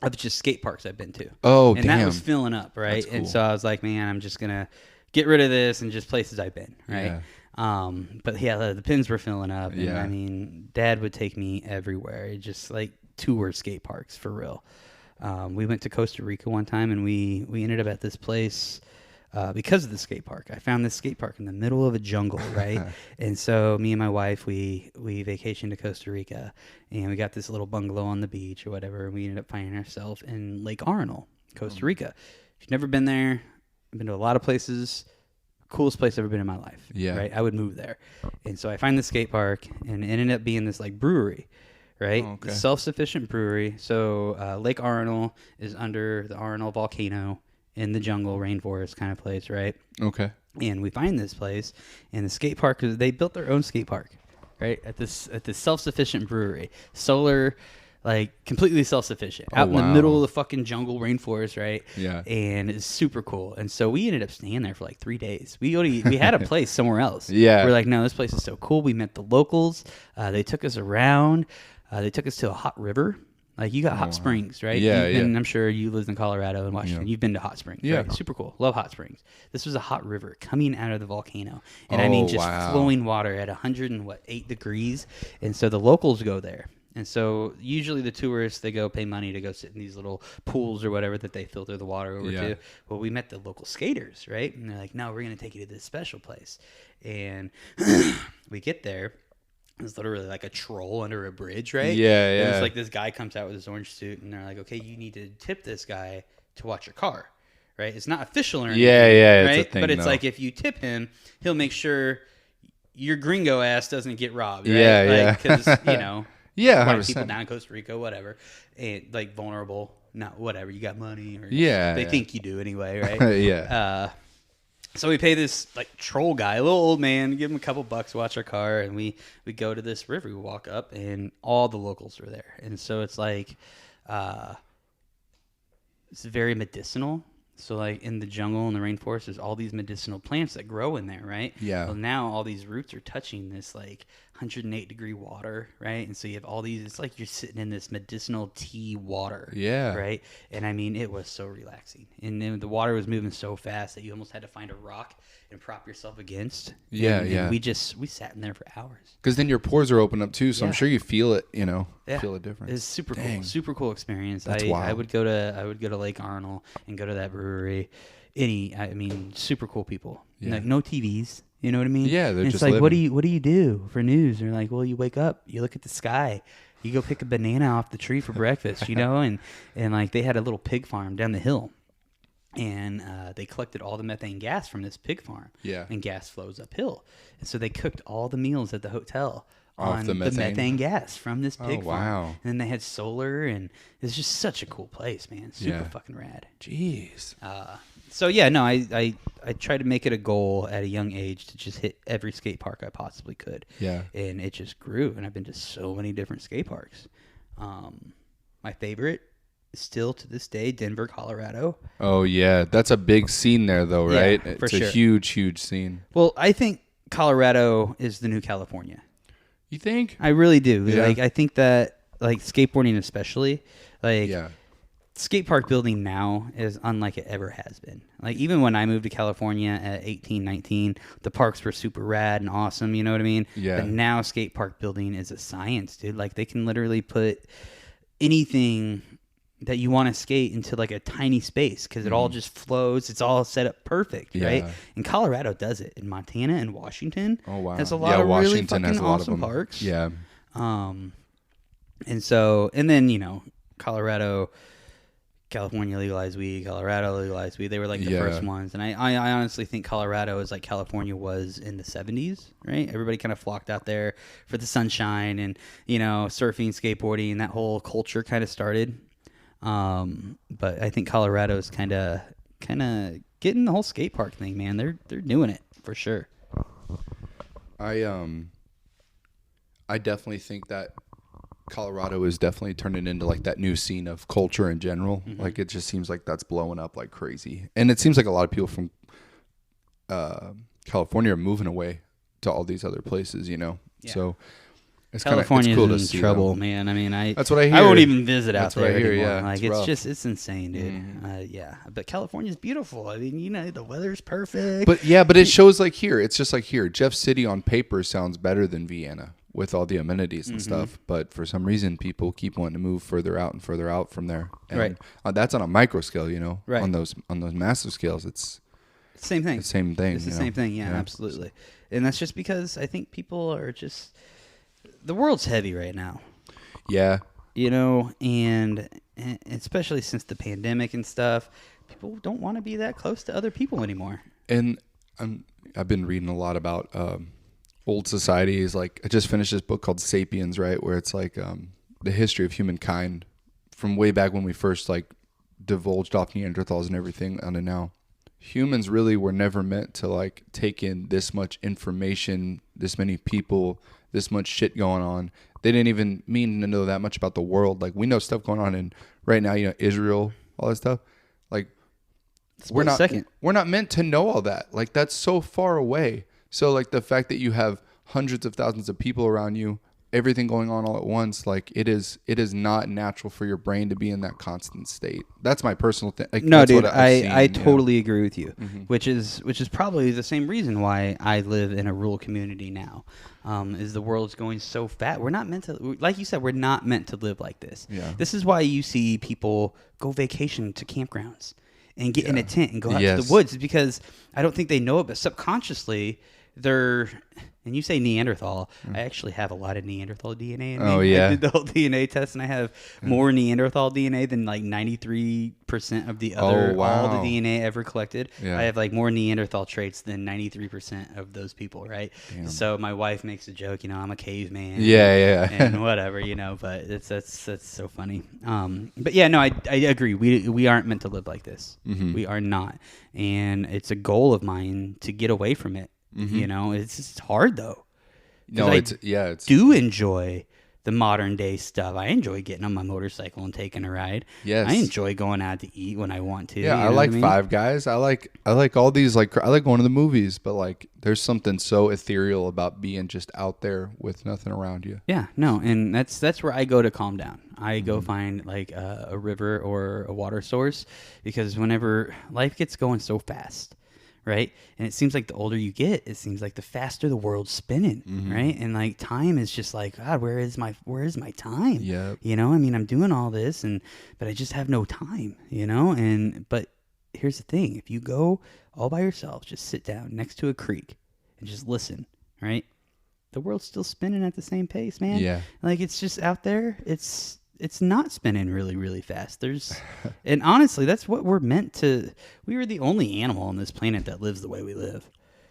of just skate parks I've been to. Oh, and damn. that was filling up, right? That's cool. And so I was like, man, I'm just going to get rid of this and just places I've been, right? Yeah. But yeah, the pins were filling up. And Yeah. Dad would take me everywhere. Just like tour skate parks for real. We went to Costa Rica one time, and we ended up at this place because of the skate park. I found this skate park in the middle of a jungle, right? And so me and my wife, we vacationed to Costa Rica, and we got this little bungalow on the beach or whatever, and we ended up finding ourselves in Lake Arnold, Costa Rica. If you've never been there, I've been to a lot of places. coolest place I've ever been in my life. Yeah. Right. I would move there. And so I find the skate park, and it ended up being this like brewery, right? Oh, okay. Self-sufficient brewery. So Lake Arnold is under the Arnold volcano in the jungle, rainforest kind of place, right? Okay. And we find this place, and the skate park, they built their own skate park, right? At this self-sufficient brewery. Solar, like completely self-sufficient, out in the middle of the fucking jungle rainforest, right? Yeah. And it's super cool. And so we ended up staying there for like 3 days. We had a place somewhere else. Yeah. We're like, no, this place is so cool. We met the locals. They took us around. They took us to a hot river. Like, you got hot springs, right? Yeah, And I'm sure you lived in Colorado and Washington. Yeah. You've been to hot springs, Yeah. right? Super cool. Love hot springs. This was a hot river coming out of the volcano. And I mean, just flowing water at 8 degrees. And so the locals go there. And so usually the tourists, they go pay money to go sit in these little pools or whatever that they filter the water over to. Well, we met the local skaters, right? And they're like, no, we're going to take you to this special place. And we get there. It's literally like a troll under a bridge, right? Yeah, And yeah. it's like this guy comes out with his orange suit, and they're like, okay, you need to tip this guy to watch your car, right? It's not official or anything, Yeah, right? it's a thing, but it's though. like, if you tip him, he'll make sure your gringo ass doesn't get robbed, right? Yeah. Because, you know, Yeah, white 100%. people down in Costa Rica, whatever, and like vulnerable, not whatever, you got money, or Yeah, they yeah. think you do anyway, right? Yeah. So we pay this like troll guy, a little old man, give him a couple bucks, watch our car, and we go to this river. We walk up, and all the locals are there, and so it's like, it's very medicinal. So like in the jungle and the rainforest, there's all these medicinal plants that grow in there, right? Yeah. Well, now all these roots are touching this like 108-degree water, right? And so you have all these. It's like you're sitting in this medicinal tea water. Yeah. Right. And I mean, it was so relaxing, and then the water was moving so fast that you almost had to find a rock and prop yourself against. Yeah, and yeah. we sat in there for hours. Because then your pores are open up too, so I'm Yeah. sure you feel it. You know, Yeah. feel a difference. It's super Dang. cool, super cool experience. That's I wild. would go to Lake Arnold and go to that brewery. I mean, super cool people. Yeah. Like, no TVs. You know what I mean? Yeah, they're And just it's like, what living. do you do for news? And they're like, well, you wake up, you look at the sky, you go pick a banana off the tree for breakfast, you know? And like, they had a little pig farm down the hill, and they collected all the methane gas from this pig farm. Yeah. And gas flows uphill. And so they cooked all the meals at the hotel Off on the the methane? methane gas from this pig Oh, farm. wow. And then they had solar, and it's just such a cool place, man. Super Yeah. fucking rad. Jeez. So yeah, no, I tried to make it a goal at a young age to just hit every skate park I possibly could. Yeah. And it just grew, and I've been to so many different skate parks. My favorite is still to this day Denver, Colorado. Oh yeah, that's a big scene there, though, Yeah, right? for It's a sure. huge scene. Well, I think Colorado is the new California. You think? I really do. Yeah. Like, I think that, like, skateboarding especially, like, Yeah. skate park building now is unlike it ever has been. Like, even when I moved to California at 18, 19, the parks were super rad and awesome, you know what I mean? Yeah. But now skate park building is a science, dude. Like, they can literally put anything that you want to skate into like a tiny space, because it all just flows. It's all set up perfect, right? Yeah. And Colorado does it. In Montana and Washington, Oh wow. has a lot of really Washington has fucking a lot of awesome them. parks. Yeah. And so, and then, you know, California legalized weed, Colorado legalized weed. They were like the Yeah. first ones. And I honestly think Colorado is like California was in the 70s, right? Everybody kind of flocked out there for the sunshine, and, you know, surfing, skateboarding, that whole culture kind of started. But I think Colorado is kind of getting the whole skate park thing, man. They're doing it for sure. I definitely think that Colorado is definitely turning into like that new scene of culture in general. Mm-hmm. Like, it just seems like that's blowing up like crazy, and it seems like a lot of people from California are moving away to all these other places. You know, Yeah. so it's kind of California's cool to in see trouble, them. man. I mean, That's what I hear. I won't even visit out That's what there I hear, anymore. yeah. Like, It's rough. it's insane, dude. Yeah, but California's beautiful. I mean, you know, the weather's perfect. But it shows like here. It's just like here. Jeff City on paper sounds better than Vienna with all the amenities and stuff. But for some reason, people keep wanting to move further out and further out from there. And Right. That's on a micro scale, you know. Right. On those massive scales, it's Same thing. the same thing. It's the you same know? thing. Yeah, absolutely. And that's just because I think people are just, the world's heavy right now. Yeah. You know, and especially since the pandemic and stuff, people don't want to be that close to other people anymore. And I've been reading a lot about old societies. Like I just finished this book called Sapiens, right, where it's like the history of humankind from way back when we first like divulged off Neanderthals and everything onto now. Humans really were never meant to like take in this much information, this many people, this much shit going on. They didn't even mean to know that much about the world. Like we know stuff going on in right now, Israel, all that stuff. Like we're not meant to know all that. Like that's so far away. So like the fact that you have hundreds of thousands of people around you, everything going on all at once, like it is not natural for your brain to be in that constant state. That's my personal thing. Like, no, that's dude, what I've seen, I totally agree with you, Mm-hmm. which is probably the same reason why I live in a rural community now. Is the world's going so fast. We're not meant to, like you said, we're not meant to live like this. Yeah. This is why you see people go vacation to campgrounds and get in a tent and go out to the woods, because I don't think they know it, but subconsciously they're, and you say Neanderthal, I actually have a lot of Neanderthal DNA in me. Oh, yeah. I did the whole DNA test, and I have more Neanderthal DNA than like 93% of the other, all the DNA ever collected. Yeah. I have like more Neanderthal traits than 93% of those people, right? Damn. So my wife makes a joke, I'm a caveman. Yeah. And whatever, but that's so funny. But yeah, no, I agree. We aren't meant to live like this. Mm-hmm. We are not. And it's a goal of mine to get away from it. Mm-hmm. It's hard though. No, I do enjoy the modern day stuff. I enjoy getting on my motorcycle and taking a ride. Yes. I enjoy going out to eat when I want to. Yeah, I like Five Guys. I like all these, like I like going to the movies, but like there's something so ethereal about being just out there with nothing around you. Yeah, no, and that's where I go to calm down. I go find like a river or a water source, because whenever life gets going so fast, right? And it seems like the older you get, it seems like the faster the world's spinning, right? And like time is just like, God, where is my time? Yep. I'm doing all this, but I just have no time, but here's the thing. If you go all by yourself, just sit down next to a creek and just listen, right? The world's still spinning at the same pace, man. Yeah. Like it's just out there. It's not spinning really, really fast. And honestly, that's what we're meant to. We are the only animal on this planet that lives the way we live.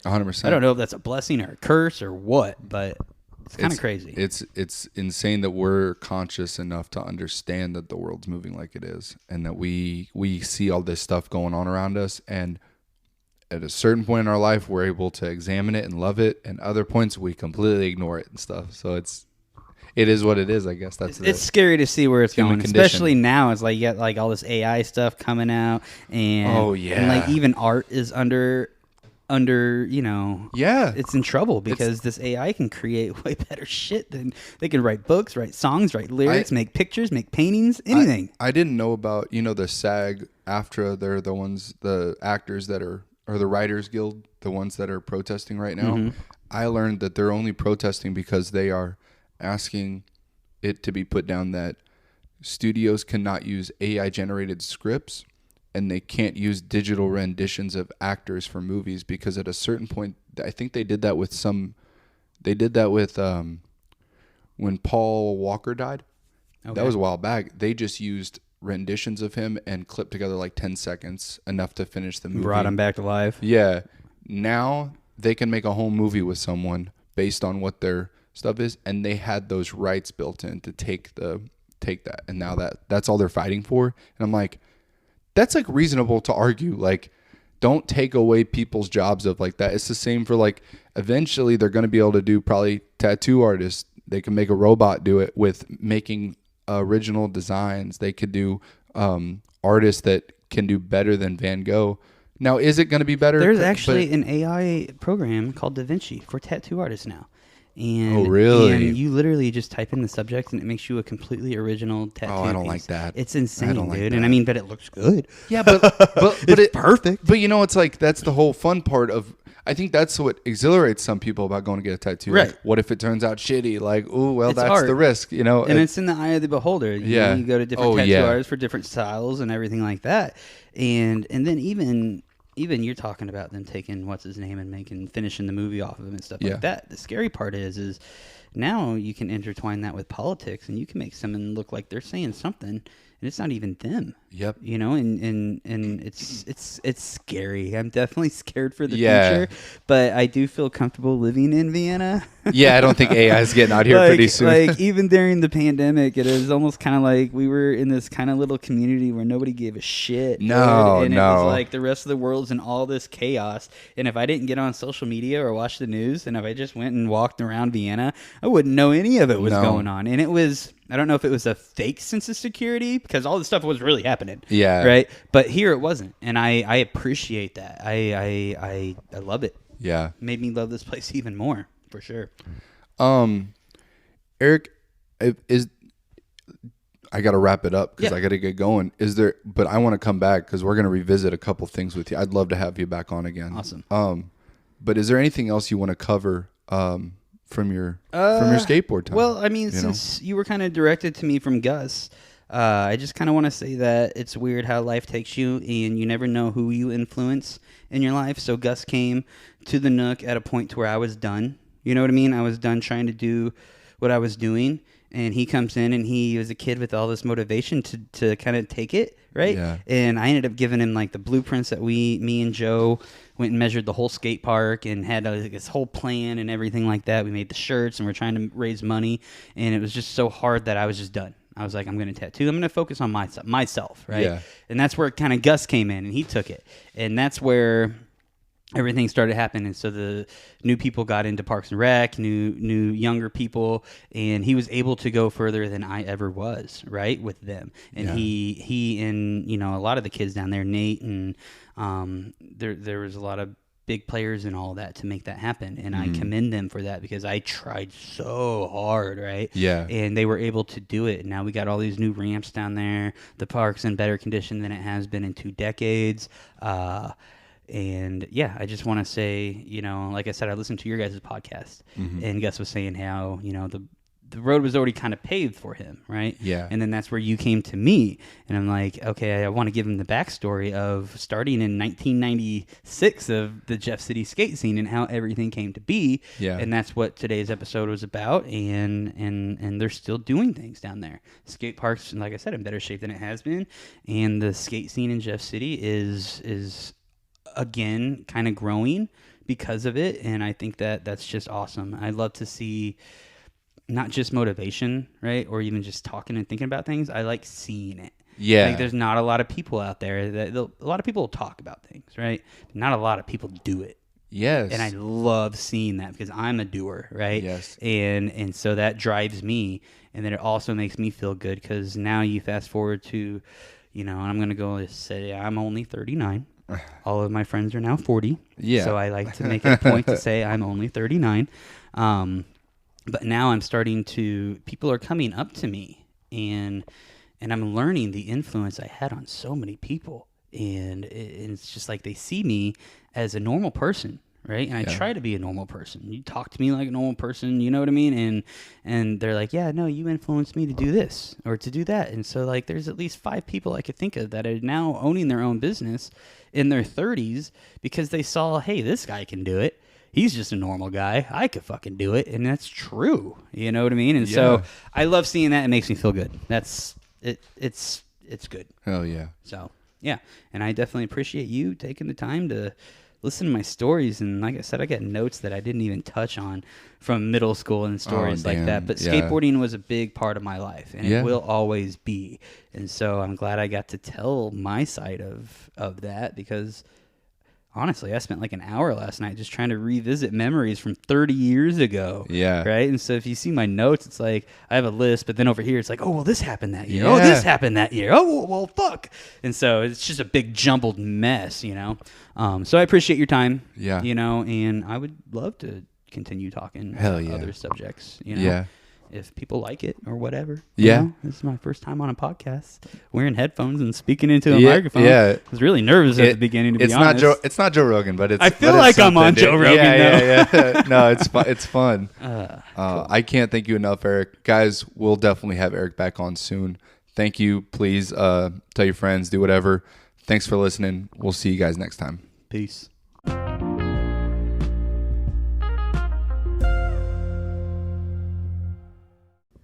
100%. I don't know if that's a blessing or a curse or what, but it's kind of crazy. It's insane that we're conscious enough to understand that the world's moving like it is, and that we see all this stuff going on around us, and at a certain point in our life, we're able to examine it and love it, and other points we completely ignore it and stuff. So it is what it is, I guess. It's scary to see where it's going, condition. especially now. It's like you got like all this AI stuff coming out, and and like even art is under it's in trouble because this AI can create way better shit than they can write books, write songs, write lyrics, make pictures, make paintings, anything. I didn't know about the SAG-AFTRA. They're the actors that are, or the Writers Guild, the ones that are protesting right now. I learned that they're only protesting because they are asking it to be put down that studios cannot use AI generated scripts, and they can't use digital renditions of actors for movies, because at a certain point, I think they did that with when Paul Walker died. Okay. That was a while back. They just used renditions of him and clipped together like 10 seconds, enough to finish the movie. Brought him back to life. Yeah. Now they can make a whole movie with someone based on what their stuff is, and they had those rights built in to take that, and now that's all they're fighting for. And I'm like, that's like reasonable to argue. Like, don't take away people's jobs of like that. It's the same for like, eventually they're going to be able to do probably tattoo artists. They can make a robot do it with making original designs. They could do artists that can do better than Van Gogh. Now, is it going to be better? There's actually an AI program called Da Vinci for tattoo artists now. And, oh, really? And you literally just type in the subject and it makes you a completely original tattoo. Oh, I don't piece. like that. It's insane, dude. Like and but it looks good. Yeah, but it's perfect. But it's like, that's the whole fun part of, I think that's what exhilarates some people about going to get a tattoo. Right. Like, what if it turns out shitty? Like, oh, well, it's that's art. The risk, And it's in the eye of the beholder. You go to different tattoo artists for different styles and everything like that. And then even you're talking about them taking what's his name and finishing the movie off of him and stuff like that. The scary part is now you can intertwine that with politics, and you can make someone look like they're saying something, and it's not even them. Yep. You know, and it's scary. I'm definitely scared for the future, but I do feel comfortable living in Vienna. Yeah, I don't think AI is getting out here pretty soon. Like even during the pandemic, it was almost kind of like we were in this kind of little community where nobody gave a shit. No, and no. it was like the rest of the world's in all this chaos. And if I didn't get on social media or watch the news, and if I just went and walked around Vienna, I wouldn't know any of it was going on. And it was, I don't know if it was a fake sense of security because all this stuff was really happening. Yeah. Right. But here it wasn't. And I appreciate that. I love it. Yeah. Made me love this place even more, for sure. Eric, I got to wrap it up because I got to get going. But I want to come back because we're going to revisit a couple things with you. I'd love to have you back on again. Awesome. But is there anything else you want to cover from your skateboard time? Well, I mean, since you were kind of directed to me from Gus, I just kind of want to say that it's weird how life takes you, and you never know who you influence in your life. So Gus came to the Nook at a point to where I was done. You know what I mean? I was done trying to do what I was doing, and he comes in, and he was a kid with all this motivation to kind of take it, right? Yeah. And I ended up giving him like the blueprints that me and Joe went and measured the whole skate park and had this whole plan and everything like that. We made the shirts, and we're trying to raise money, and it was just so hard that I was just done. I was like, I'm going to tattoo. I'm going to focus on myself, right? Yeah. And that's where kind of Gus came in, and he took it. And that's where everything started happening. So the new people got into Parks and Rec, new younger people, and he was able to go further than I ever was, right, with them. And he and, you know, a lot of the kids down there, Nate, and there was a lot of big players and all that to make that happen. And I commend them for that because I tried so hard, right? Yeah. And they were able to do it. And now we got all these new ramps down there. The park's in better condition than it has been in 2 decades. And yeah, I just want to say, you know, like I said, I listened to your guys' podcast, and Gus was saying how, you know, the road was already kind of paved for him, right? Yeah. And then that's where you came to me, and I'm like, okay, I want to give him the backstory of starting in 1996 of the Jeff City skate scene and how everything came to be. Yeah. And that's what today's episode was about, and they're still doing things down there. Skate parks, like I said, in better shape than it has been, and the skate scene in Jeff City is again kind of growing because of it, and I think that that's just awesome. I love to see not just motivation, right, or even just talking and thinking about things. I like seeing it. Yeah. Like there's not a lot of people out there that a lot of people will talk about things, right? Not a lot of people do it. Yes. And I love seeing that because I'm a doer, right? Yes. And so that drives me, and then it also makes me feel good because now you fast forward to, you know, and I'm going to go and say I'm only 39. All of my friends are now 40. Yeah. So I like to make it a point to say I'm only 39. But now I'm starting to, people are coming up to me, and I'm learning the influence I had on so many people. And it's just like they see me as a normal person, right? And I try to be a normal person. You talk to me like a normal person, you know what I mean? And they're like, yeah, no, you influenced me to do this or to do that. And so like there's at least 5 people I could think of that are now owning their own business in their 30s because they saw, hey, this guy can do it. He's just a normal guy. I could fucking do it. And that's true. You know what I mean? And so I love seeing that. It makes me feel good. That's it. It's good. Hell yeah. So, yeah. And I definitely appreciate you taking the time to listen to my stories. And like I said, I got notes that I didn't even touch on from middle school and stories like that. But skateboarding was a big part of my life, and it will always be. And so I'm glad I got to tell my side of that because honestly, I spent like an hour last night just trying to revisit memories from 30 years ago. Yeah. Right? And so if you see my notes, it's like I have a list, but then over here it's like, oh, well, this happened that year. Yeah. Oh, this happened that year. Oh, well, fuck. And so it's just a big jumbled mess, you know? So I appreciate your time. Yeah. You know, and I would love to continue talking about other subjects, you know? Yeah. If people like it or whatever. Yeah. You know, this is my first time on a podcast wearing headphones and speaking into a microphone. Yeah. I was really nervous at the beginning, to be honest. It's not Joe Rogan, but it's. I feel like I'm on Joe Rogan now. Yeah. No, it's fun. It's fun. Cool. I can't thank you enough, Eric. Guys, we'll definitely have Eric back on soon. Thank you. Please tell your friends, do whatever. Thanks for listening. We'll see you guys next time. Peace.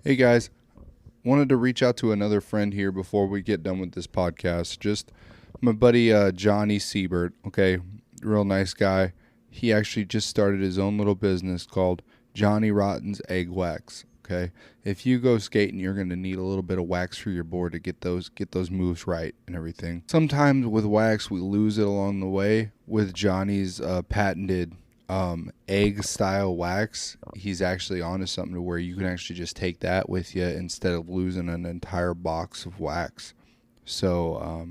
Hey guys, wanted to reach out to another friend here before we get done with this podcast. Just my buddy Johnny Siebert, okay, real nice guy. He actually just started his own little business called Johnny Rotten's Egg Wax. Okay, if you go skating, you're gonna need a little bit of wax for your board to get those moves right and everything. Sometimes with wax, we lose it along the way. With Johnny's patented egg style wax, he's actually onto something to where you can actually just take that with you instead of losing an entire box of wax. So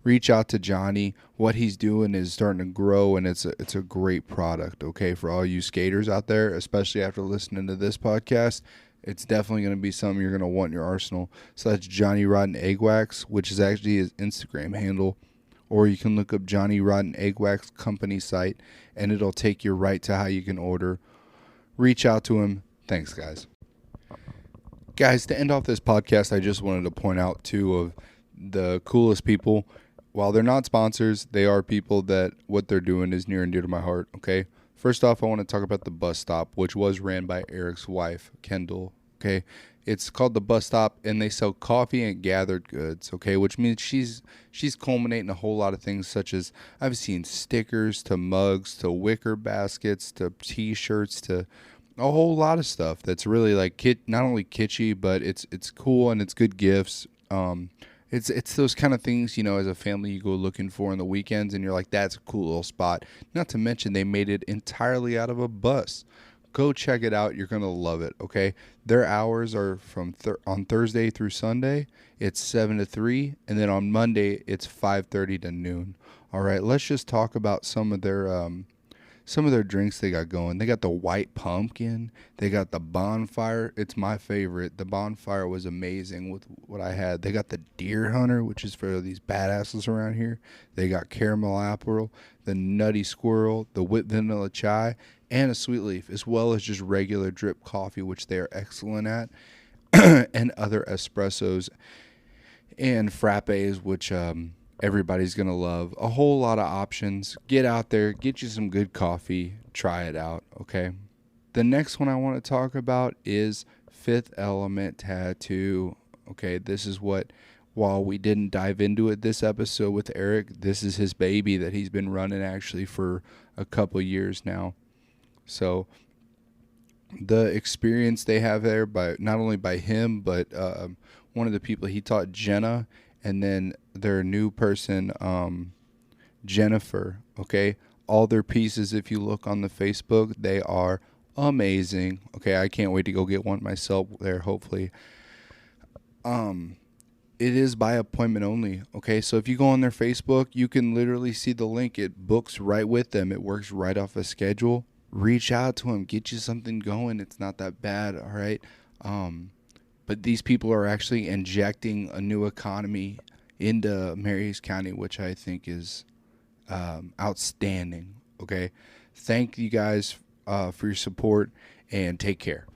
reach out to Johnny. What he's doing is starting to grow, and it's a great product, okay, for all you skaters out there, especially after listening to this podcast. It's definitely going to be something you're going to want in your arsenal. So that's Johnny Rotten Egg Wax, which is actually his Instagram handle. Or you can look up Johnny Rotten Egg Wax company site, and it'll take you right to how you can order. Reach out to him. Thanks, guys. Guys, to end off this podcast, I just wanted to point out two of the coolest people. While they're not sponsors, they are people that what they're doing is near and dear to my heart, okay? First off, I want to talk about the bus stop, which was ran by Eric's wife, Kendall, okay? It's called the Bus Stop, and they sell coffee and gathered goods, okay? Which means she's culminating a whole lot of things, such as I've seen stickers to mugs to wicker baskets to T-shirts to a whole lot of stuff that's really like not only kitschy, but it's cool and it's good gifts. It's those kind of things, you know, as a family you go looking for on the weekends, and you're like, that's a cool little spot. Not to mention they made it entirely out of a bus. Go check it out. You're going to love it, okay? Their hours are from on Thursday through Sunday, it's 7 to 3, and then on Monday, it's 5:30 to noon. All right, let's just talk about some of their drinks they got going. They got the white pumpkin. They got the bonfire. It's my favorite. The bonfire was amazing with what I had. They got the deer hunter, which is for these badasses around here. They got caramel apple, the nutty squirrel, the whipped vanilla chai, and a sweet leaf, as well as just regular drip coffee, which they are excellent at, and other espressos and frappes, which everybody's going to love. A whole lot of options. Get out there, get you some good coffee, try it out, okay? The next one I want to talk about is Fifth Element Tattoo. Okay, this is what, while we didn't dive into it this episode with Eric, this is his baby that he's been running actually for a couple years now. So the experience they have there, by not only by him, but one of the people he taught, Jenna, and then their new person, Jennifer, okay? All their pieces, if you look on the Facebook, they are amazing. Okay, I can't wait to go get one myself there, hopefully. It is by appointment only, okay? So if you go on their Facebook, you can literally see the link. It books right with them. It works right off a schedule. Reach out to them. Get you something going. It's not that bad, all right? But these people are actually injecting a new economy into Marys County, which I think is outstanding, okay? Thank you guys for your support, and take care.